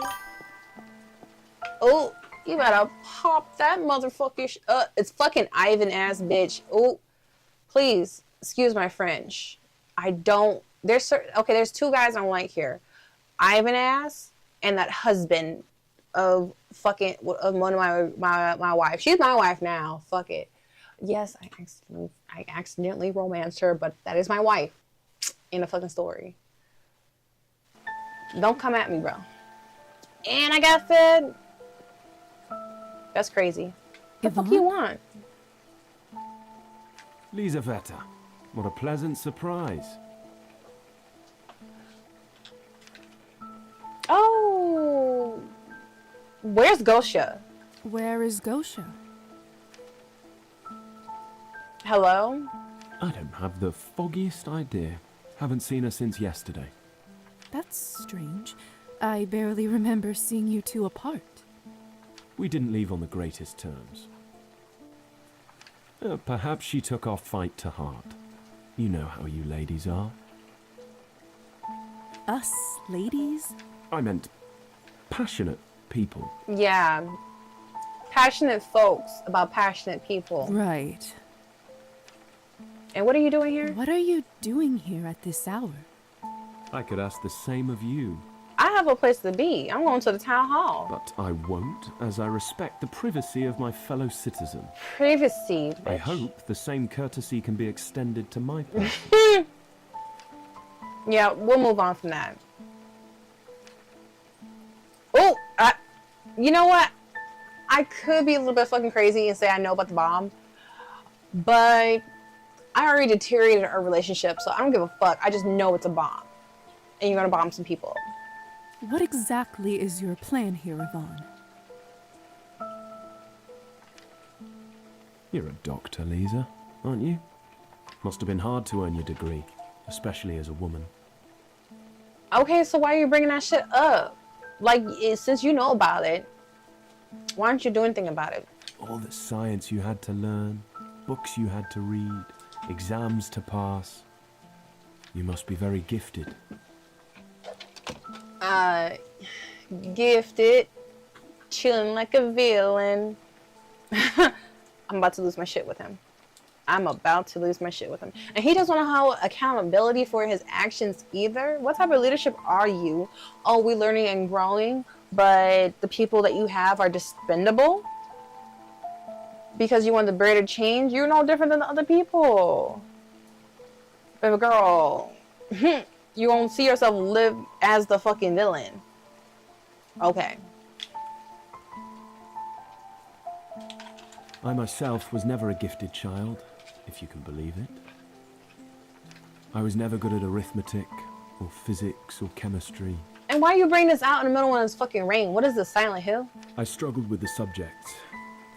Oh, you better pop that motherfucker. It's fucking Ivan ass bitch. Oh, please excuse my French. I don't. There's okay. There's two guys I don't like here. Ivan ass and that husband of fucking of one of my wife. She's my wife now. Fuck it. Yes, I accidentally romanced her, but that is my wife in the fucking story. Don't come at me, bro. And I got fed. That's crazy. What the fuck you want? Lisaveta, what a pleasant surprise. Oh, where's Gosha? Where is Gosha? Hello? I don't have the foggiest idea. Haven't seen her since yesterday. That's strange. I barely remember seeing you two apart. We didn't leave on the greatest terms. Perhaps she took our fight to heart. You know how you ladies are. Us ladies? I meant passionate people. Yeah. Passionate folks about passionate people. Right. And what are you doing here? What are you doing here at this hour? I could ask the same of you. I have a place to be. I'm going to the town hall. But I won't, as I respect the privacy of my fellow citizen. Privacy, bitch. I hope the same courtesy can be extended to my person. Yeah, we'll move on from that. Oh, you know what? I could be a little bit fucking crazy and say I know about the bomb. But I already deteriorated our relationship, so I don't give a fuck. I just know it's a bomb. And you're gonna bomb some people. What exactly is your plan here, Yvonne? You're a doctor, Lisa, aren't you? Must have been hard to earn your degree, especially as a woman. Okay, so why are you bringing that shit up? Like, since you know about it, why aren't you doing anything about it? All the science you had to learn, books you had to read, exams to pass. You must be very gifted. Gifted, chilling like a villain. I'm about to lose my shit with him. I'm about to lose my shit with him. And he doesn't want to have accountability for his actions either. What type of leadership are you? Oh, we're learning and growing, but the people that you have are expendable? Because you want the greater change? You're no different than the other people. Baby girl, you won't see yourself live as the fucking villain. Okay. I myself was never a gifted child, if you can believe it. I was never good at arithmetic, or physics, or chemistry. And why you bring this out in the middle of this fucking rain? What is this, Silent Hill? I struggled with the subject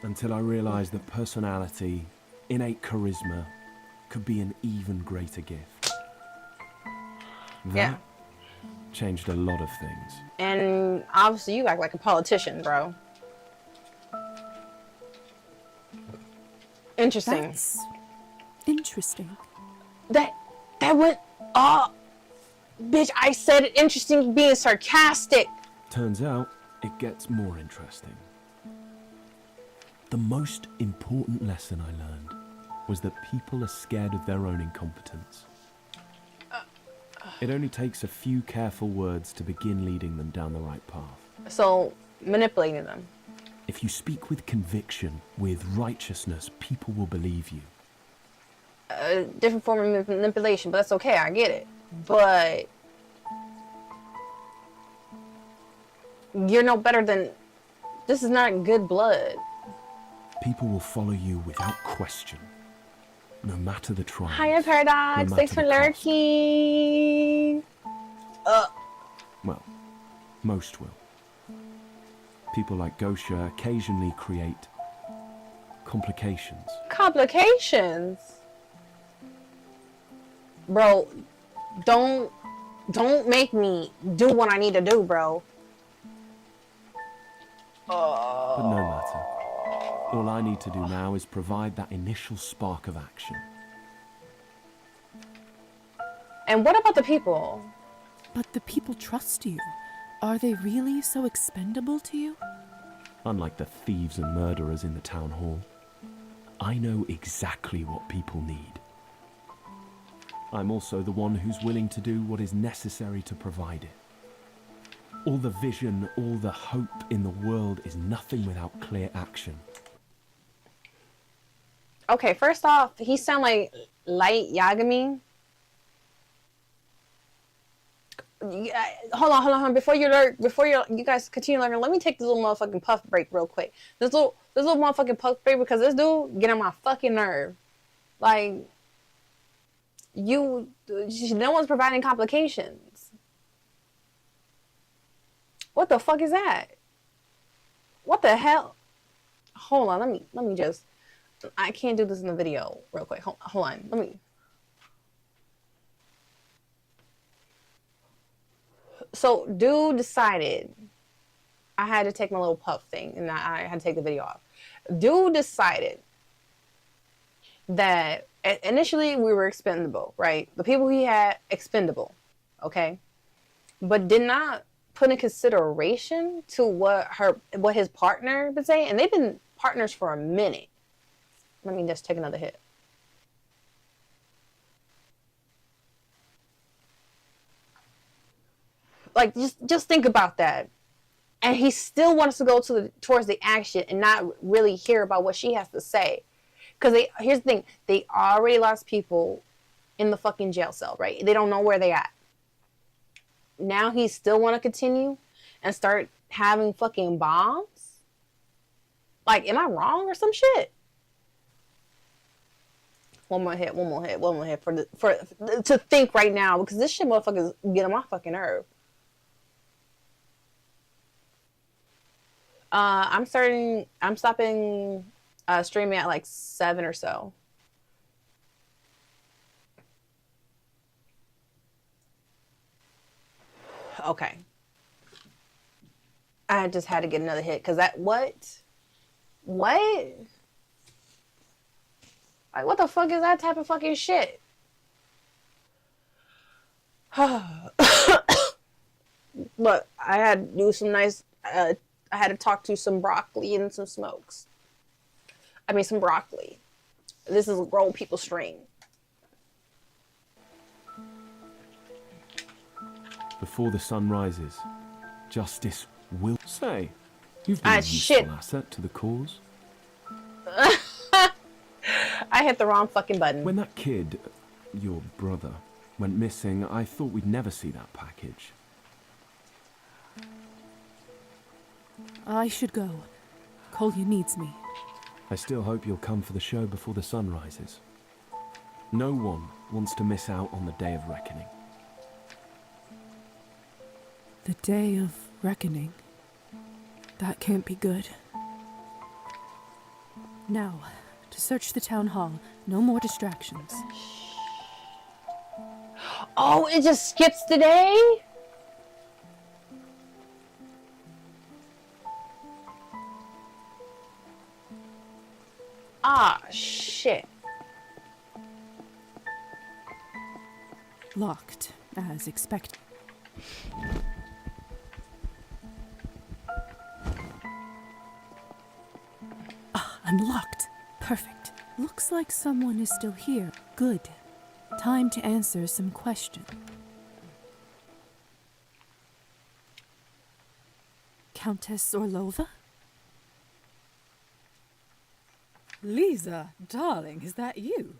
until I realized that personality, innate charisma, could be an even greater gift. That changed a lot of things. And obviously you act like a politician, bro. Interesting. That's interesting. That went bitch, I said it interesting being sarcastic. Turns out it gets more interesting. The most important lesson I learned was that people are scared of their own incompetence. It only takes a few careful words to begin leading them down the right path. So, manipulating them. If you speak with conviction, with righteousness, people will believe you. a different form of manipulation, but that's okay. I get it. But you're no better than. This is not good blood. People will follow you without question, no matter the trials. Hiya, Paradox. No Thanks for lurking. Well, most will. People like Gosha occasionally create complications. Complications? Bro, don't make me do what I need to do, bro. But no matter. All I need to do now is provide that initial spark of action. And what about the people? But the people trust you. Are they really so expendable to you? Unlike the thieves and murderers in the town hall, I know exactly what people need. I'm also the one who's willing to do what is necessary to provide it. All the vision, all the hope in the world is nothing without clear action. Okay, first off, he sound like Light Yagami. Hold on. Before you guys continue learning, let me take this little motherfucking puff break real quick. This little motherfucking puff break because this dude get on my fucking nerve. Like, no one's providing complications. What the fuck is that? What the hell? Hold on, let me just. I can't do this in the video real quick. Hold on, let me. So, dude decided I had to take my little puff thing and I had to take the video off. Dude decided that initially we were expendable, right? The people he had, expendable, okay? But did not put in consideration to what his partner been saying. And they've been partners for a minute. Let me just take another hit. Like, just think about that. And he still wants to go towards the action and not really hear about what she has to say. Because here's the thing. They already lost people in the fucking jail cell, right? They don't know where they at. Now he still want to continue and start having fucking bombs? Like, am I wrong or some shit? One more hit to think right now, because this shit motherfuckers get on my fucking nerve. I'm stopping streaming at like 7 or so. Okay. I just had to get another hit because that what? Like, what the fuck is that type of fucking shit? Look, I had to do some nice. I had to talk to some broccoli and some smokes. I mean, some broccoli. This is a grown people stream. Before the sun rises, justice will say, you've been a useful asset to the cause. I hit the wrong fucking button. When that kid, your brother, went missing, I thought we'd never see that package. I should go. Kolya needs me. I still hope you'll come for the show before the sun rises. No one wants to miss out on the day of reckoning. The day of reckoning. That can't be good. Now, to search the town hall. No more distractions. Oh, it just skips the day? Ah, shit. Locked, as expected. Unlocked. Perfect. Looks like someone is still here. Good. Time to answer some questions. Countess Orlova? Lisa, darling, is that you?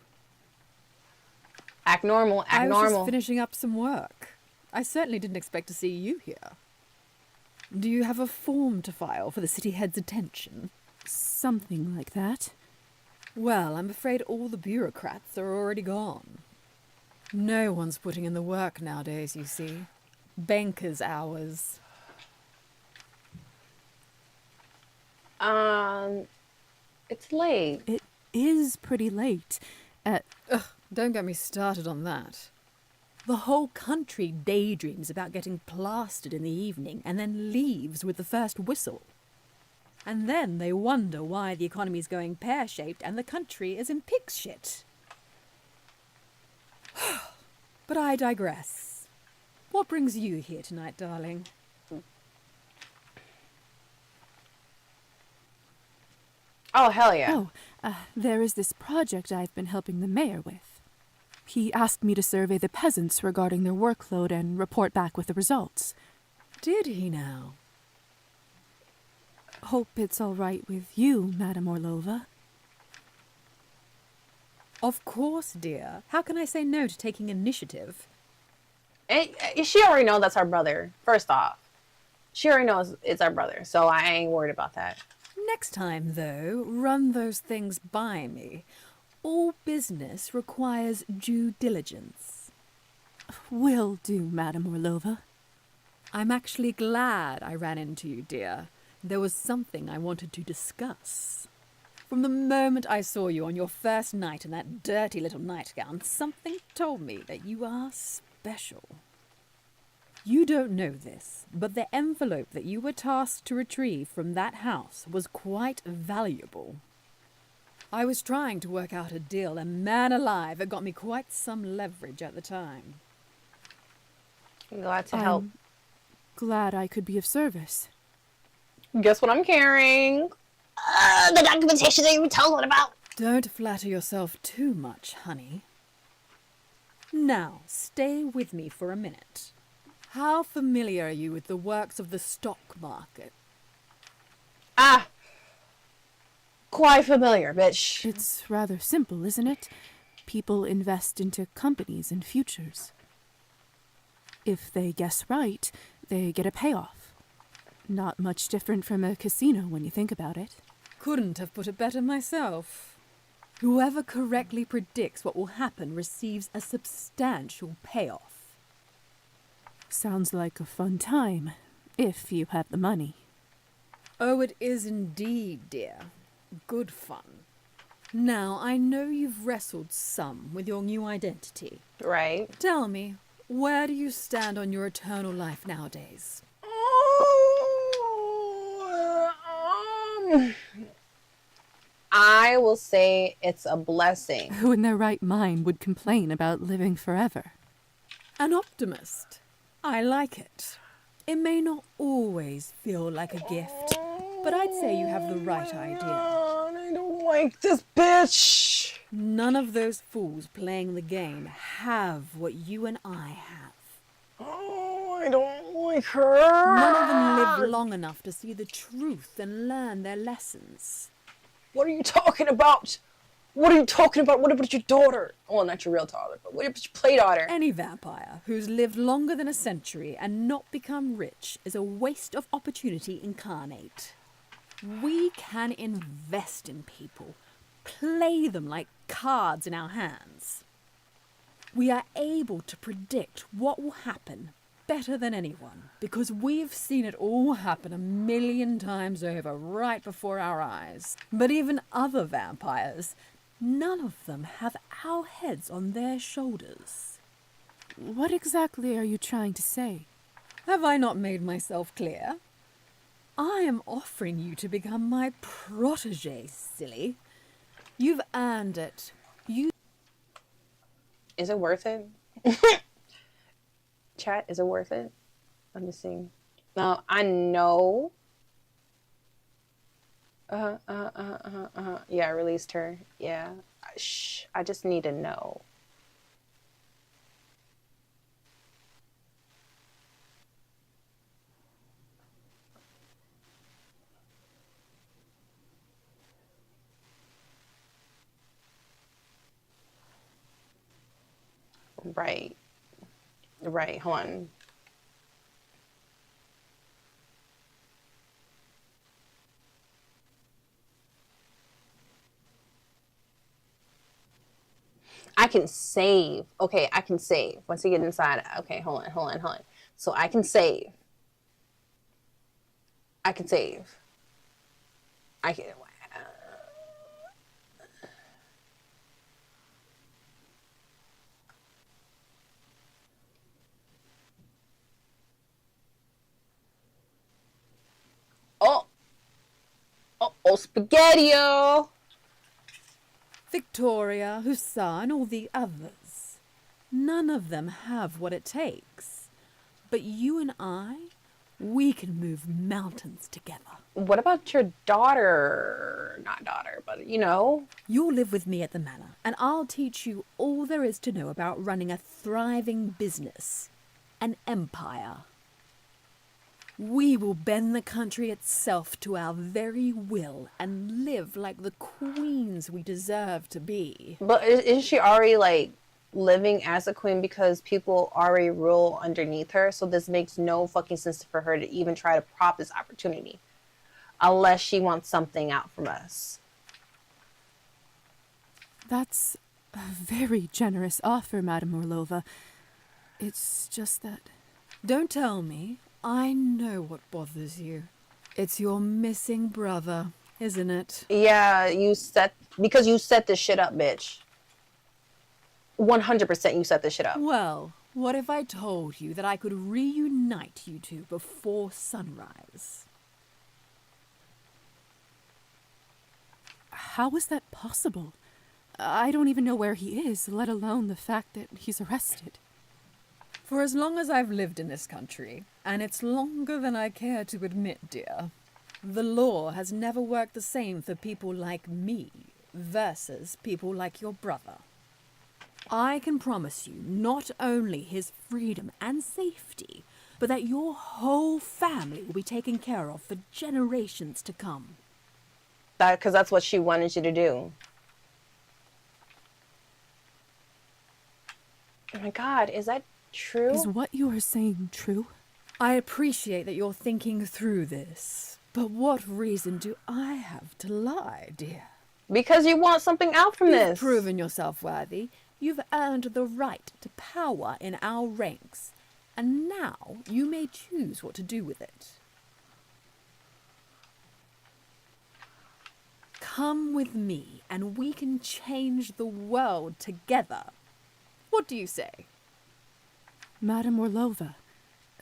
Act normal, act I was normal. just finishing up some work. I certainly didn't expect to see you here. Do you have a form to file for the city head's attention? Something like that. Well, I'm afraid all the bureaucrats are already gone. No one's putting in the work nowadays, you see. Banker's hours. It's late. It is pretty late. Don't get me started on that. The whole country daydreams about getting plastered in the evening and then leaves with the first whistle. And then they wonder why the economy's going pear-shaped and the country is in pig's shit. But I digress. What brings you here tonight, darling? Oh, hell yeah. There is this project I've been helping the mayor with. He asked me to survey the peasants regarding their workload and report back with the results. Did he now? Hope it's all right with you, Madame Orlova. Of course, dear. How can I say no to taking initiative? She already knows that's our brother, first off. She already knows it's our brother, so I ain't worried about that. Next time, though, run those things by me. All business requires due diligence. Will do, Madame Orlova. I'm actually glad I ran into you, dear. There was something I wanted to discuss. From the moment I saw you on your first night in that dirty little nightgown, something told me that you are special. You don't know this, but the envelope that you were tasked to retrieve from that house was quite valuable. I was trying to work out a deal, and man alive, it got me quite some leverage at the time. I'm glad to help. Glad I could be of service. Guess what I'm carrying? The documentation that you were telling about. Don't flatter yourself too much, honey. Now, stay with me for a minute. How familiar are you with the works of the stock market? Quite familiar, bitch. It's rather simple, isn't it? People invest into companies and futures. If they guess right, they get a payoff. Not much different from a casino when you think about it. Couldn't have put it better myself. Whoever correctly predicts what will happen receives a substantial payoff. Sounds like a fun time, if you have the money. Oh, it is indeed, dear. Good fun. Now, I know you've wrestled some with your new identity. Right. Tell me, where do you stand on your eternal life nowadays? I will say it's a blessing. Who in their right mind would complain about living forever? An optimist. I like it. It may not always feel like a gift, but I'd say you have the right idea. I don't like this bitch. None of those fools playing the game have what you and I have. Oh, I don't like her. None of them live long enough to see the truth and learn their lessons. What are you talking about? What are you talking about? What about your daughter? Well, not your real daughter, but what about your play daughter? Any vampire who's lived longer than a century and not become rich is a waste of opportunity incarnate. We can invest in people, play them like cards in our hands. We are able to predict what will happen better than anyone because we've seen it all happen 1,000,000 times over right before our eyes. But even other vampires, none of them have our heads on their shoulders. What exactly are you trying to say? Have I not made myself clear? I am offering you to become my protégé, silly. You've earned it. Is it worth it? Chat, is it worth it? Let me see. Now, I know. Yeah, I released her. Yeah. I just need to know. Right. Right. Hold on. I can save. Okay, I can save. Once you get inside, okay, hold on. So I can save. I can save. I can. Oh, spaghetti-o! Victoria, Hussar, and all the others. None of them have what it takes. But you and I, we can move mountains together. What about your daughter? Not daughter, but you know. You'll live with me at the manor, and I'll teach you all there is to know about running a thriving business. An empire. We will bend the country itself to our very will and live like the queens we deserve to be. But isn't she already, like, living as a queen because people already rule underneath her? So this makes no fucking sense for her to even try to prop this opportunity. Unless she wants something out from us. That's a very generous offer, Madame Orlova. It's just that... Don't tell me. I know what bothers you. It's your missing brother, isn't it? Yeah, because you set this shit up, bitch. 100% you set this shit up. Well, what if I told you that I could reunite you two before sunrise? How is that possible? I don't even know where he is, let alone the fact that he's arrested. For as long as I've lived in this country, and it's longer than I care to admit, dear, the law has never worked the same for people like me versus people like your brother. I can promise you not only his freedom and safety, but that your whole family will be taken care of for generations to come. Because that's what she wanted you to do. Oh my God, is that true? Is what you are saying true? I appreciate that you're thinking through this, but what reason do I have to lie, dear? Because you want something out from this. You've proven yourself worthy. You've earned the right to power in our ranks, and now you may choose what to do with it. Come with me, and we can change the world together. What do you say? Madame Orlova,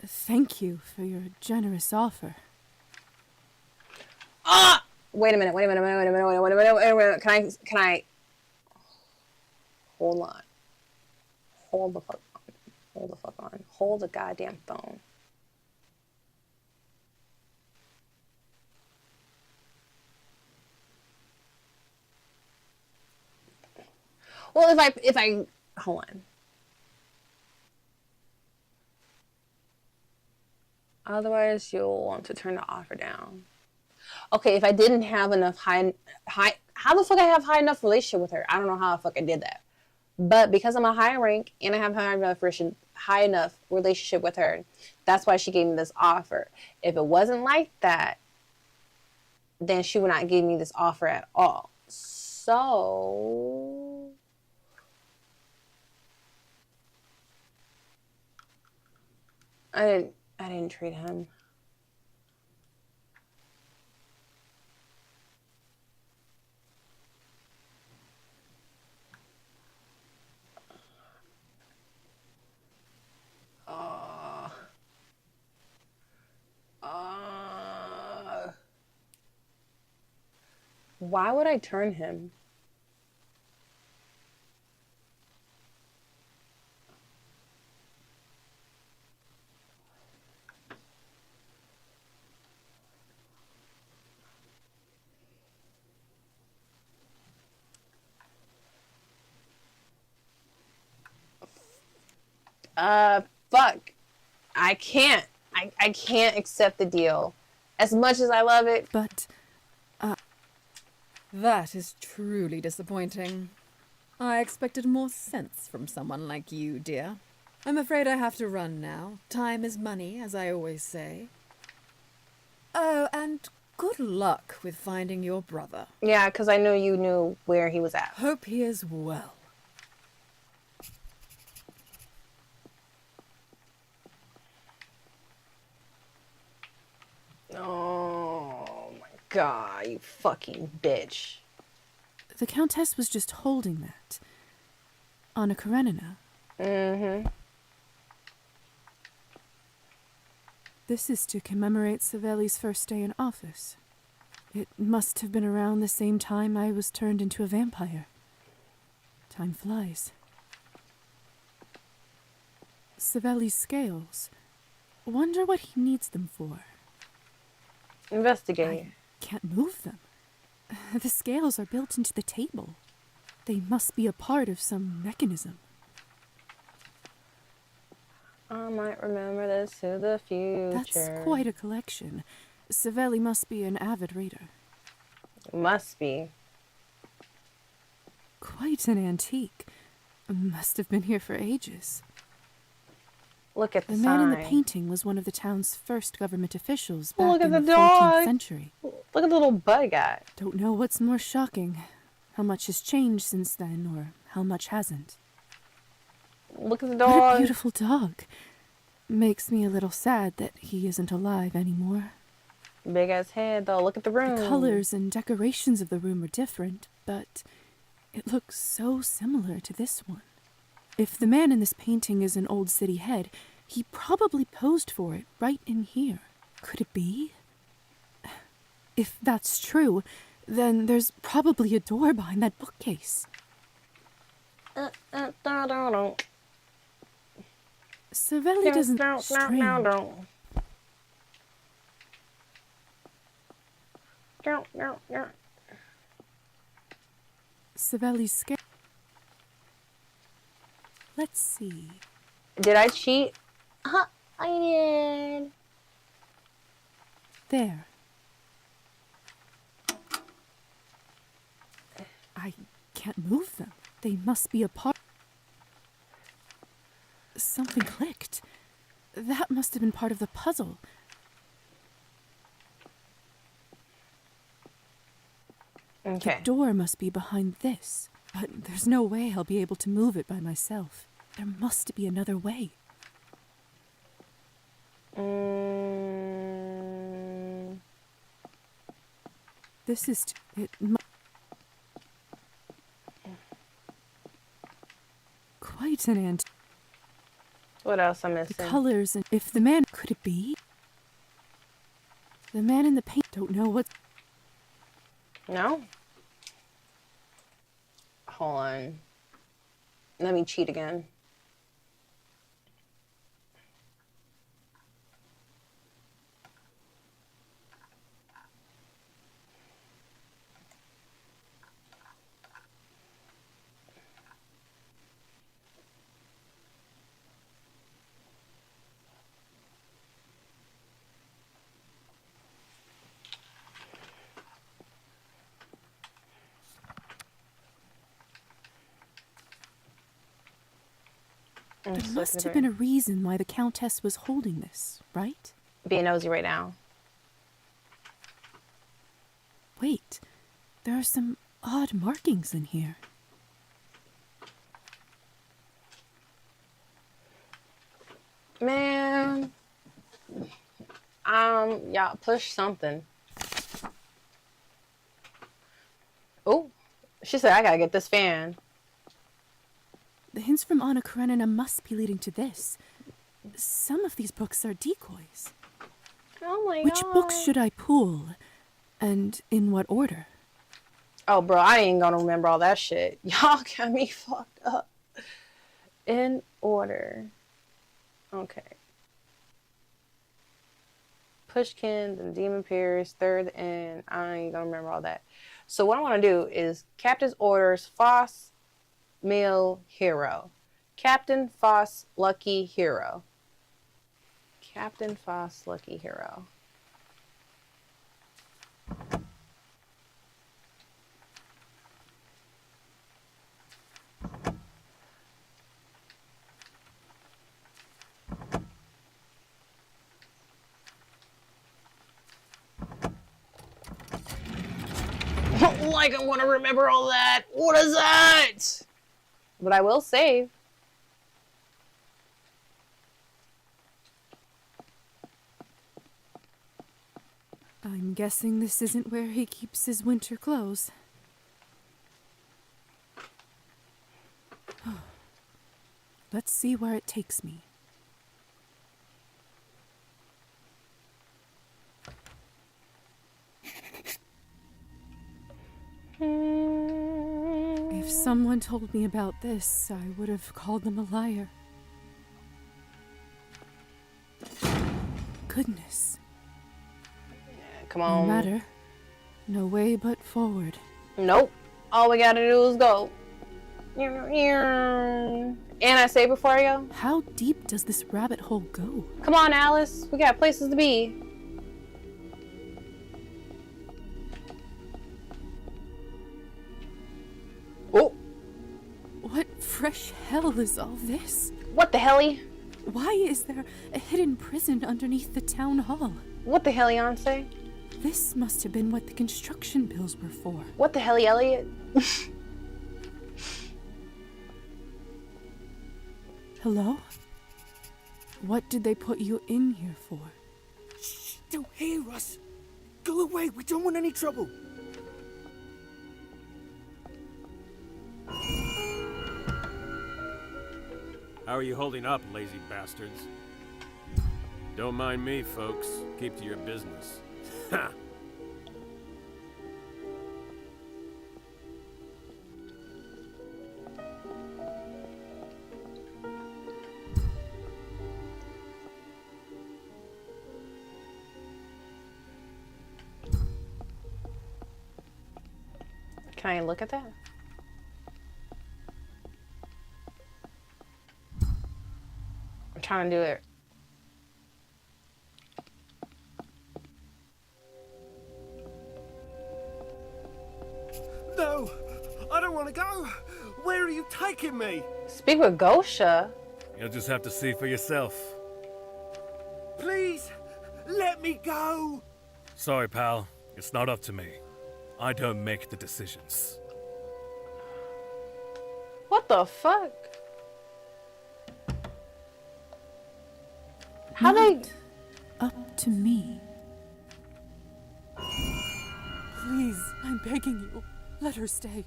thank you for your generous offer. Ah! Wait a minute. Can I? Hold on. Hold the fuck on. Hold the goddamn phone. Well, if I hold on. Otherwise, you'll want to turn the offer down. Okay, if I didn't have enough high, how the fuck I have high enough relationship with her? I don't know how the fuck I did that. But because I'm a high rank and I have high enough relationship with her, that's why she gave me this offer. If it wasn't like that, then she would not give me this offer at all. So I didn't treat him. Why would I turn him? Fuck. I can't. I can't accept the deal. As much as I love it. But, that is truly disappointing. I expected more sense from someone like you, dear. I'm afraid I have to run now. Time is money, as I always say. Oh, and good luck with finding your brother. Yeah, because I knew you knew where he was at. Hope he is well. Oh my god, you fucking bitch. The Countess was just holding that. Anna Karenina. Mm-hmm. This is to commemorate Savelli's first day in office. It must have been around the same time I was turned into a vampire. Time flies. Savelli's scales. Wonder what he needs them for. Investigate. I can't move them. The scales are built into the table. They must be a part of some mechanism. I might remember this to the future. That's quite a collection. Savelli must be an avid reader. Must be. Quite an antique. Must have been here for ages. Look at the man in the sign. painting was one of the town's first government officials back Look in at the the 14th dog. century. Look at the little bug guy. Don't know what's more shocking. How much has changed since then, or how much hasn't. Look at the dog. What a beautiful dog. Makes me a little sad that he isn't alive anymore. Big ass head, though. Look at the room. The colors and decorations of the room are different, but it looks so similar to this one. If the man in this painting is an old city head, he probably posed for it right in here. Could it be? If that's true, then there's probably a door behind that bookcase. Savelli doesn't strain. Savelli's scared. Let's see. Did I cheat? I did. There. I can't move them. They must be apart. Something clicked. That must have been part of the puzzle. Okay. The door must be behind this, but there's no way I'll be able to move it by myself. There must be another way. This is quite an ant. What else I'm missing? The colors and if the man could it be? The man in the paint don't know what. No. Hold on. Let me cheat again. There must have been a reason why the Countess was holding this, right? Being nosy right now. Wait, there are some odd markings in here. Man. Y'all push something. Oh, she said I gotta get this fan. The hints from Anna Karenina must be leading to this. Some of these books are decoys. Oh my god. Which books should I pull? And in what order? Oh, bro, I ain't gonna remember all that shit. Y'all got me fucked up. In order. Okay. Pushkin, then Demon Pierce, third, and I ain't gonna remember all that. So what I want to do is Captain's Orders, Foss, Male, Hero. Captain Foss, Lucky Hero. Captain Foss, Lucky Hero. Like I want to remember all that. What is that? But I will save. I'm guessing this isn't where he keeps his winter clothes. Let's see where it takes me. If someone told me about this, I would have called them a liar. Goodness. Come on. No matter. No way but forward. Nope. All we gotta do is go. And I say before I go. How deep does this rabbit hole go? Come on, Alice. We got places to be. Oh. What fresh hell is all this? What the helly? Why is there a hidden prison underneath the town hall? What the helly, say? This must have been what the construction bills were for. What the helly, Elliot? Hello? What did they put you in here for? Shh, don't hear us. Go away, we don't want any trouble. How are you holding up, lazy bastards? Don't mind me, folks. Keep to your business. Ha! Can I look at that? I'm trying to do it. No! I don't want to go! Where are you taking me? Speak with Gosha. You'll just have to see for yourself. Please, let me go! Sorry, pal. It's not up to me. I don't make the decisions. What the fuck? How they... Up to me. Please, I'm begging you. Let her stay.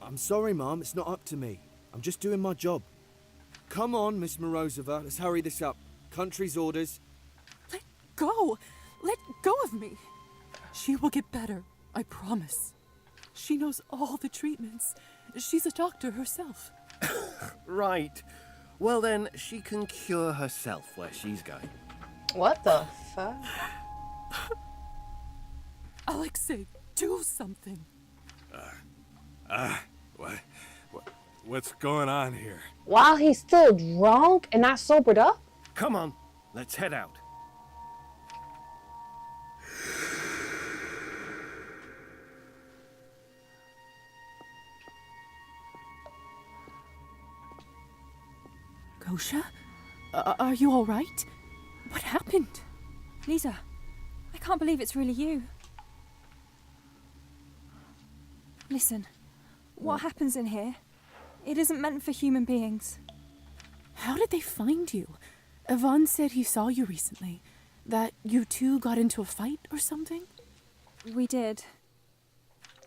I'm sorry, Mom. It's not up to me. I'm just doing my job. Come on, Miss Morozova. Let's hurry this up. Country's orders. Let go! Let go of me! She will get better, I promise. She knows all the treatments. She's a doctor herself. Right. Well then, she can cure herself where she's going. What the fuck? Alexei, do something. What's going on here? While he's still drunk and not sobered up? Come on, let's head out. Gosha? Are you all right? What happened? Lisa, I can't believe it's really you. Listen, what happens in here, it isn't meant for human beings. How did they find you? Yvonne said he saw you recently. That you two got into a fight or something? We did.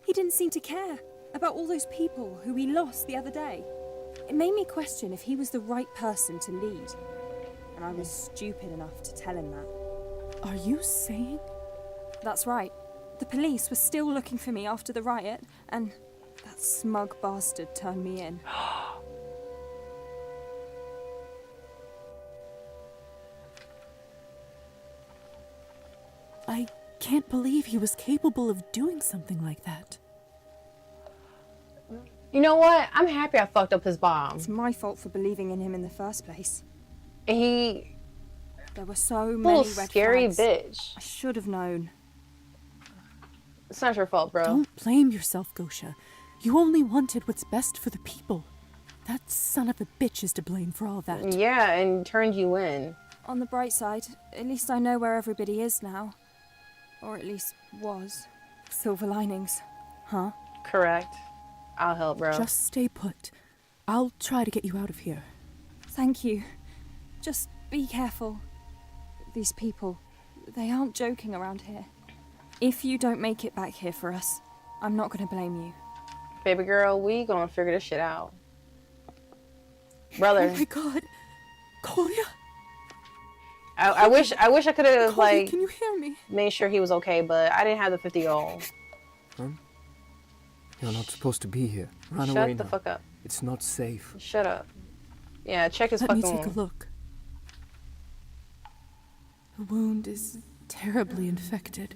He didn't seem to care about all those people who we lost the other day. It made me question if he was the right person to lead. And I was stupid enough to tell him that. Are you saying? That's right. The police were still looking for me after the riot, and that smug bastard turned me in. I can't believe he was capable of doing something like that. You know what? I'm happy I fucked up his bomb. It's my fault for believing in him in the first place. There were so many red scary flags. Bitch. I should have known. It's not your fault, bro. Don't blame yourself, Gosha. You only wanted what's best for the people. That son of a bitch is to blame for all that. Yeah, and turned you in. On the bright side, at least I know where everybody is now. Or at least was. Silver linings, huh? Correct. I'll help, bro. Just stay put. I'll try to get you out of here. Thank you. Just be careful. These people, they aren't joking around here. If you don't make it back here for us, I'm not gonna blame you. Baby girl, we gonna figure this shit out. Brother. Oh my god. Kolya? I wish I could have, like, can you hear me? made sure he was okay, but I didn't have the 50 gold. Huh? You're not supposed to be here. Run Shut away the now. fuck up. It's not safe. Shut up. Yeah, check his Let fucking me take wound. a look. The wound is terribly infected.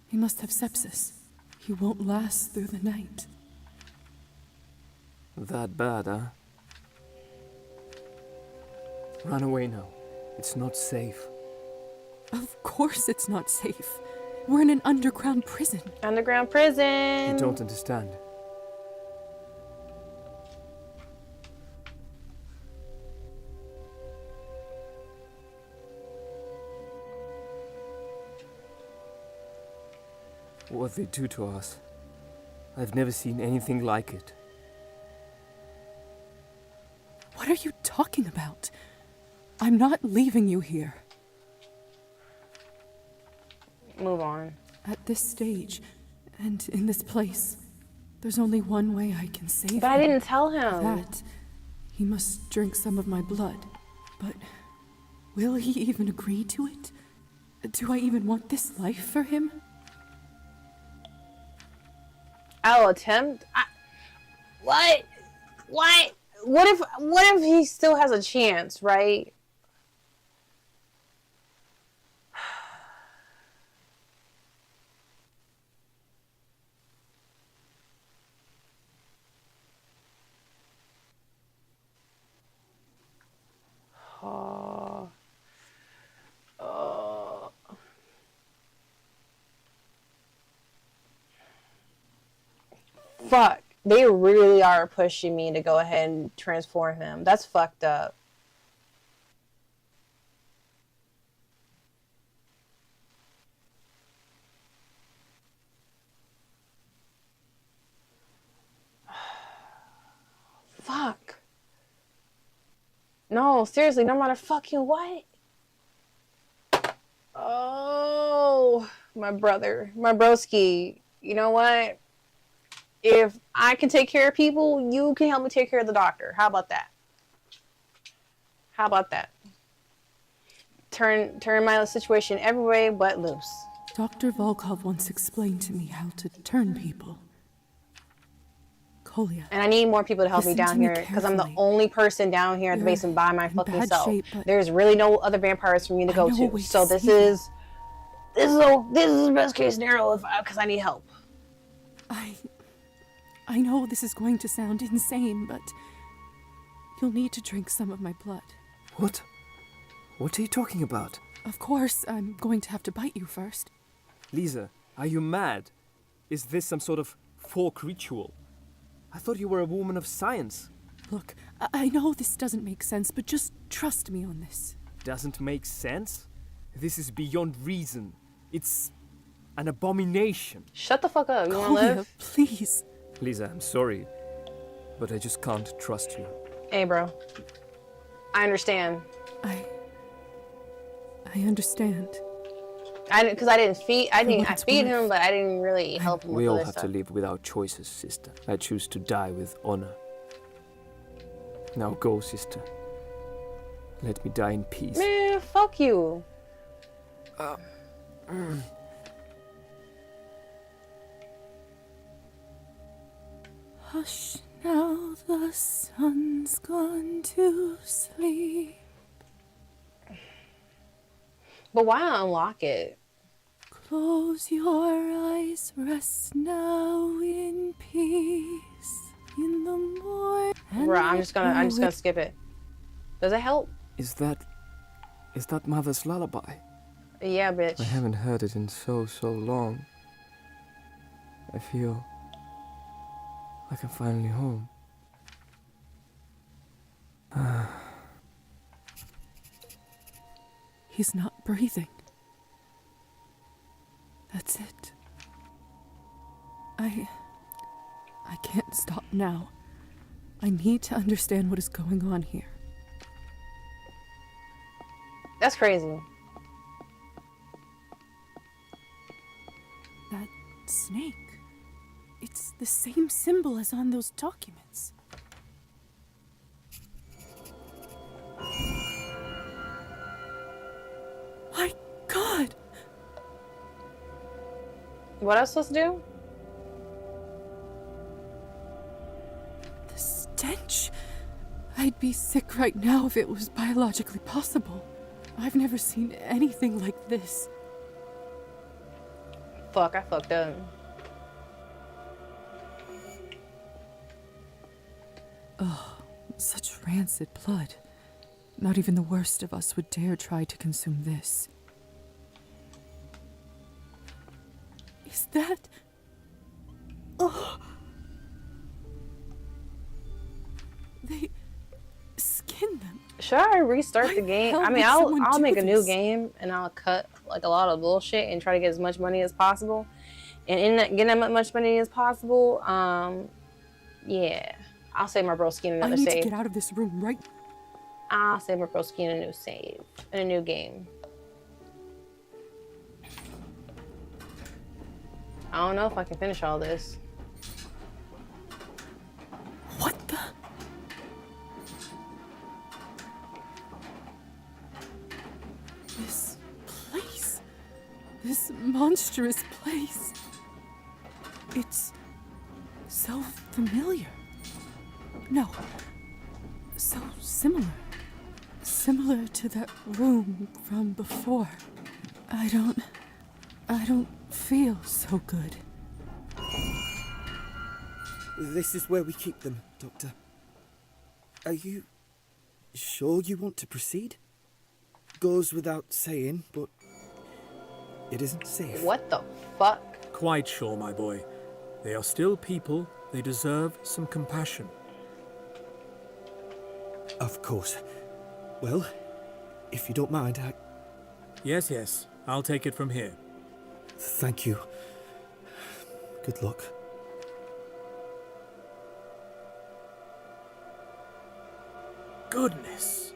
He must have sepsis. He won't last through the night. That bad, huh? Run away now. It's not safe. Of course it's not safe. We're in an underground prison. Underground prison! You don't understand. What they do to us. I've never seen anything like it. What are you talking about? I'm not leaving you here. Move on. At this stage, and in this place, there's only one way I can save him. But I didn't tell him. That he must drink some of my blood. But will he even agree to it? Do I even want this life for him? I'll attempt. What? What? What if he still has a chance, right? Fuck. They really are pushing me to go ahead and transform him. That's fucked up. Fuck. No, seriously, no matter fucking what. Oh, my brother. My broski. You know what? If I can take care of people, you can help me take care of the doctor. How about that? How about that? Turn my situation every way but loose. Dr. Volkov once explained to me how to turn people. Kolya. And I need more people to help me down here because I'm the only person down here at the basin by my fucking self. There's really no other vampires for me to go to. So this is the best case scenario because I need help. I know this is going to sound insane, but you'll need to drink some of my blood. What? What are you talking about? Of course, I'm going to have to bite you first. Lisa, are you mad? Is this some sort of folk ritual? I thought you were a woman of science. Look, I know this doesn't make sense, but just trust me on this. Doesn't make sense? This is beyond reason. It's an abomination. Shut the fuck up. You want to live? Please. Lisa, I'm sorry, but I just can't trust you. Hey, bro. I understand. I understand. Because I didn't feed. I feed him, but I didn't really help him. We all with have stuff. to live with our choices, sister. I choose to die with honor. Now go, sister. Let me die in peace. Man, fuck you. Hush now, the sun's gone to sleep. But why not unlock it? Close your eyes, rest now in peace. In the morning. Bro, I'm just gonna skip it. Does it help? Is that Mother's lullaby? Yeah, bitch. I haven't heard it in so long. I feel like I'm finally home. He's not breathing. That's it. I can't stop now. I need to understand what is going on here. That's crazy. That snake. It's the same symbol as on those documents. My God! What else supposed to do? The stench. I'd be sick right now if it was biologically possible. I've never seen anything like this. Fuck, I fucked up. Oh, such rancid blood. Not even the worst of us would dare try to consume this. Is that... Oh! They skinned them. Should I restart the game? I mean, I'll make a new game and I'll cut like a lot of bullshit and try to get as much money as possible. And in that, getting that much money as possible, yeah, I'll save my bro skin another save. I need to get out of this room right. I'll save my bro skin a new save in a new game. I don't know if I can finish all this. What the? This place. This monstrous place. It's so familiar. No. So similar. Similar to that room from before. I don't feel so good. This is where we keep them, Doctor. Are you sure you want to proceed? Goes without saying, but it isn't safe. What the fuck? Quite sure, my boy. They are still people. They deserve some compassion. Of course. Well, if you don't mind, Yes. I'll take it from here. Thank you. Good luck. Goodness.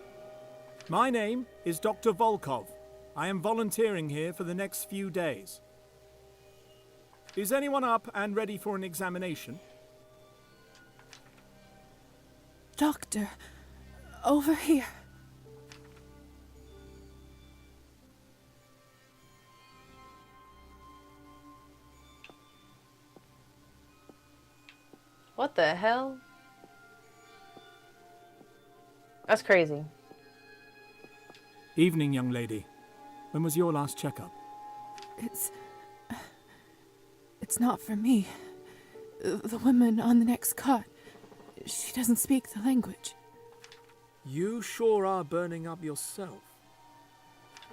My name is Dr. Volkov. I am volunteering here for the next few days. Is anyone up and ready for an examination? Doctor, over here. What the hell? That's crazy. Evening, young lady. When was your last checkup? It's not for me. The woman on the next cot. She doesn't speak the language. You sure are burning up yourself.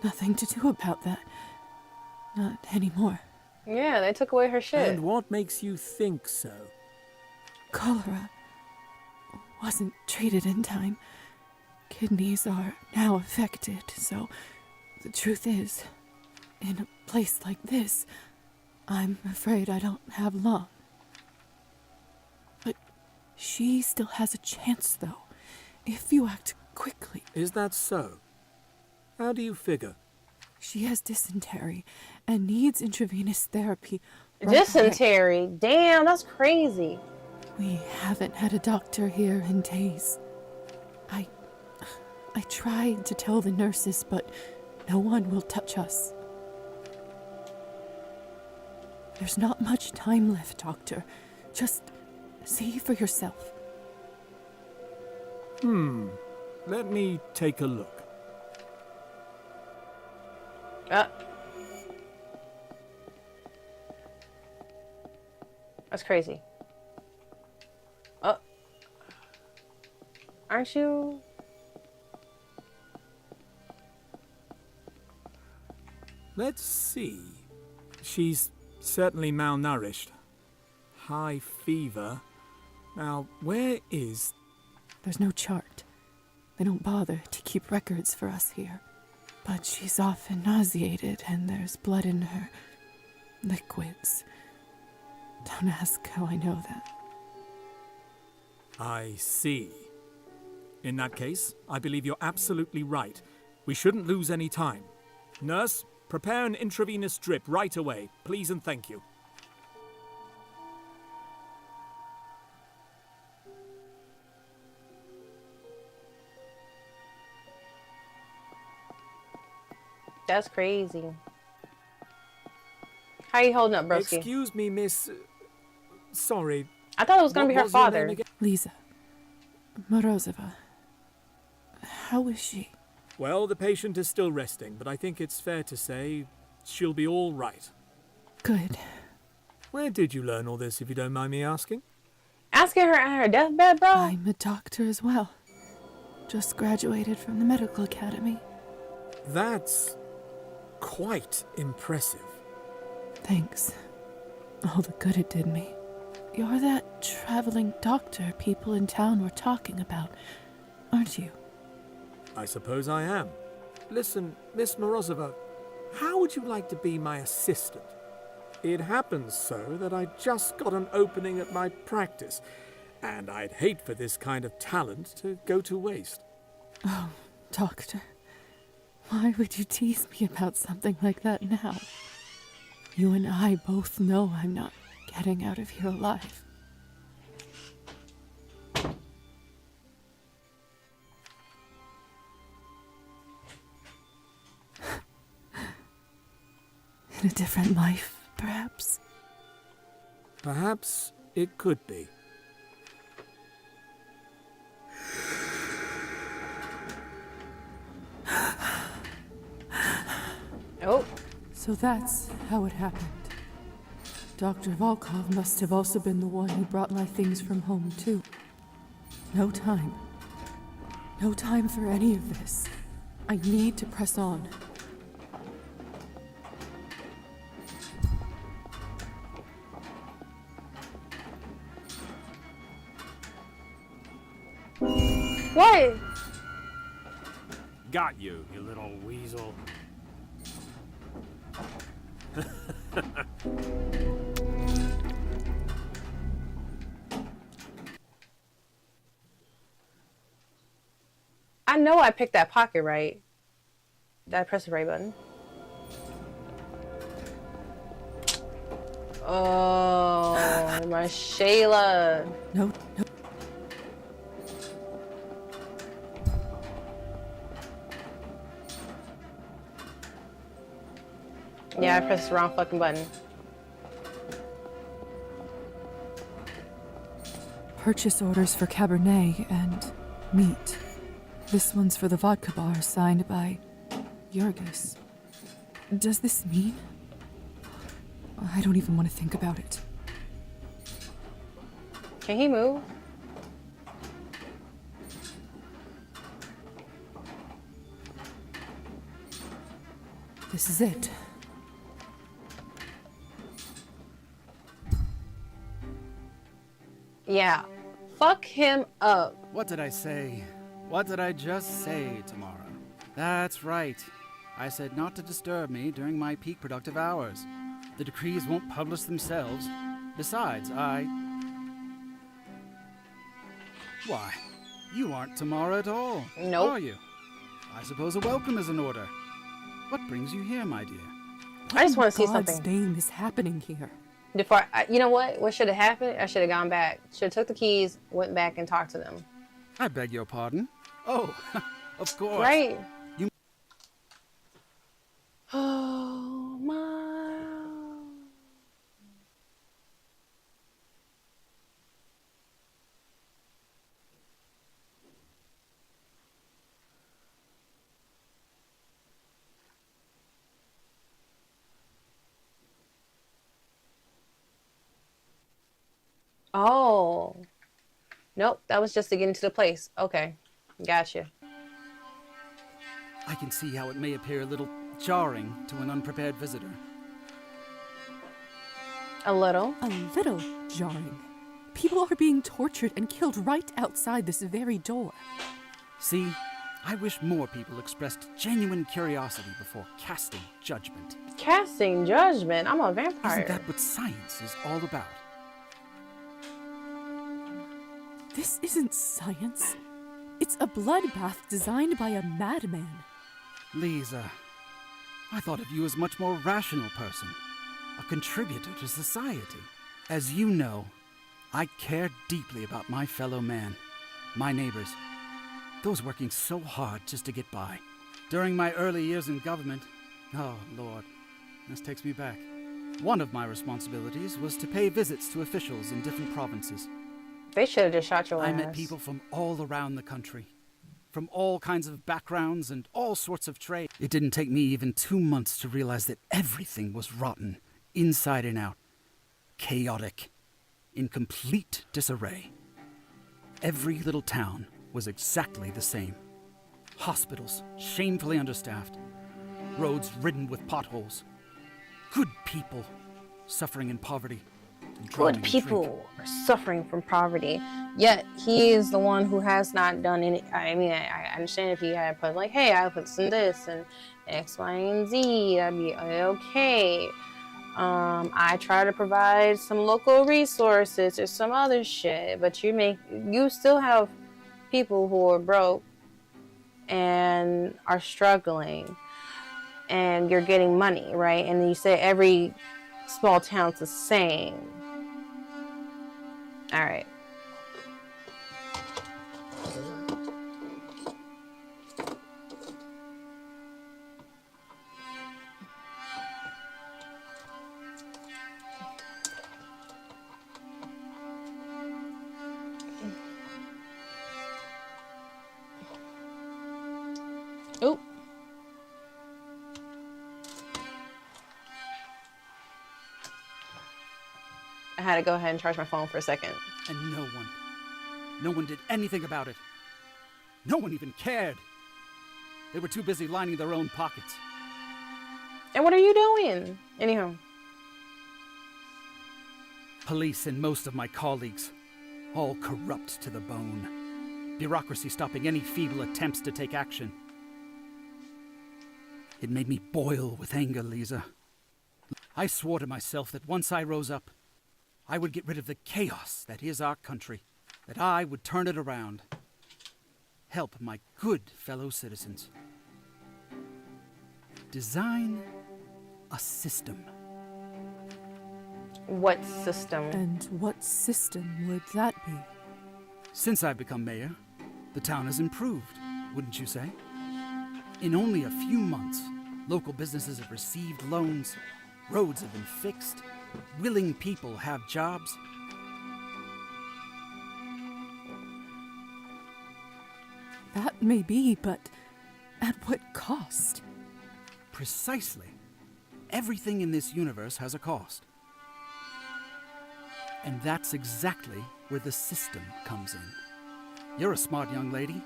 Nothing to do about that. Not anymore. Yeah, they took away her shit. And what makes you think so? Cholera wasn't treated in time. Kidneys are now affected, so the truth is, in a place like this, I'm afraid I don't have long. But she still has a chance, though, if you act quickly. Is that so? How do you figure? She has dysentery and needs intravenous therapy. Dysentery? Damn, that's crazy. We haven't had a doctor here in days. I tried to tell the nurses, but no one will touch us. There's not much time left, Doctor. Just see for yourself. Let me take a look. That's crazy. Aren't you? Let's see. She's certainly malnourished. High fever. Now, where is... There's no chart. They don't bother to keep records for us here. But she's often nauseated and there's blood in her liquids. Don't ask how I know that. I see. In that case, I believe you're absolutely right. We shouldn't lose any time. Nurse, prepare an intravenous drip right away, please and thank you. That's crazy. How you holding up, broski? Excuse me, miss... sorry. I thought it was gonna be her father. Lisa. Morozova. How is she? Well, the patient is still resting, but I think it's fair to say she'll be all right. Good. Where did you learn all this, if you don't mind me asking? Asking her at her deathbed, bro? I'm a doctor as well. Just graduated from the medical academy. That's quite impressive. Thanks. All the good it did me. You're that traveling doctor people in town were talking about, aren't you? I suppose I am. Listen, Miss Morozova, how would you like to be my assistant? It happens so that I just got an opening at my practice, and I'd hate for this kind of talent to go to waste. Oh, doctor. Why would you tease me about something like that now? You and I both know I'm not getting out of here alive. In a different life, perhaps? Perhaps it could be. Oh. So that's how it happened. Dr. Volkov must have also been the one who brought my things from home, too. No time. No time for any of this. I need to press on. What? Got you, you little weasel. I know I picked that pocket right. Did I press the right button? Oh, my Shayla. No. Yeah, I pressed the wrong fucking button. Purchase orders for Cabernet and meat. This one's for the vodka bar signed by Jurgis. Does this mean? I don't even want to think about it. Can he move? This is it. Yeah. Fuck him up. What did I say? What did I just say, Tamara? That's right. I said not to disturb me during my peak productive hours. The decrees won't publish themselves. Besides, Why? You aren't Tamara at all. Nope. Are you? I suppose a welcome is in order. What brings you here, my dear? I just want to see something. God's name is happening here? Before, you know what? What should have happened? I should have gone back. Should have took the keys, went back and talked to them. I beg your pardon. Oh, of course. Right. You. Oh my. Oh. Nope, that was just to get into the place. Okay, gotcha. I can see how it may appear a little jarring to an unprepared visitor. A little? A little jarring. People are being tortured and killed right outside this very door. See, I wish more people expressed genuine curiosity before casting judgment. Casting judgment? I'm a vampire. Isn't that what science is all about? This isn't science. It's a bloodbath designed by a madman. Lisa, I thought of you as a much more rational person, a contributor to society. As you know, I care deeply about my fellow man, my neighbors, those working so hard just to get by. During my early years in government, oh Lord, this takes me back. One of my responsibilities was to pay visits to officials in different provinces. They should have just shot your ass. I met people from all around the country, from all kinds of backgrounds and all sorts of trade. It didn't take me even 2 months to realize that everything was rotten, inside and out, chaotic, in complete disarray. Every little town was exactly the same. Hospitals shamefully understaffed, roads ridden with potholes, good people suffering in poverty. Good people are suffering from poverty, yet he is the one who has not done any. I mean, I understand if he had put like, hey, I put some this and X, Y, and Z, that'd be okay. I try to provide some local resources or some other shit, but you still have people who are broke and are struggling, and you're getting money, right? And you say every small town's the same. All right. Oop. I had to go ahead and charge my phone for a second. And no one did anything about it. No one even cared. They were too busy lining their own pockets. And what are you doing? Anyhow. Police and most of my colleagues, all corrupt to the bone. Bureaucracy stopping any feeble attempts to take action. It made me boil with anger, Lisa. I swore to myself that once I rose up, I would get rid of the chaos that is our country, that I would turn it around, help my good fellow citizens. Design a system. What system? And what system would that be? Since I've become mayor, the town has improved, wouldn't you say? In only a few months, local businesses have received loans, roads have been fixed, willing people have jobs. That may be, but at what cost? Precisely. Everything in this universe has a cost. And that's exactly where the system comes in. You're a smart young lady.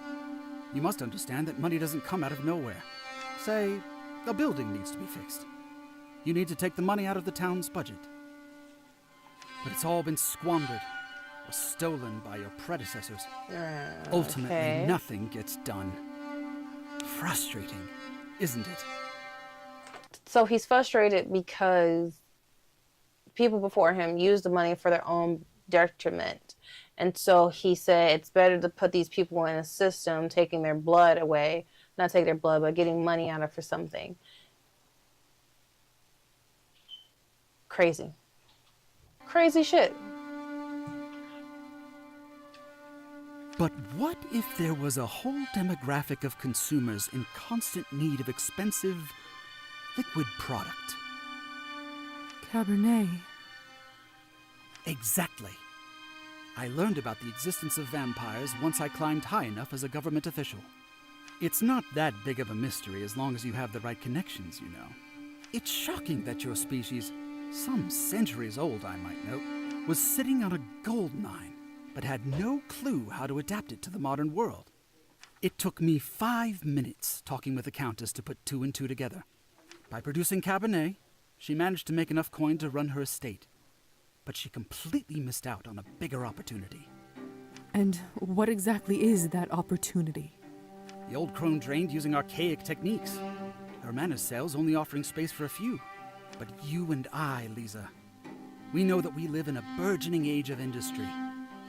You must understand that money doesn't come out of nowhere. Say, a building needs to be fixed. You need to take the money out of the town's budget. But it's all been squandered or stolen by your predecessors. Ultimately, nothing gets done. Frustrating, isn't it? So he's frustrated because people before him used the money for their own detriment. And so he said it's better to put these people in a system, taking their blood away. Not take their blood, but getting money out of for something. Crazy. Crazy shit. But what if there was a whole demographic of consumers in constant need of expensive liquid product? Cabernet. Exactly. I learned about the existence of vampires once I climbed high enough as a government official. It's not that big of a mystery as long as you have the right connections, you know. It's shocking that your species, some centuries old I might note, was sitting on a gold mine, but had no clue how to adapt it to the modern world. It took me 5 minutes talking with the Countess to put 2 and 2 together. By producing Cabernet, she managed to make enough coin to run her estate. But she completely missed out on a bigger opportunity. And what exactly is that opportunity? The old crone drained using archaic techniques. Her mana cells only offering space for a few. But you and I, Lisa, we know that we live in a burgeoning age of industry,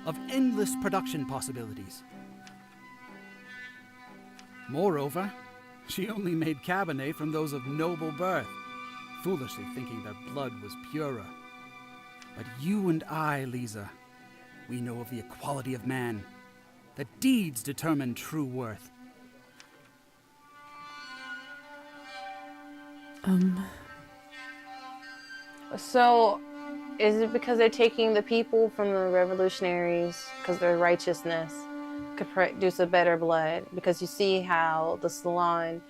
of endless production possibilities. Moreover, she only made Cabernet from those of noble birth, foolishly thinking their blood was purer. But you and I, Lisa, we know of the equality of man, that deeds determine true worth. So, is it because they're taking the people from the revolutionaries because their righteousness could produce a better blood? Because you see how the salon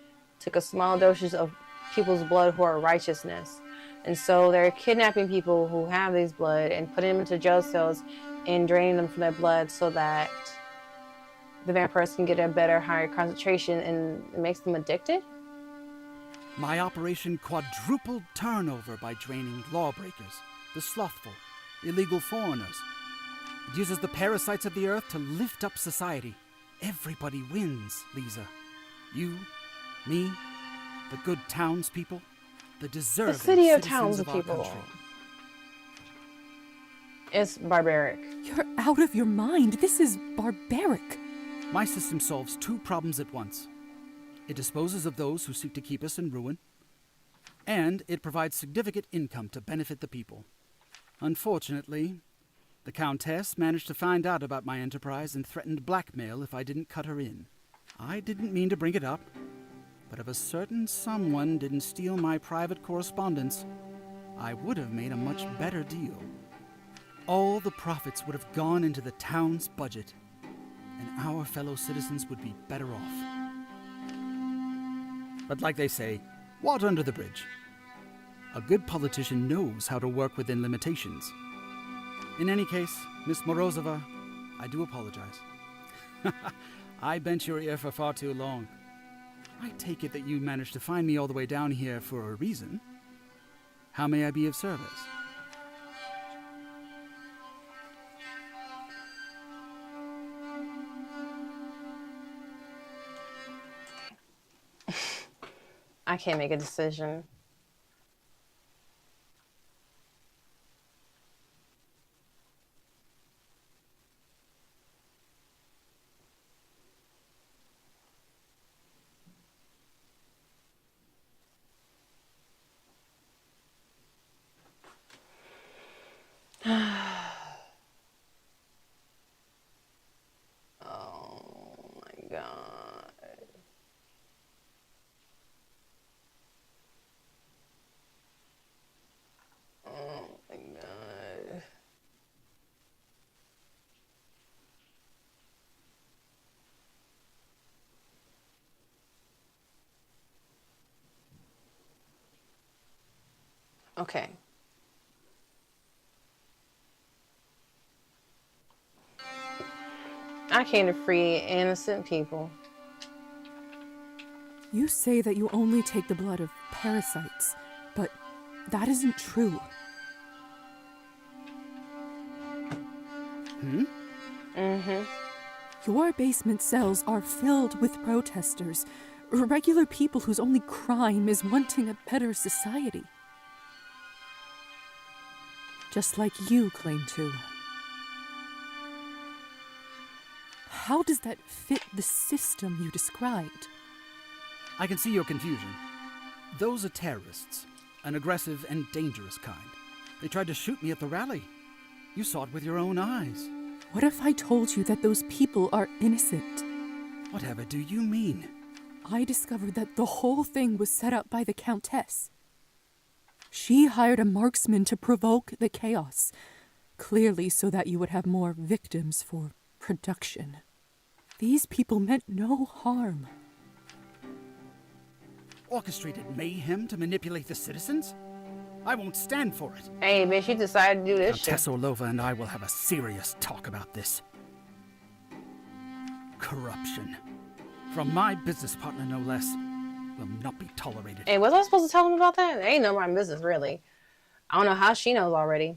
took a small dosage of people's blood who are righteousness. And so they're kidnapping people who have these blood and putting them into jail cells and draining them from their blood so that the vampires can get a better, higher concentration, and it makes them addicted? My operation quadrupled turnover by draining lawbreakers, the slothful, illegal foreigners. It uses the parasites of the earth to lift up society. Everybody wins, Lisa. You, me, the good townspeople, the deserving The city of citizens of our townspeople. country. It's barbaric. You're out of your mind. This is barbaric. My system solves two problems at once. It disposes of those who seek to keep us in ruin, and it provides significant income to benefit the people. Unfortunately, the Countess managed to find out about my enterprise and threatened blackmail if I didn't cut her in. I didn't mean to bring it up, but if a certain someone didn't steal my private correspondence, I would have made a much better deal. All the profits would have gone into the town's budget, and our fellow citizens would be better off. But like they say, water under the bridge. A good politician knows how to work within limitations. In any case, Miss Morozova, I do apologize. I bent your ear for far too long. I take it that you managed to find me all the way down here for a reason. How may I be of service? I can't make a decision. Oh my God. Oh my God. Okay. I came to free innocent people. You say that you only take the blood of parasites, but that isn't true. Your basement cells are filled with protesters, regular people whose only crime is wanting a better society. Just like you claim to. How does that fit the system you described? I can see your confusion. Those are terrorists, an aggressive and dangerous kind. They tried to shoot me at the rally. You saw it with your own eyes. What if I told you that those people are innocent? Whatever do you mean? I discovered that the whole thing was set up by the Countess. She hired a marksman to provoke the chaos, clearly so that you would have more victims for production. These people meant no harm. Orchestrated mayhem to manipulate the citizens? I won't stand for it. Hey, bitch, you decided to do this Countess Orlova and I will have a serious talk about this. Corruption, from my business partner no less, will not be tolerated. Hey, was I supposed to tell him about that? It ain't none of my business, really. I don't know how she knows already.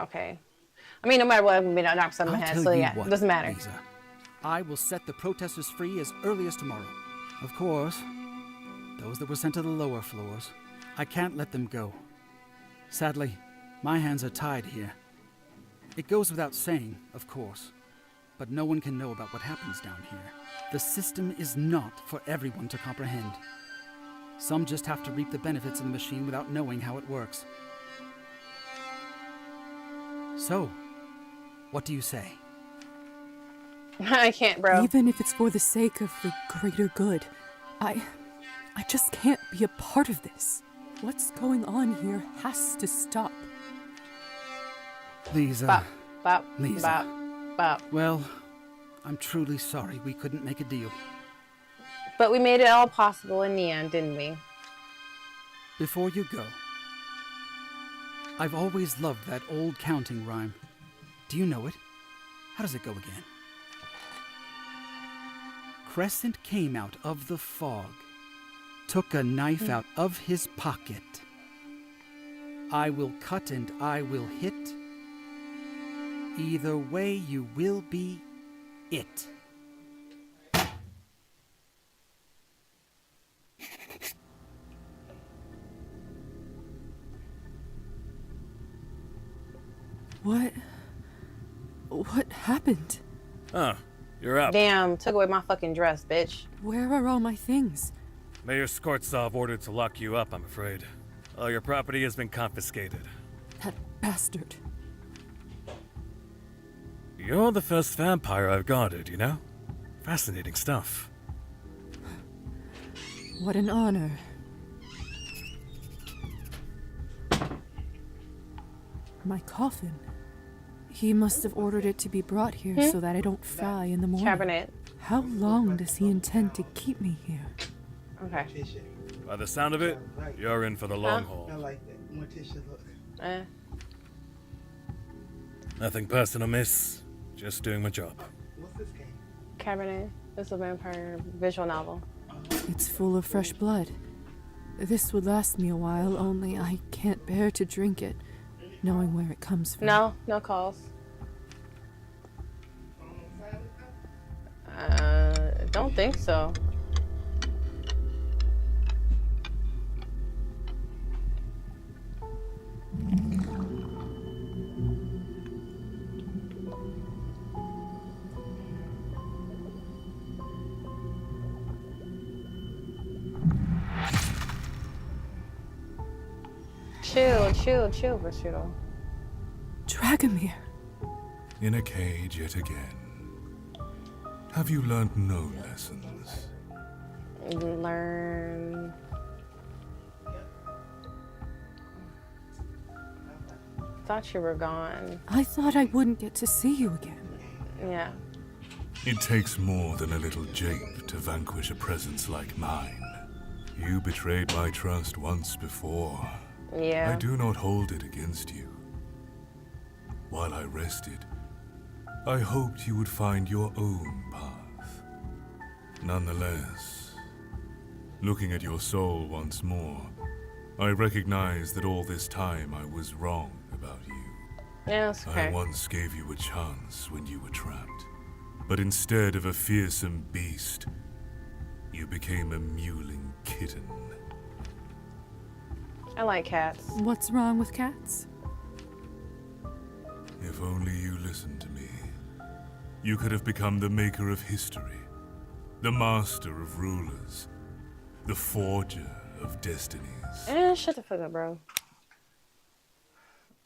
Okay. I mean, no matter what, I'm going to knock upside my head, so yeah, it doesn't matter. Lisa, I will set the protesters free as early as tomorrow. Of course, those that were sent to the lower floors, I can't let them go. Sadly, my hands are tied here. It goes without saying, of course, but no one can know about what happens down here. The system is not for everyone to comprehend. Some just have to reap the benefits of the machine without knowing how it works. So, what do you say? I can't, bro. Even if it's for the sake of the greater good, I just can't be a part of this. What's going on here has to stop. Lisa. Bop, Lisa. bop, bop. Well, I'm truly sorry we couldn't make a deal. But we made it all possible in the end, didn't we? Before you go, I've always loved that old counting rhyme. Do you know it? How does it go again? Crescent came out of the fog, took a knife out of his pocket. I will cut and I will hit. Either way, you will be it. What happened? Oh, you're up. Damn, took away my fucking dress, bitch. Where are all my things? Mayor Skortsov ordered to lock you up, I'm afraid. All your property has been confiscated. That bastard. You're the first vampire I've guarded, you know? Fascinating stuff. What an honor. My coffin. He must have ordered it to be brought here so that I don't fry in the morning. Cabernet. How long does he intend to keep me here? Okay. By the sound of it, you're in for the long haul. I like that. More tissue look. Nothing personal, miss. Just doing my job. What's this game? Cabernet. It's a vampire visual novel. It's full of fresh blood. This would last me a while, only I can't bear to drink it, knowing where it comes from. No calls. Don't think so. Chill, Prosciutto. Dragomir. In a cage yet again. Have you learned no lessons? Learn. Thought you were gone. I thought I wouldn't get to see you again. Yeah. It takes more than a little jape to vanquish a presence like mine. You betrayed my trust once before. Yeah. I do not hold it against you. While I rested, I hoped you would find your own path. Nonetheless, looking at your soul once more, I recognize that all this time I was wrong about you. Yeah, that's okay. I once gave you a chance when you were trapped, but instead of a fearsome beast, you became a mewling kitten. I like cats. What's wrong with cats? If only you listened to me, you could have become the maker of history, the master of rulers, the forger of destinies. Shut the fuck up, bro.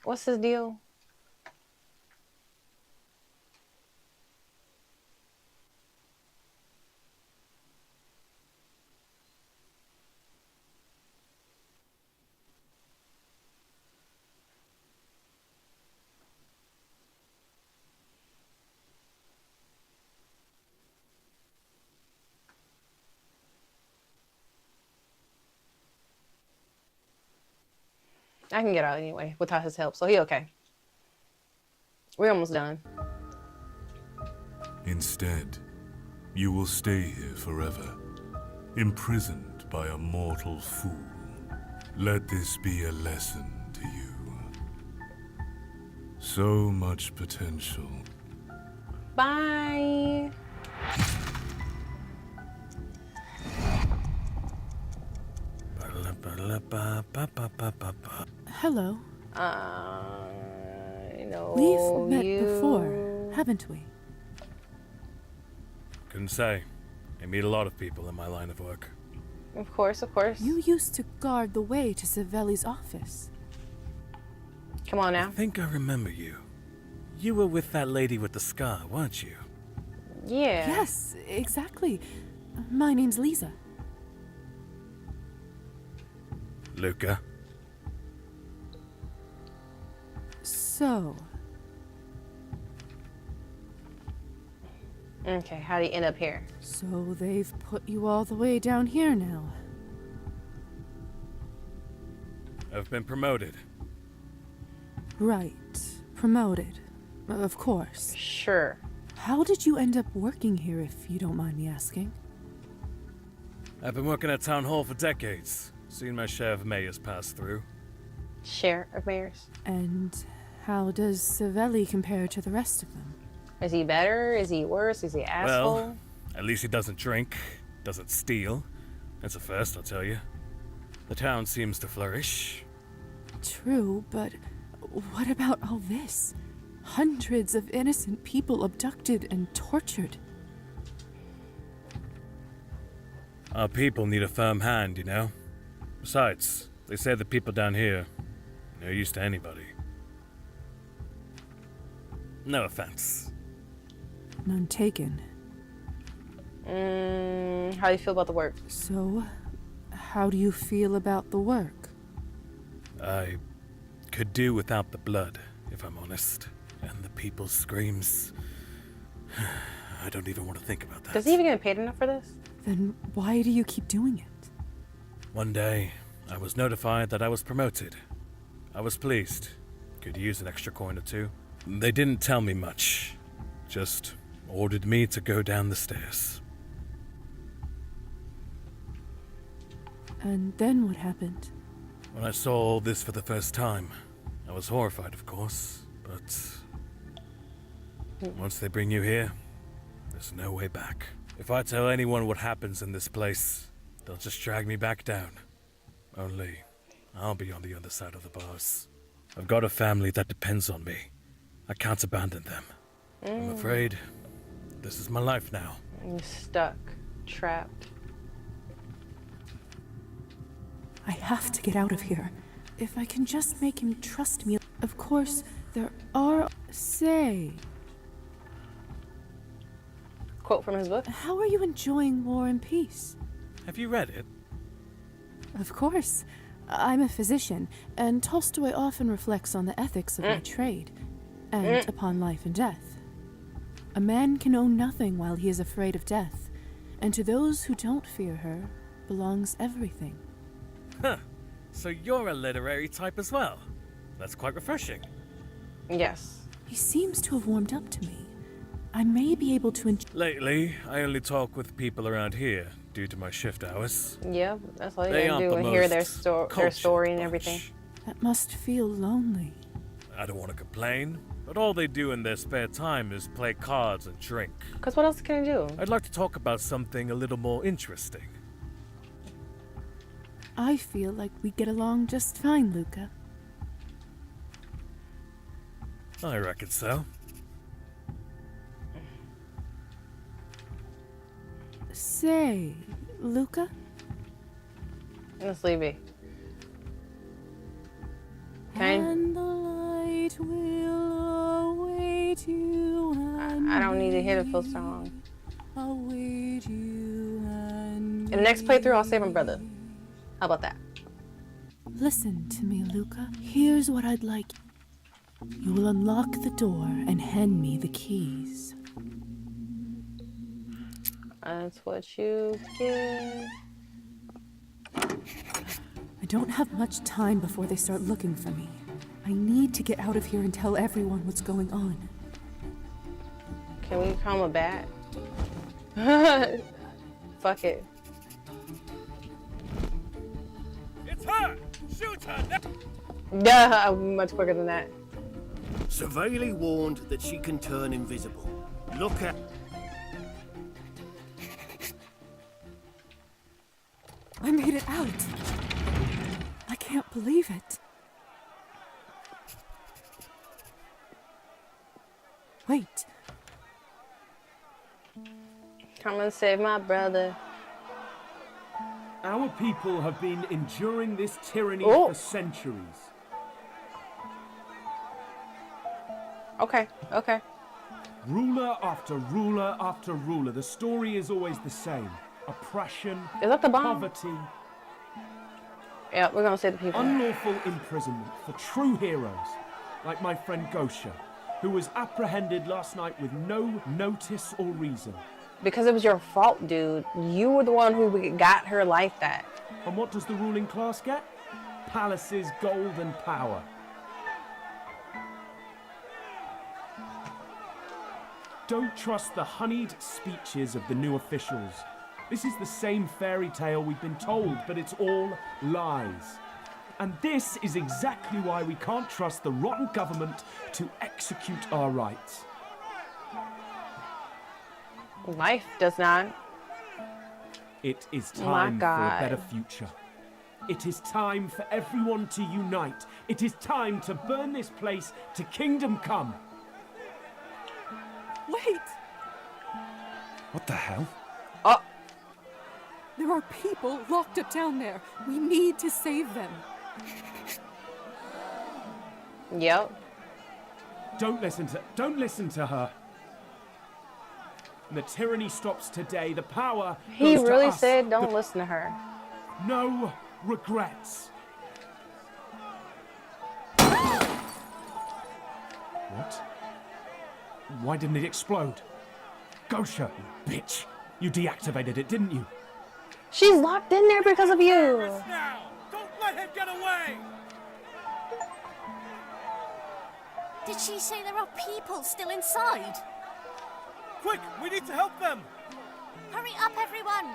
What's his deal? I can get out anyway without his help, so he okay. We're almost done. Instead, you will stay here forever, imprisoned by a mortal fool. Let this be a lesson to you. So much potential. Bye. Hello. No. We've met before, haven't we? Couldn't say. I meet a lot of people in my line of work. Of course, of course. You used to guard the way to Savelli's office. Come on now. I think I remember you. You were with that lady with the scar, weren't you? Yeah. Yes, exactly. My name's Lisa. Luca. So. Okay, how do you end up here? So they've put you all the way down here now. I've been promoted. Right. Promoted. Of course. Sure. How did you end up working here, if you don't mind me asking? I've been working at Town Hall for decades. Seen my share of mayors pass through. Share of mayors? And how does Savelli compare to the rest of them? Is he better? Is he worse? Is he an asshole? Well, at least he doesn't drink, doesn't steal. That's a first, I'll tell you. The town seems to flourish. True, but what about all this? Hundreds of innocent people abducted and tortured. Our people need a firm hand, you know? Besides, they say the people down here are no use to anybody. No offense. None taken. How do you feel about the work? So, how do you feel about the work? I could do without the blood, if I'm honest. And the people's screams. I don't even want to think about that. Does he even get paid enough for this? Then why do you keep doing it? One day, I was notified that I was promoted. I was pleased. Could use an extra coin or two. They didn't tell me much. Just ordered me to go down the stairs. And then what happened? When I saw all this for the first time, I was horrified, of course, but once they bring you here, there's no way back. If I tell anyone what happens in this place, they'll just drag me back down. Only, I'll be on the other side of the bars. I've got a family that depends on me. I can't abandon them. I'm afraid this is my life now. You're stuck, trapped. I have to get out of here. If I can just make him trust me. Of course, there are... Say... Quote from his book. How are you enjoying War and Peace? Have you read it? Of course. I'm a physician, and Tolstoy often reflects on the ethics of my trade, and upon life and death. A man can own nothing while he is afraid of death, and to those who don't fear her belongs everything. Huh. So you're a literary type as well. That's quite refreshing. Yes. He seems to have warmed up to me. I may be able to Lately, I only talk with people around here due to my shift hours. Yeah, that's all you They gotta aren't do the and hear their, most their story and cultured everything. That must feel lonely. I don't want to complain, but all they do in their spare time is play cards and drink. Because what else can I do? I'd like to talk about something a little more interesting. I feel like we get along just fine, Luca. I reckon so. Say, Luca? Let's leave it. And the light will await you. I don't need to hear the full song. Await you and In the next playthrough, I'll save my brother. How about that? Listen to me, Luca. Here's what I'd like. You will unlock the door and hand me the keys. That's what you get. I don't have much time before they start looking for me. I need to get out of here and tell everyone what's going on. Can we calm a bat? Fuck it. It's her! Shoot her! Yeah, I'm much quicker than that. severely warned that she can turn invisible. Look at... I made it out. I can't believe it. Wait. Come and save my brother. Our people have been enduring this tyranny for centuries. Okay, okay. Ruler after ruler after ruler. The story is always the same. Oppression, Is that the bomb? poverty. Yeah, we're gonna save the people. Unlawful imprisonment for true heroes, like my friend Gosha, who was apprehended last night with no notice or reason. Because it was your fault, dude. You were the one who got her life back. And what does the ruling class get? Palaces, gold, and power. Don't trust the honeyed speeches of the new officials. This is the same fairy tale we've been told, but it's all lies. And this is exactly why we can't trust the rotten government to execute our rights. Life does not. It is Oh my time for a God. better future. It is time for everyone to unite. It is time to burn this place to kingdom come. Wait! What the hell? Oh! There are people locked up down there. We need to save them. Yep. Don't listen to her. The tyranny stops today. The power He goes to really us. said don't listen to her. No regrets. What? Why didn't it explode? Gosha, you bitch. You deactivated it, didn't you? She's locked in there because of you. Now! Don't let him get away! Did she say there are people still inside? Quick, we need to help them! Hurry up, everyone!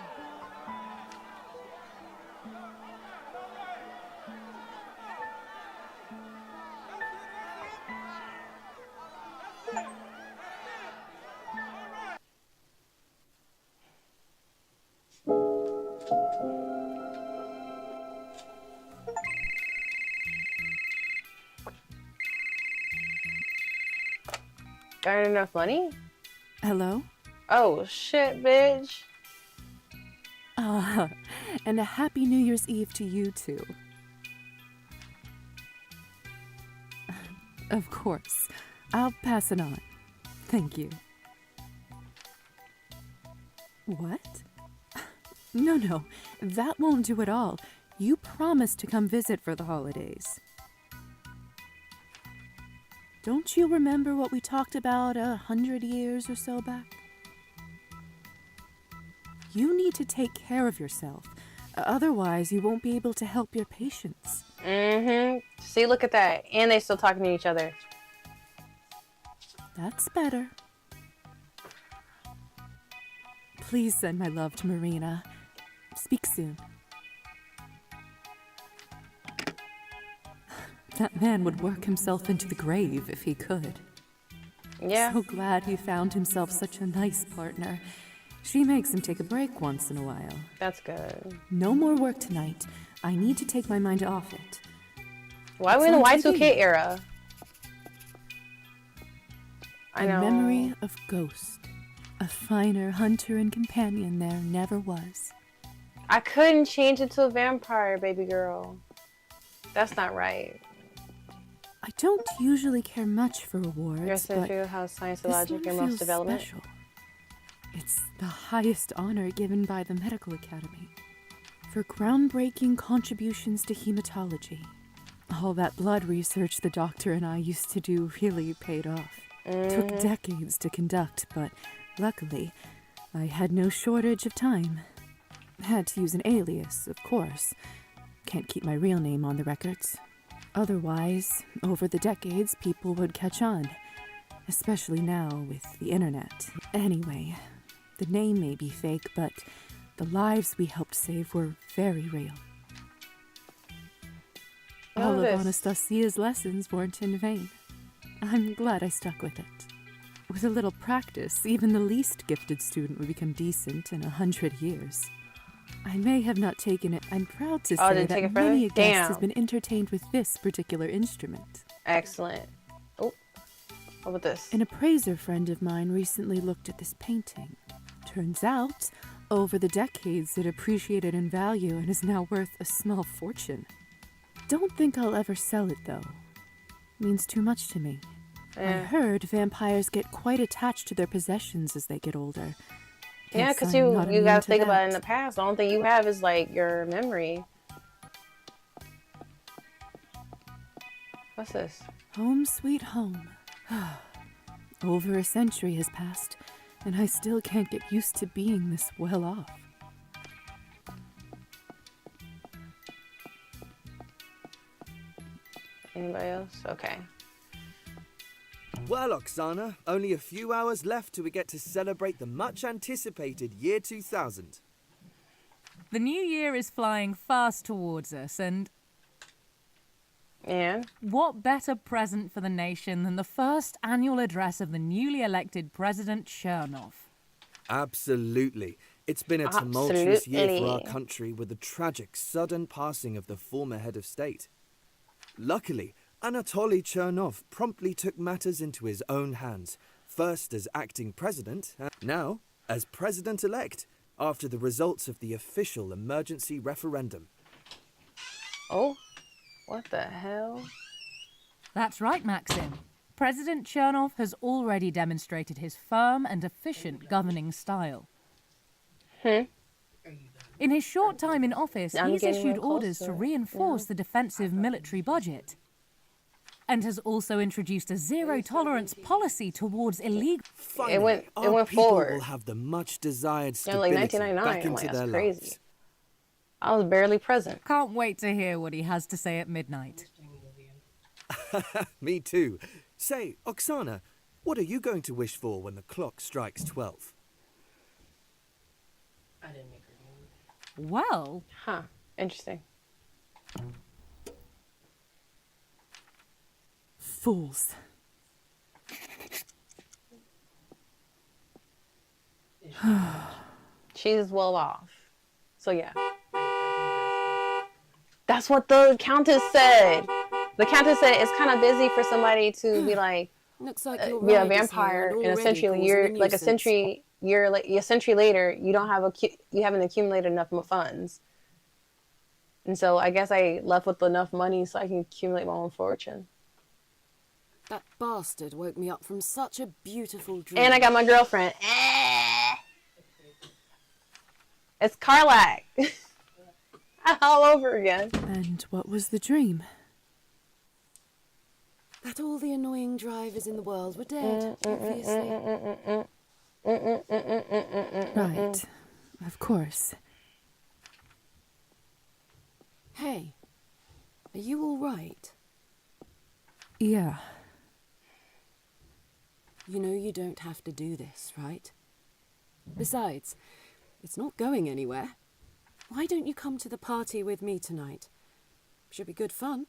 Got enough money? Hello? Oh shit, bitch. And a happy New Year's Eve to you too. Of course. I'll pass it on. Thank you. What? No, that won't do at all. You promised to come visit for the holidays. Don't you remember what we talked about 100 years or so back? You need to take care of yourself. Otherwise, you won't be able to help your patients. Mm-hmm. See, look at that. And they still talking to each other. That's better. Please send my love to Marina. Speak soon. That man would work himself into the grave if he could. Yeah. So glad he found himself such a nice partner. She makes him take a break once in a while. That's good. No more work tonight. I need to take my mind off it. Why are we in the Y2K era? I know. In memory of Ghost. A finer hunter and companion there never was. I couldn't change it to a vampire, baby girl. That's not right. I don't usually care much for awards, Yes, I but feel how science and this logic one are most feels development. special. It's the highest honor given by the Medical Academy for groundbreaking contributions to hematology. All that blood research the doctor and I used to do really paid off. Took decades to conduct, but luckily, I had no shortage of time. Had to use an alias, of course. Can't keep my real name on the records. Otherwise, over the decades, people would catch on. Especially now with the internet. Anyway, the name may be fake, but the lives we helped save were very real. All of this. Anastasia's lessons weren't in vain. I'm glad I stuck with it. With a little practice, even the least gifted student would become decent in 100 years. I may have not taken it. I'm proud to say that many a guest has been entertained with this particular instrument. Excellent. Oh, what about this? An appraiser friend of mine recently looked at this painting. Turns out, over the decades, it appreciated in value and is now worth a small fortune. Don't think I'll ever sell it, though. Means too much to me. I heard vampires get quite attached to their possessions as they get older. Yeah, because you got to think about it in the past. The only thing you have is like your memory. What's this? Home sweet home. Over a century has passed, and I still can't get used to being this well off. Anybody else? Okay. Well, Oksana, only a few hours left till we get to celebrate the much-anticipated year 2000. The new year is flying fast towards us, and... Yeah? What better present for the nation than the first annual address of the newly elected President Chernov? Absolutely. It's been a tumultuous year for our country with the tragic, sudden passing of the former head of state. Luckily, Anatoly Chernov promptly took matters into his own hands, first as acting president, and now as president-elect, after the results of the official emergency referendum. Oh, what the hell? That's right, Maxim. President Chernov has already demonstrated his firm and efficient governing style. In his short time in office, he's issued orders to reinforce the defensive military budget, and has also introduced a zero-tolerance policy towards illegal... Finally, it went forward. Will have the much-desired Like stability back into their crazy. lives. I was barely present. Can't wait to hear what he has to say at midnight. Me too. Say, Oksana, what are you going to wish for when the clock strikes 12? Well... Huh. Interesting. Fools. She's well off. So yeah. That's what the Countess said. The Countess said it's kind of busy for somebody to be like, looks like be a vampire in a century a century later, you haven't accumulated enough funds. And so I guess I left with enough money so I can accumulate my own fortune. That bastard woke me up from such a beautiful dream. And I got my girlfriend. It's Karlak. All over again. And what was the dream? That all the annoying drivers in the world were dead, obviously. Right. Of course. Hey, are you all right? Yeah. You know you don't have to do this, right? Besides, it's not going anywhere. Why don't you come to the party with me tonight? Should be good fun.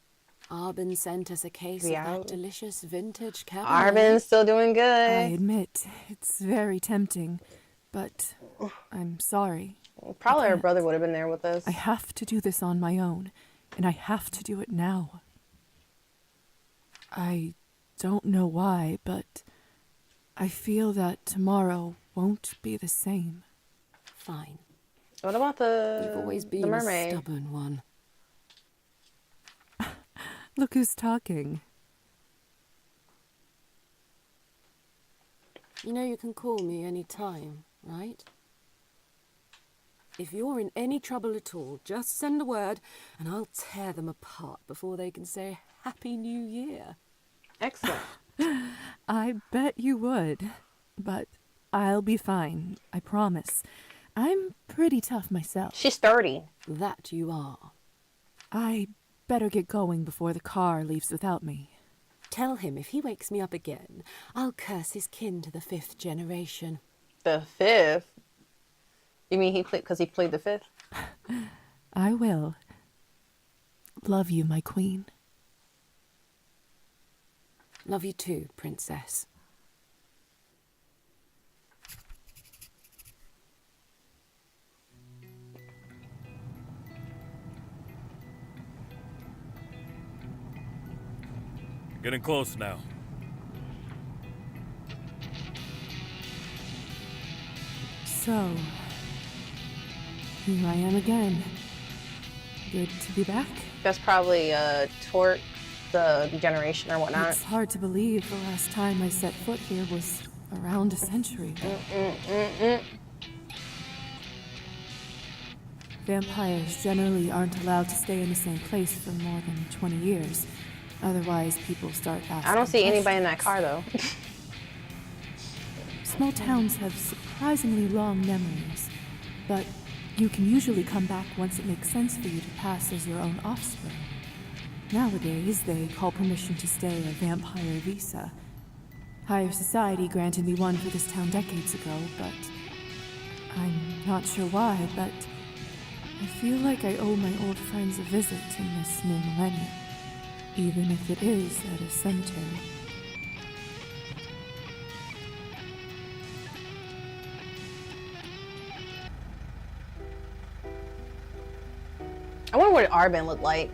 Arbin sent us a case of that delicious vintage Cabernet. Arbin's still doing good. I admit, it's very tempting, but I'm sorry. Probably her brother would have been there with us. I have to do this on my own, and I have to do it now. I don't know why, but I feel that tomorrow won't be the same. Fine. What about You've always been the a mermaid? stubborn one. Look who's talking. You know you can call me any time, right? If you're in any trouble at all, just send a word and I'll tear them apart before they can say Happy New Year. Excellent. I bet you would, but I'll be fine, I promise. I'm pretty tough myself. She's sturdy. That you are. I better get going before the car leaves without me. Tell him if he wakes me up again, I'll curse his kin to the 5th generation. The 5th? You mean because he played the 5th? I will. Love you, my queen. Love you too, Princess. Getting close now. So, here I am again. Good to be back. That's probably Torque, the generation or whatnot. It's hard to believe the last time I set foot here was around a century ago. Vampires generally aren't allowed to stay in the same place for more than 20 years. Otherwise, people start asking I don't see anybody in questions. that car, though. Small towns have surprisingly long memories, but you can usually come back once it makes sense for you to pass as your own offspring. Nowadays, they call permission to stay a vampire visa. Higher society granted me one for this town decades ago, but I'm not sure why, but I feel like I owe my old friends a visit in this new millennium, even if it is at a cemetery. I wonder what Arben looked like.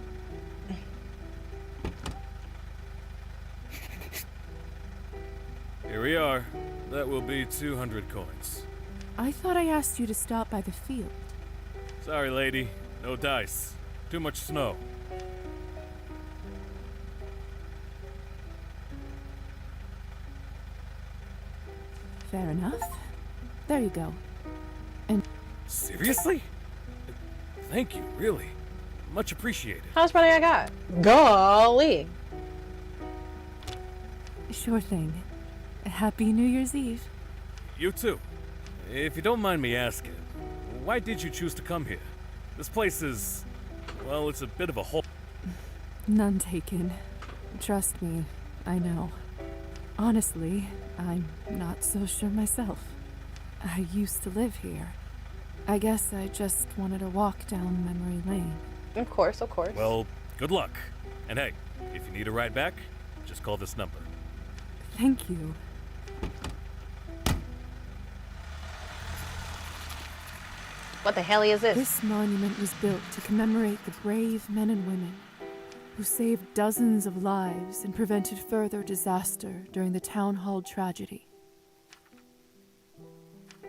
Here we are. That will be 200 coins. I thought I asked you to stop by the field. Sorry, lady. No dice. Too much snow. Fair enough. There you go. And Seriously? Thank you, really. Much appreciated. How much money I got? Golly. Sure thing. Happy New Year's Eve. You too. If you don't mind me asking, why did you choose to come here? This place is, well, it's a bit of a hole. None taken. Trust me, I know. Honestly, I'm not so sure myself. I used to live here. I guess I just wanted to walk down memory lane. Of course, of course. Well, good luck. And hey, if you need a ride back, just call this number. Thank you. What the hell is this? This monument was built to commemorate the brave men and women who saved dozens of lives and prevented further disaster during the town hall tragedy.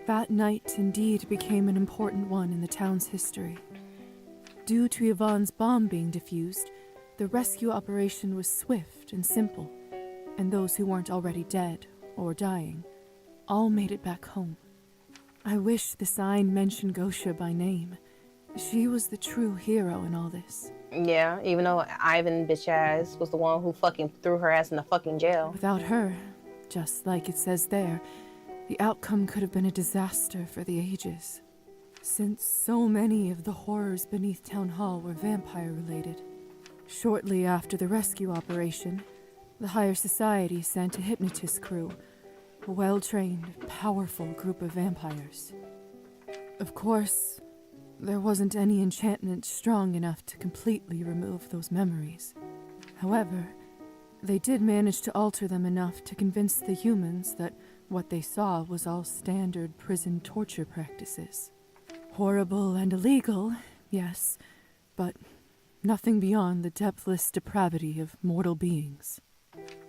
That night indeed became an important one in the town's history. Due to Yvonne's bomb being defused, the rescue operation was swift and simple, and those who weren't already dead or dying all made it back home. I wish the sign mentioned Gosha by name. She was the true hero in all this. Yeah, even though Ivan bitch ass was the one who fucking threw her ass in the fucking jail. Without her, just like it says there, the outcome could have been a disaster for the ages. Since so many of the horrors beneath Town Hall were vampire-related. Shortly after the rescue operation, the higher society sent a hypnotist crew, a well-trained, powerful group of vampires. Of course, there wasn't any enchantment strong enough to completely remove those memories. However, they did manage to alter them enough to convince the humans that what they saw was all standard prison torture practices. Horrible and illegal, yes, but nothing beyond the depthless depravity of mortal beings.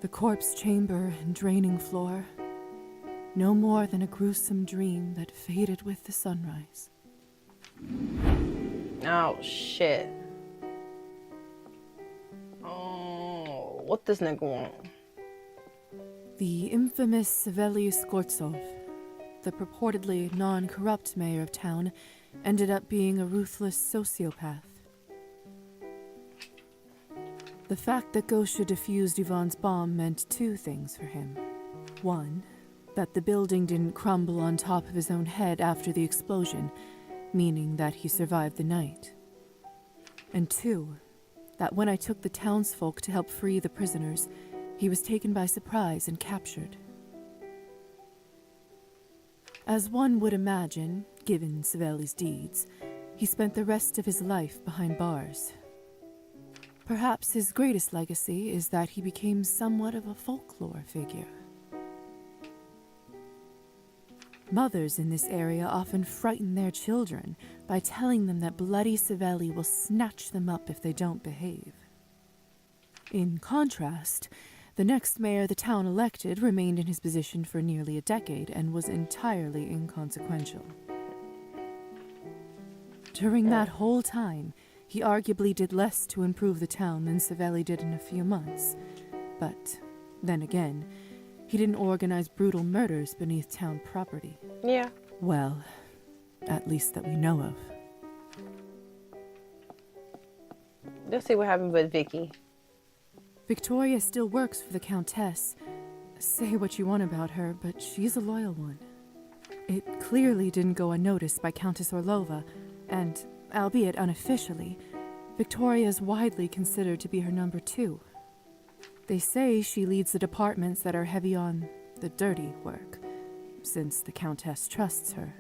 The corpse chamber and draining floor, no more than a gruesome dream that faded with the sunrise. Oh, shit. Oh, what this nigga want? The infamous Savely Skortsov, the purportedly non-corrupt mayor of town, ended up being a ruthless sociopath. The fact that Gosha defused Yvonne's bomb meant two things for him. One, that the building didn't crumble on top of his own head after the explosion, meaning that he survived the night. And two, that when I took the townsfolk to help free the prisoners, he was taken by surprise and captured. As one would imagine, given Savely's deeds, he spent the rest of his life behind bars. Perhaps his greatest legacy is that he became somewhat of a folklore figure. Mothers in this area often frighten their children by telling them that Bloody Savelli will snatch them up if they don't behave. In contrast, the next mayor the town elected remained in his position for nearly a decade and was entirely inconsequential. During that whole time, he arguably did less to improve the town than Savelli did in a few months. But then again, he didn't organize brutal murders beneath town property. Yeah. Well, at least that we know of. Let's see what happened with Vicky. Victoria still works for the Countess. Say what you want about her, but she's a loyal one. It clearly didn't go unnoticed by Countess Orlova, and, albeit unofficially, Victoria is widely considered to be her number 2. They say she leads the departments that are heavy on the dirty work, since the Countess trusts her.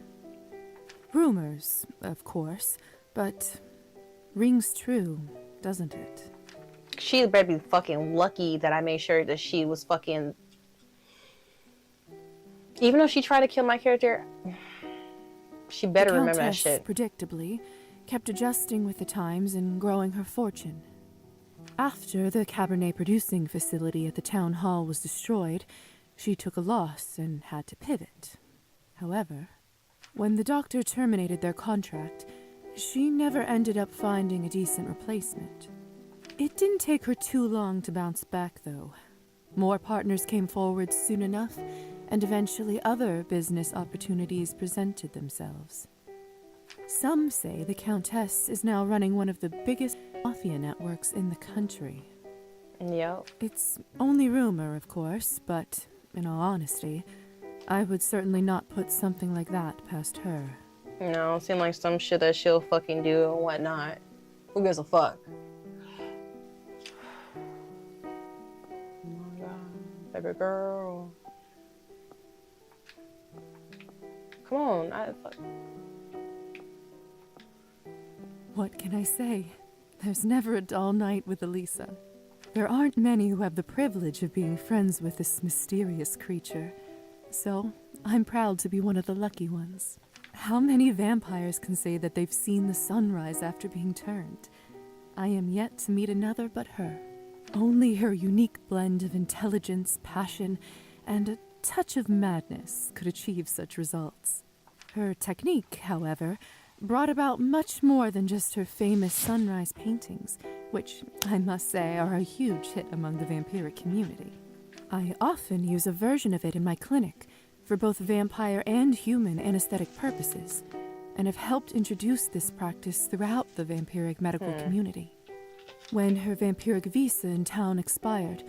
Rumors, of course, but rings true, doesn't it? She better be fucking lucky that I made sure that she was fucking... Even though she tried to kill my character, she better remember that shit. The Countess, predictably, kept adjusting with the times and growing her fortune. After the Cabernet producing facility at the town hall was destroyed, she took a loss and had to pivot. However, when the doctor terminated their contract, she never ended up finding a decent replacement. It didn't take her too long to bounce back, though. More partners came forward soon enough, and eventually other business opportunities presented themselves. Some say the Countess is now running one of the biggest mafia networks in the country. Yep. It's only rumor, of course, but in all honesty, I would certainly not put something like that past her. No, it seems like some shit that she'll fucking do and whatnot. Who gives a fuck? Oh my god, baby girl. Come on, What can I say? There's never a dull night with Elisa. There aren't many who have the privilege of being friends with this mysterious creature, so I'm proud to be one of the lucky ones. How many vampires can say that they've seen the sunrise after being turned? I am yet to meet another but her. Only her unique blend of intelligence, passion, and a touch of madness could achieve such results. Her technique, however, brought about much more than just her famous sunrise paintings, which I must say are a huge hit among the vampiric community. I often use a version of it in my clinic for both vampire and human anesthetic purposes, and have helped introduce this practice throughout the vampiric medical community. When her vampiric visa in town expired,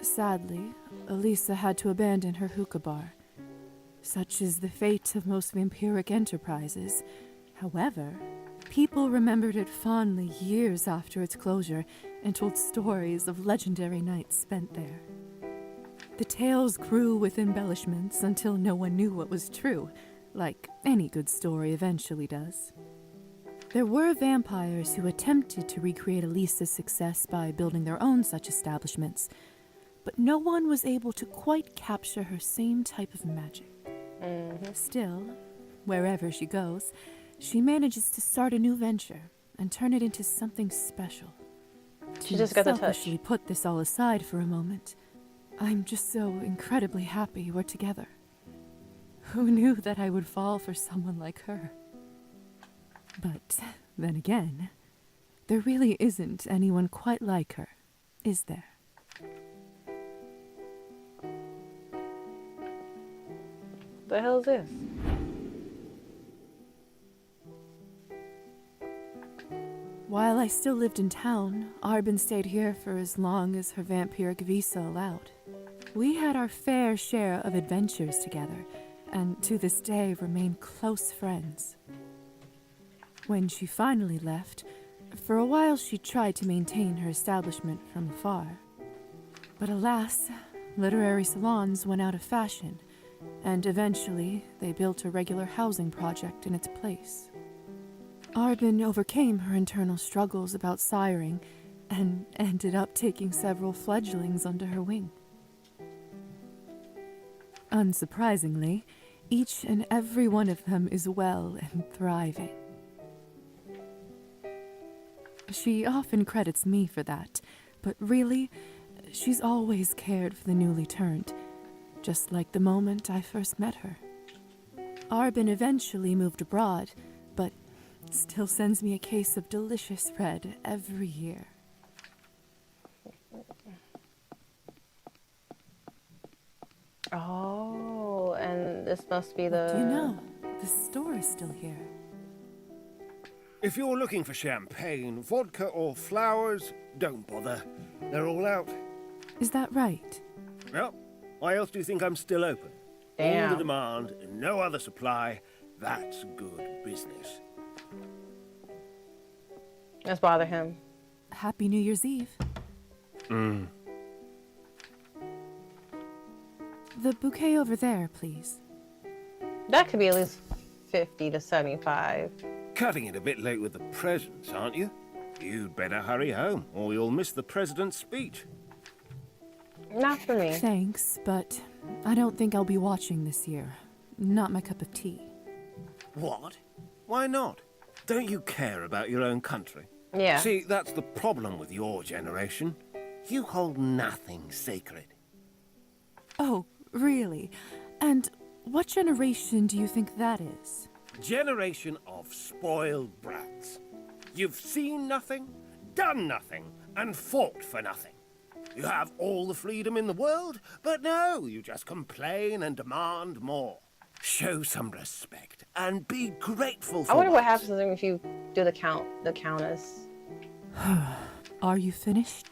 sadly, Elisa had to abandon her hookah bar. Such is the fate of most vampiric enterprises. However, people remembered it fondly years after its closure and told stories of legendary nights spent there. The tales grew with embellishments until no one knew what was true, like any good story eventually does. There were vampires who attempted to recreate Elisa's success by building their own such establishments, but no one was able to quite capture her same type of magic. Still, wherever she goes, she manages to start a new venture and turn it into something special. She just got the touch. Selfishly put this all aside for a moment. I'm just so incredibly happy we're together. Who knew that I would fall for someone like her? But then again, there really isn't anyone quite like her, is there? The hell is this? While I still lived in town, Arbin stayed here for as long as her vampiric visa allowed. We had our fair share of adventures together, and to this day remain close friends. When she finally left, for a while she tried to maintain her establishment from afar. But alas, literary salons went out of fashion, and eventually they built a regular housing project in its place. Arbin overcame her internal struggles about siring and ended up taking several fledglings under her wing. Unsurprisingly, each and every one of them is well and thriving. She often credits me for that, but really, she's always cared for the newly turned, just like the moment I first met her. Arbin eventually moved abroad, but still sends me a case of delicious red every year. Oh, and this must be the... What do you know? The store is still here. If you're looking for champagne, vodka, or flowers, don't bother. They're all out. Is that right? Well, why else do you think I'm still open? Damn. All the demand, and no other supply. That's good business. Let's bother him. Happy New Year's Eve. The bouquet over there, please. That could be at least 50 to 75. Cutting it a bit late with the presents, aren't you? You'd better hurry home, or you'll miss the president's speech. Not for me. Thanks, but I don't think I'll be watching this year. Not my cup of tea. What? Why not? Don't you care about your own country? Yeah. See, that's the problem with your generation. You hold nothing sacred. Oh, really? And what generation do you think that is? Generation of spoiled brats. You've seen nothing, done nothing, and fought for nothing. You have all the freedom in the world, but no, you just complain and demand more. Show some respect and be grateful for I wonder what once. happens if you do the countess. Are you finished?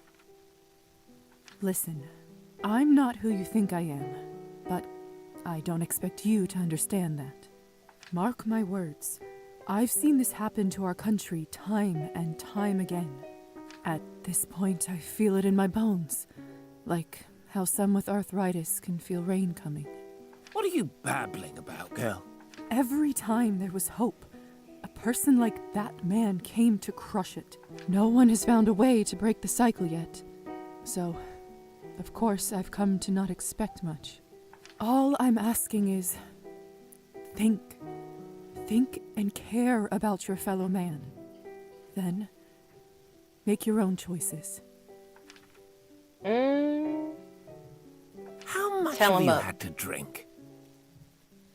Listen, I'm not who you think I am, but I don't expect you to understand that. Mark my words, I've seen this happen to our country time and time again. At this point, I feel it in my bones, like how some with arthritis can feel rain coming. What are you babbling about, girl? Every time there was hope, a person like that man came to crush it. No one has found a way to break the cycle yet. So, of course, I've come to not expect much. All I'm asking is, think. Think and care about your fellow man. Then, make your own choices. How much Tell have him you up. had to drink?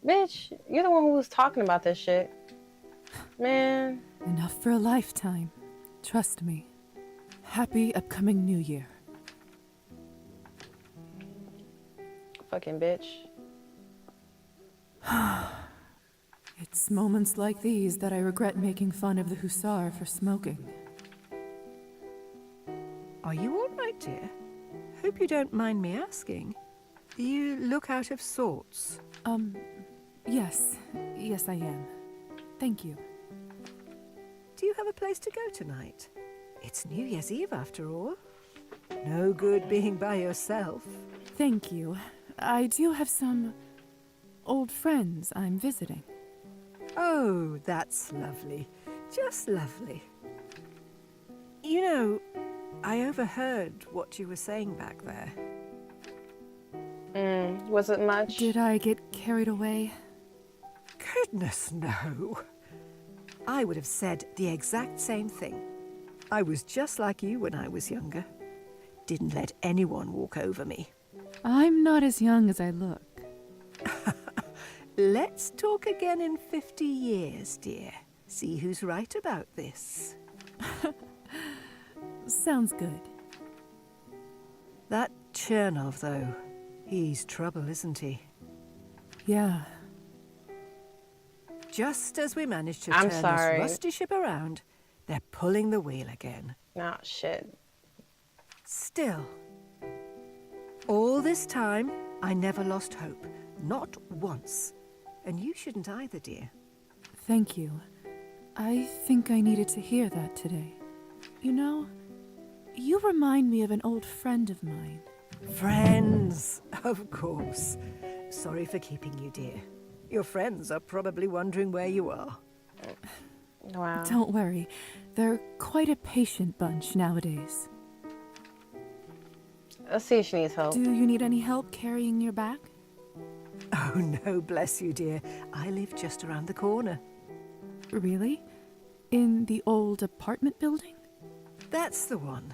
Bitch, you're the one who was talking about this shit. Man. Enough for a lifetime. Trust me. Happy upcoming New Year. Fucking bitch. It's moments like these that I regret making fun of the hussar for smoking. Are you all right, dear? Hope you don't mind me asking. You look out of sorts. Yes. Yes, I am. Thank you. Do you have a place to go tonight? It's New Year's Eve, after all. No good being by yourself. Thank you. I do have some old friends I'm visiting. Oh, that's lovely. Just lovely. You know, I overheard what you were saying back there. Was it much? Did I get carried away? Goodness, no. I would have said the exact same thing. I was just like you when I was younger. Didn't let anyone walk over me. I'm not as young as I look. Let's talk again in 50 years, dear. See who's right about this. Sounds good. That Chernov, though, he's trouble, isn't he? Yeah. Just as we managed to I'm turn sorry. this rusty ship around, they're pulling the wheel again. Nah, shit. Still, all this time, I never lost hope. Not once. And you shouldn't either, dear. Thank you. I think I needed to hear that today. You know, you remind me of an old friend of mine. Friends, of course. Sorry for keeping you, dear. Your friends are probably wondering where you are. Wow. Don't worry. They're quite a patient bunch nowadays. Let's see if she needs help. Do you need any help carrying your bag? Oh, no, bless you, dear. I live just around the corner. Really? In the old apartment building? That's the one.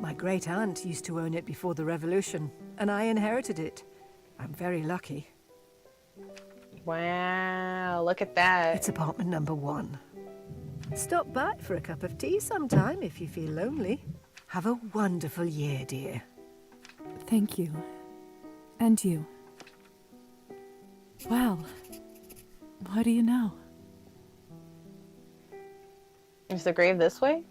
My great-aunt used to own it before the revolution, and I inherited it. I'm very lucky. Wow, look at that. It's apartment number 1. Stop by for a cup of tea sometime if you feel lonely. Have a wonderful year, dear. Thank you. And you. Well, what do you know? Is the grave this way?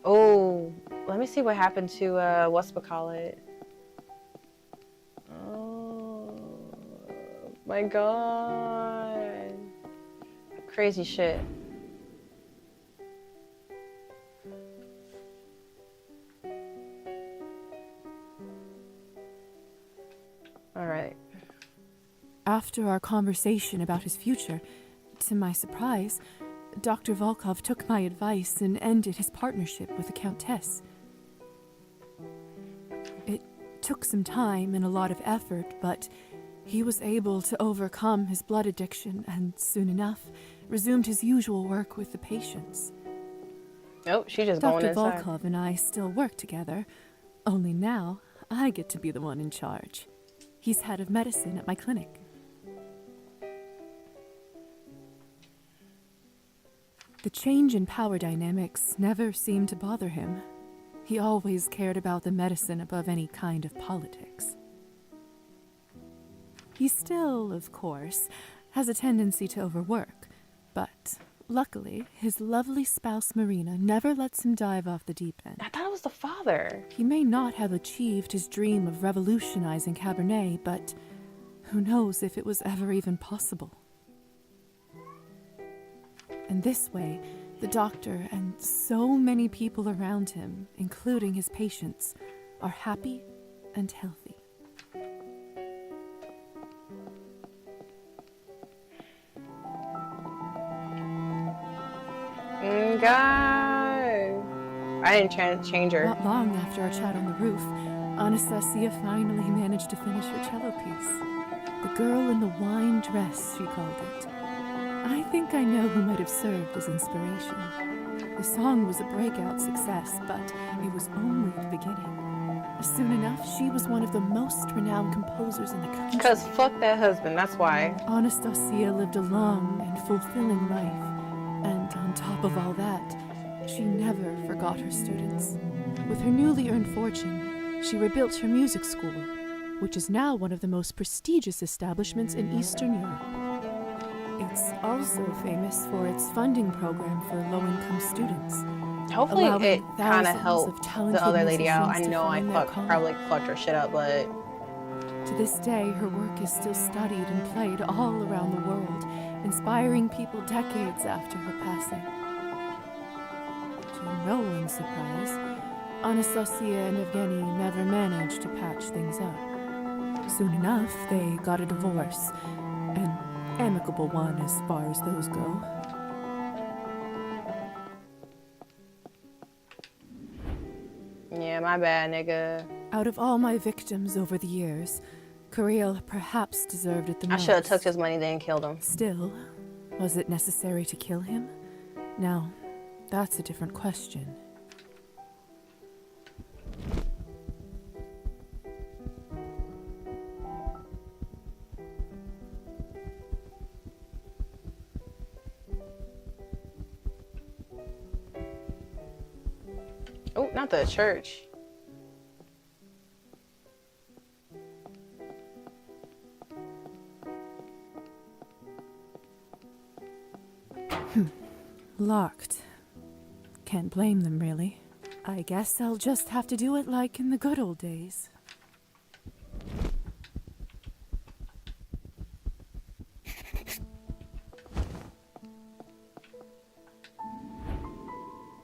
Oh, let me see what happened to whatchamacallit. Oh my god. Crazy shit. Alright. After our conversation about his future, to my surprise, Dr. Volkov took my advice and ended his partnership with the Countess. It took some time and a lot of effort, but he was able to overcome his blood addiction and soon enough resumed his usual work with the patients. Oh, she's just going Dr. inside. Volkov and I still work together, only now I get to be the one in charge. He's head of medicine at my clinic. The change in power dynamics never seemed to bother him. He always cared about the medicine above any kind of politics. He still, of course, has a tendency to overwork, but luckily, his lovely spouse Marina never lets him dive off the deep end. I thought it was the father. He may not have achieved his dream of revolutionizing Cabernet, but who knows if it was ever even possible. And this way, the doctor and so many people around him, including his patients, are happy and healthy. God. I didn't change her. Not long after our chat on the roof, Anastasia finally managed to finish her cello piece. The girl in the wine dress, she called it. I think I know who might have served as inspiration. The song was a breakout success, but it was only the beginning. Soon enough, she was one of the most renowned composers in the country. Because fuck that husband, that's why. Anastasia lived a long and fulfilling life. And on top of all that, she never forgot her students. With her newly earned fortune, she rebuilt her music school, which is now one of the most prestigious establishments in Eastern Europe. It's also famous for its funding program for low-income students. Hopefully it kind of helped talented the other lady out. I musicians to know I find their probably fucked her shit up, but... To this day, her work is still studied and played all around the world, inspiring people decades after her passing. To no one's surprise, Anastasia and Evgeny never managed to patch things up. Soon enough, they got a divorce, an amicable one as far as those go. Yeah, my bad, nigga. Out of all my victims over the years, Kirill perhaps deserved it the most. I should have took his money then and killed him. Still, was it necessary to kill him? Now, that's a different question. Oh, not the church. Locked. Can't blame them, really. I guess I'll just have to do it like in the good old days.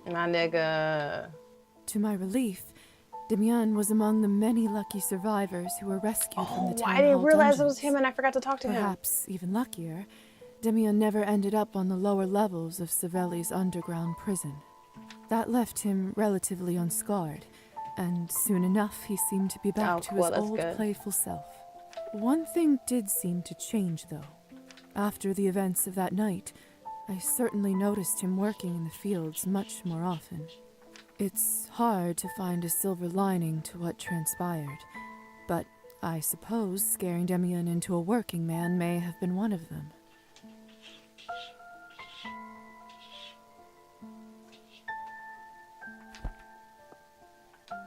My nigga. To my relief, Demian was among the many lucky survivors who were rescued from the town I didn't hall realize it dungeons. was him and I forgot to talk to him. Perhaps even luckier, Demian never ended up on the lower levels of Savelli's underground prison. That left him relatively unscarred, and soon enough he seemed to be back to his old playful self. One thing did seem to change, though. After the events of that night, I certainly noticed him working in the fields much more often. It's hard to find a silver lining to what transpired, but I suppose scaring Demian into a working man may have been one of them.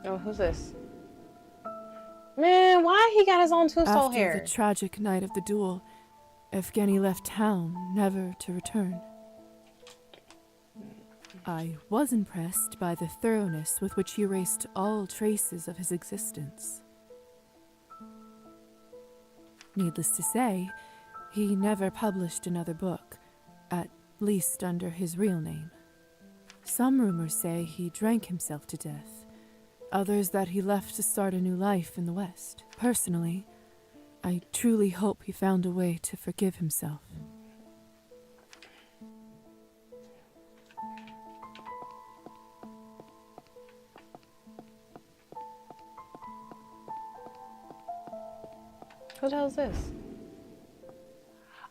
Oh, who's this? Man, why he got his own two-stole hair? After the tragic night of the duel, Evgeny left town, never to return. I was impressed by the thoroughness with which he erased all traces of his existence. Needless to say, he never published another book, at least under his real name. Some rumors say he drank himself to death, others that he left to start a new life in the West. Personally, I truly hope he found a way to forgive himself. Who the hell is this?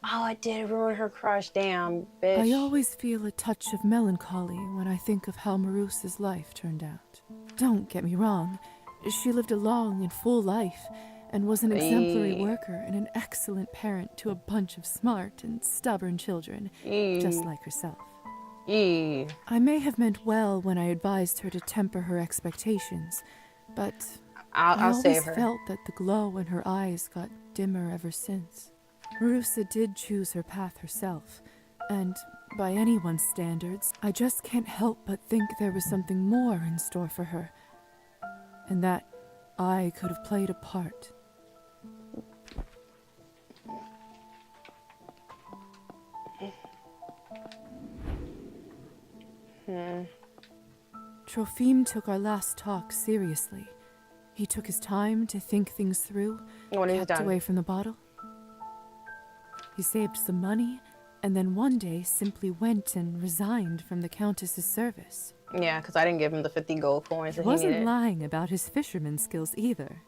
Oh, I did ruin her crush. Damn, bitch. I always feel a touch of melancholy when I think of how Marusa's life turned out. Don't get me wrong. She lived a long and full life and was an exemplary worker and an excellent parent to a bunch of smart and stubborn children, just like herself. I may have meant well when I advised her to temper her expectations, but I always felt that the glow in her eyes got dimmer ever since. Marusa did choose her path herself, and by anyone's standards, I just can't help but think there was something more in store for her, and that I could have played a part. Trofim took our last talk seriously. He took his time to think things through, kept away from the bottle. He saved some money, and then one day simply went and resigned from the Countess's service. Yeah, because I didn't give him the 50 gold coins that He he needed. wasn't lying about his fisherman skills either.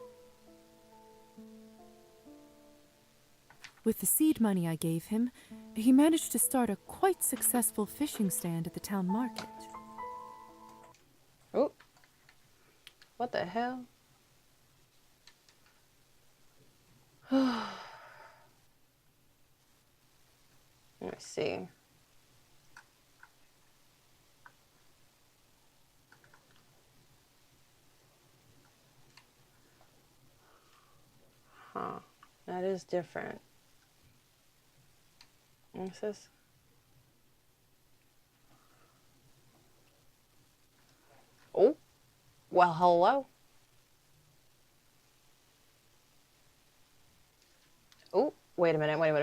With the seed money I gave him, he managed to start a quite successful fishing stand at the town market. Oh, what the hell? Let's see. Huh, that is different. What's this? Oh, well, hello. Oh, wait a minute, wait, what?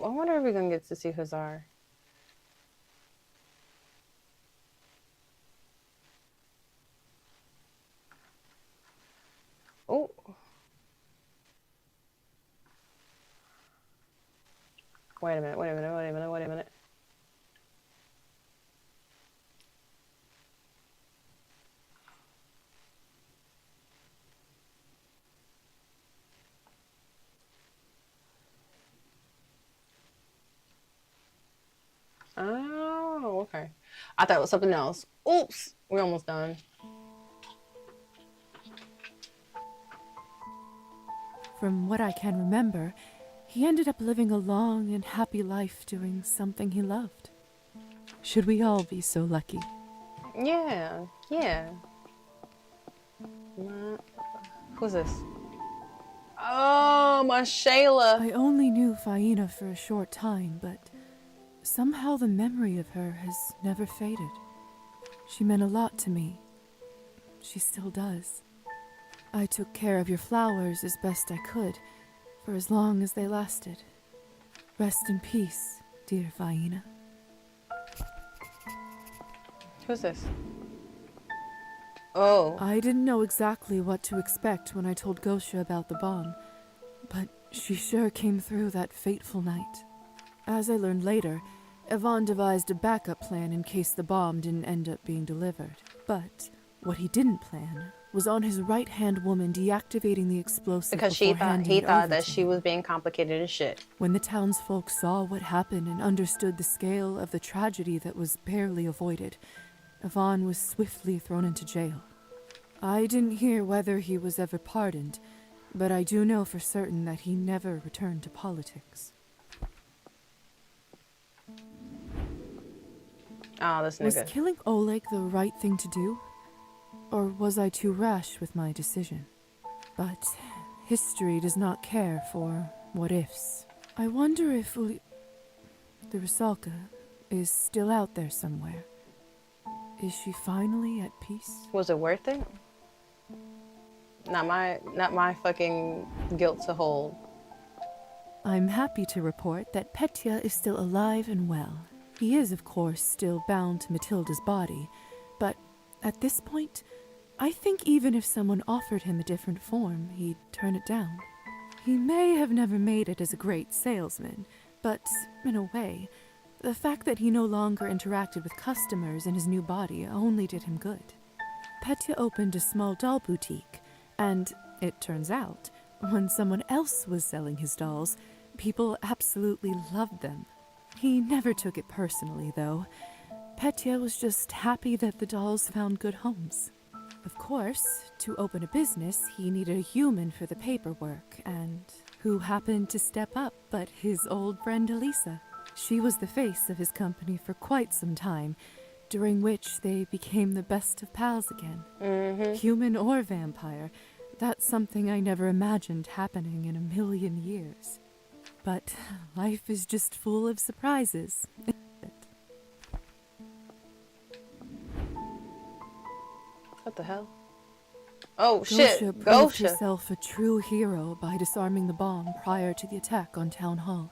I wonder if we're gonna get to see Hazar. Oh. Wait a minute. Oh, okay. I thought it was something else. Oops, we're almost done. From what I can remember, he ended up living a long and happy life doing something he loved. Should we all be so lucky? Yeah. Who's this? Oh, my Shayla. I only knew Faina for a short time, but somehow the memory of her has never faded. She meant a lot to me. She still does. I took care of your flowers as best I could, for as long as they lasted. Rest in peace, dear Faina. Who's this? Oh. I didn't know exactly what to expect when I told Gosha about the bomb, but she sure came through that fateful night. As I learned later, Yvonne devised a backup plan in case the bomb didn't end up being delivered. But what he didn't plan was on his right-hand woman deactivating the explosive Because before he handing it thought over that to she him. was being complicated as shit. When the townsfolk saw what happened and understood the scale of the tragedy that was barely avoided, Yvonne was swiftly thrown into jail. I didn't hear whether he was ever pardoned, but I do know for certain that he never returned to politics. Oh, this Was nigga. killing Oleg the right thing to do? Or was I too rash with my decision? But history does not care for what-ifs. I wonder if the Rusalka is still out there somewhere. Is she finally at peace? Was it worth it? Not my fucking guilt to hold. I'm happy to report that Petya is still alive and well. He is, of course, still bound to Matilda's body, but at this point, I think even if someone offered him a different form, he'd turn it down. He may have never made it as a great salesman, but in a way, the fact that he no longer interacted with customers in his new body only did him good. Petya opened a small doll boutique, and it turns out, when someone else was selling his dolls, people absolutely loved them. He never took it personally, though. Petya was just happy that the dolls found good homes. Of course, to open a business, he needed a human for the paperwork, and who happened to step up but his old friend Elisa. She was the face of his company for quite some time, during which they became the best of pals again. Mm-hmm. Human or vampire, that's something I never imagined happening in a million years. But life is just full of surprises. What the hell? Oh shit, Gosha proved Gosha. herself a true hero by disarming the bomb prior to the attack on Town Hall.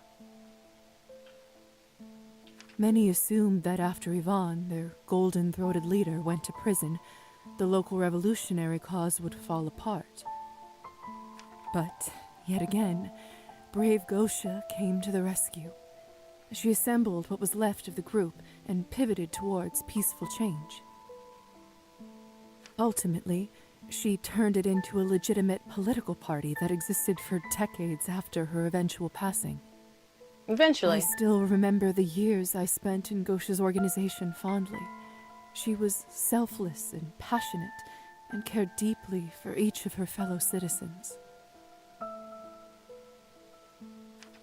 Many assumed that after Yvonne, their golden-throated leader, went to prison, the local revolutionary cause would fall apart. But, yet again, brave Gosha came to the rescue. She assembled what was left of the group and pivoted towards peaceful change. Ultimately, she turned it into a legitimate political party that existed for decades after her eventual passing. Eventually. I still remember the years I spent in Gosha's organization fondly. She was selfless and passionate, and cared deeply for each of her fellow citizens.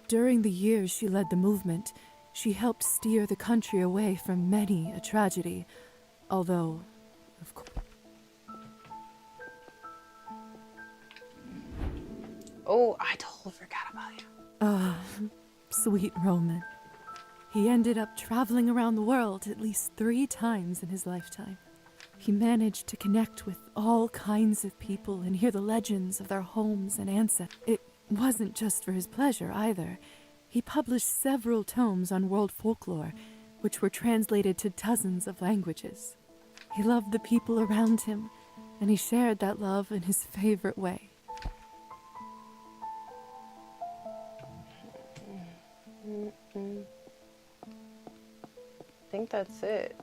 During the years she led the movement, she helped steer the country away from many a tragedy, although, of course... Oh, I totally forgot about you. Ah, sweet Roman. He ended up traveling around the world at least 3 times in his lifetime. He managed to connect with all kinds of people and hear the legends of their homes and ancestors. It wasn't just for his pleasure either. He published several tomes on world folklore, which were translated to dozens of languages. He loved the people around him, and he shared that love in his favorite way. I think that's it.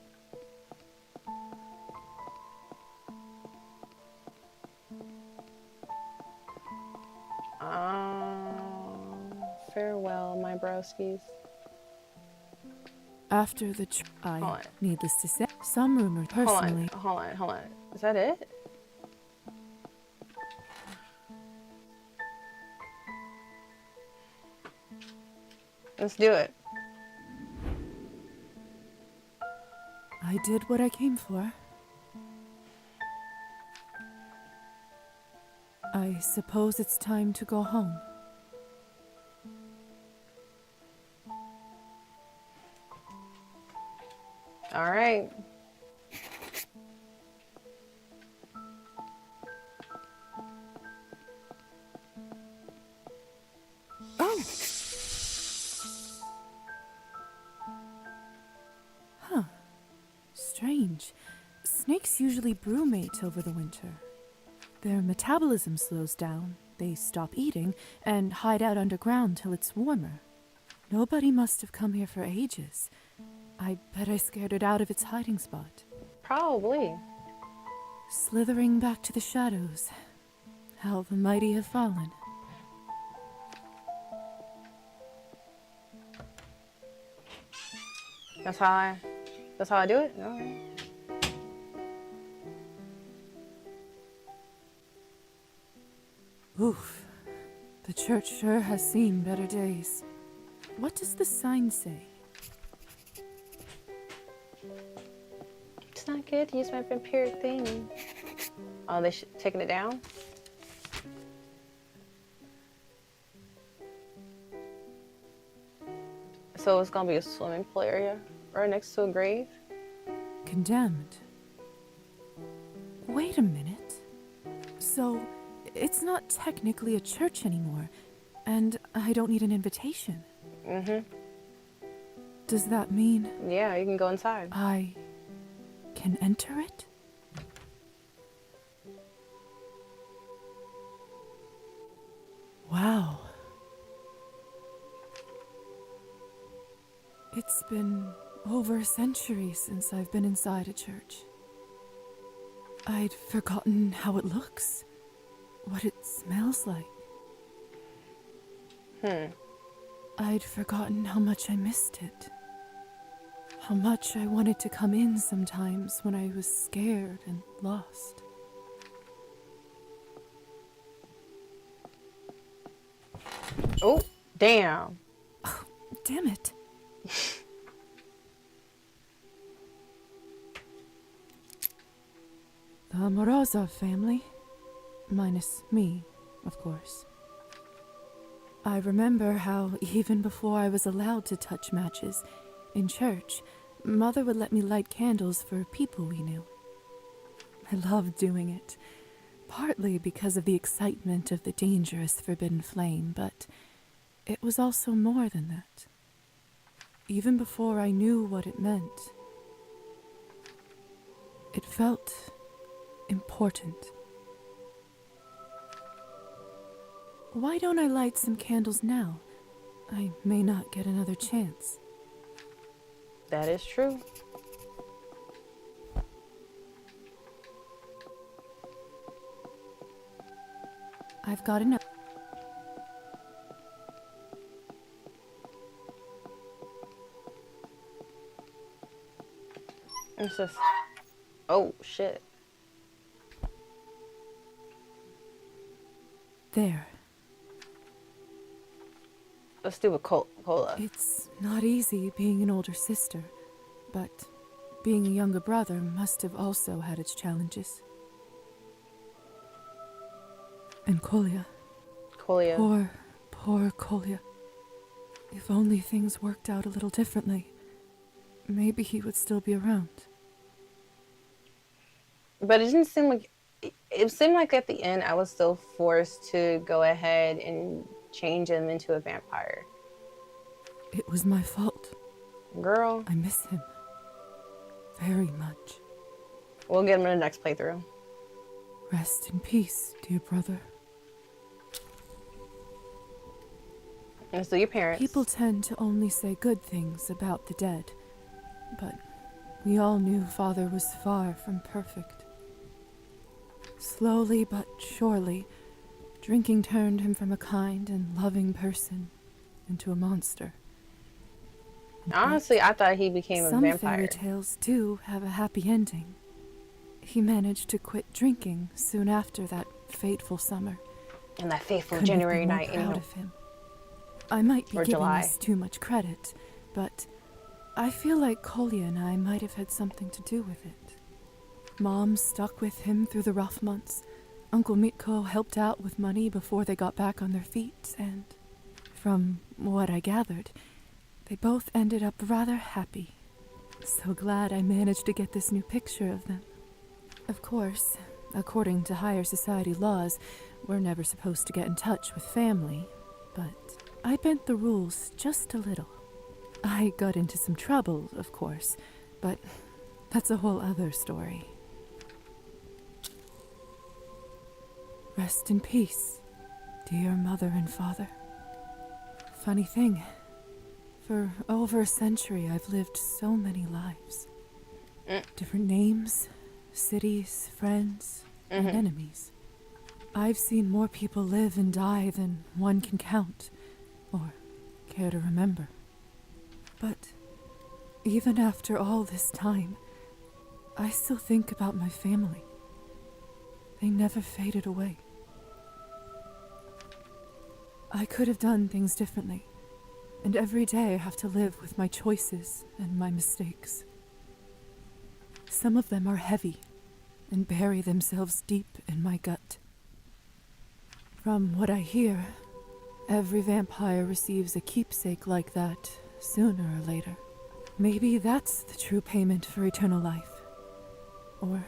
Farewell, my broskies. After the needless to say, some rumors personally... Hold on. Is that it? Let's do it. I did what I came for. I suppose it's time to go home. All right. Oh! Huh. Strange. snakes usually brumate over the winter. Their metabolism slows down, they stop eating, and hide out underground till it's warmer. Nobody must have come here for ages. I bet I scared it out of its hiding spot. Probably. Slithering back to the shadows. How the mighty have fallen. That's how I do it? Alright. Oof. The church sure has seen better days. What does the sign say? It's not good to use my vampiric thing. Oh, they taking it down? So it's gonna be a swimming pool area right next to a grave? Condemned. Wait a minute. So, it's not technically a church anymore, and I don't need an invitation. Mm-hmm. Does that mean... Yeah, you can go inside. I can enter it? Wow. It's been over a century since I've been inside a church. I'd forgotten how it looks, what it smells like. I'd forgotten how much I missed it. How much I wanted to come in sometimes when I was scared and lost. Oh, damn. Oh, damn it. The Morozov family. Minus me, of course. I remember how, even before I was allowed to touch matches, in church, Mother would let me light candles for people we knew. I loved doing it, partly because of the excitement of the dangerous forbidden flame, but it was also more than that. Even before I knew what it meant, it felt important. Why don't I light some candles now? I may not get another chance. That is true. I've got enough. It's just... Oh, shit. There. Let's do a cola. It's not easy being an older sister, but being a younger brother must have also had its challenges. And Kolya. Kolya. Poor Kolya. If only things worked out a little differently, maybe he would still be around. But it didn't seem like... It seemed like at the end I was still forced to go ahead and change him into a vampire. It was my fault. Girl. I miss him. Very much. We'll get him in the next playthrough. Rest in peace, dear brother. And so your parents. People tend to only say good things about the dead, but we all knew Father was far from perfect. Slowly but surely, drinking turned him from a kind and loving person into a monster. Honestly, I thought he became a vampire. Some fairy tales do have a happy ending. He managed to quit drinking soon after that fateful summer. And that fateful Couldn't January be more night. Proud of him. I might be Or giving July. this too much credit, but I feel like Kolya and I might have had something to do with it. Mom stuck with him through the rough months. Uncle Mitko helped out with money before they got back on their feet, and from what I gathered, they both ended up rather happy. So glad I managed to get this new picture of them. Of course, according to higher society laws, we're never supposed to get in touch with family, but I bent the rules just a little. I got into some trouble, of course, but that's a whole other story. Rest in peace, dear mother and father. Funny thing, for over a century I've lived so many lives. Different names, cities, friends, and enemies. I've seen more people live and die than one can count, or care to remember. But even after all this time, I still think about my family. They never faded away. I could have done things differently, and every day I have to live with my choices and my mistakes. Some of them are heavy and bury themselves deep in my gut. From what I hear, every vampire receives a keepsake like that sooner or later. Maybe that's the true payment for eternal life. Or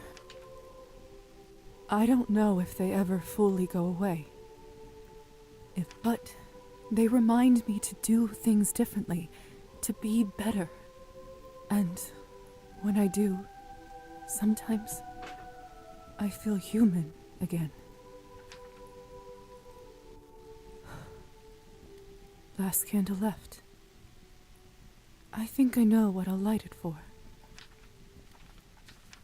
I don't know if they ever fully go away. But they remind me to do things differently, to be better. And when I do, sometimes I feel human again. Last candle left. I think I know what I'll light it for.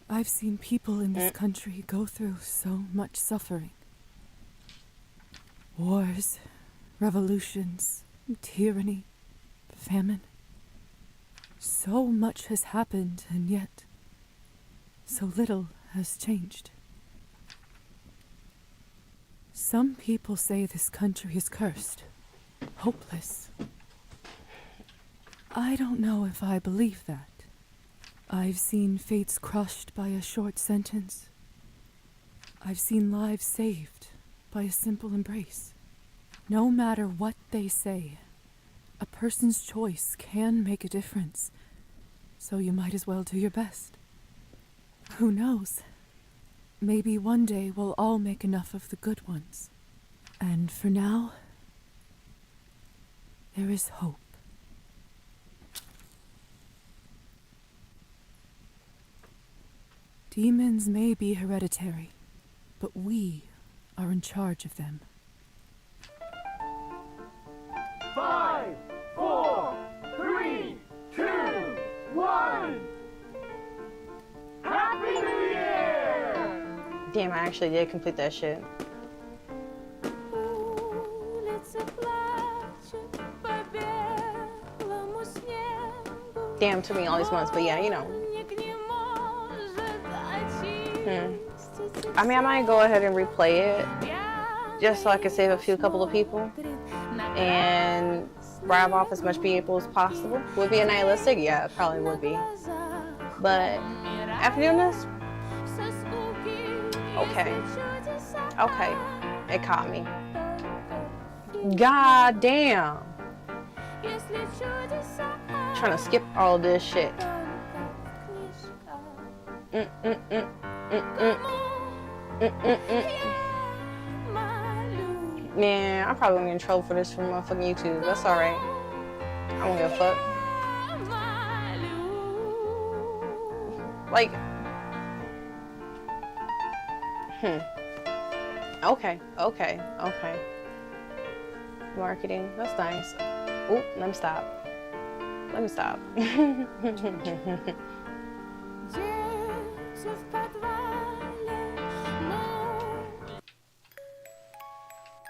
I've seen people in this country go through so much suffering. Wars, revolutions, tyranny, famine. So much has happened, and yet so little has changed. Some people say this country is cursed, hopeless. I don't know if I believe that. I've seen fates crushed by a short sentence. I've seen lives saved by a simple embrace. No matter what they say, a person's choice can make a difference, so you might as well do your best. Who knows? Maybe one day we'll all make enough of the good ones. And for now, there is hope. Demons may be hereditary, but we are in charge of them. 5, 4, 3, 2, 1. Happy New Year! Damn, I actually did complete that shit. Damn, took me all these months, but yeah, you know. I mean, I might go ahead and replay it just so I can save a couple of people and bribe off as much people as possible. Would be a nihilistic? Yeah, it probably would be. But after doing this, okay, it caught me. God damn. Trying to skip all this shit. Man, I'm probably gonna get in trouble for this from motherfucking YouTube. That's alright. I don't give a fuck. Like, Okay. Marketing, that's nice. Oop, let me stop.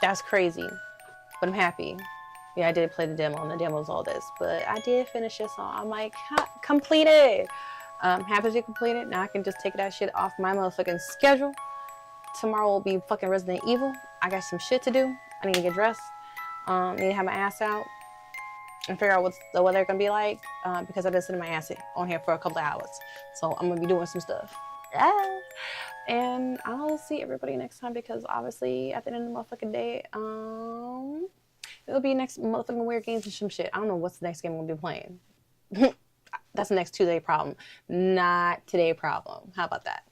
That's crazy, but I'm happy. Yeah, I did play the demo, and the demo's all this, but I did finish it, so I'm like, completed. Happy to complete it. Now I can just take that shit off my motherfucking schedule. Tomorrow will be fucking Resident Evil. I got some shit to do. I need to get dressed. Need to have my ass out and figure out what's the weather gonna be like, because I've been sitting my ass on here for a couple of hours. So I'm gonna be doing some stuff. Yeah. And I'll see everybody next time, because obviously at the end of the motherfucking day, it'll be next motherfucking weird games and some shit. I don't know what's the next game we'll be playing. That's the next 2-day problem, not today problem. How about that?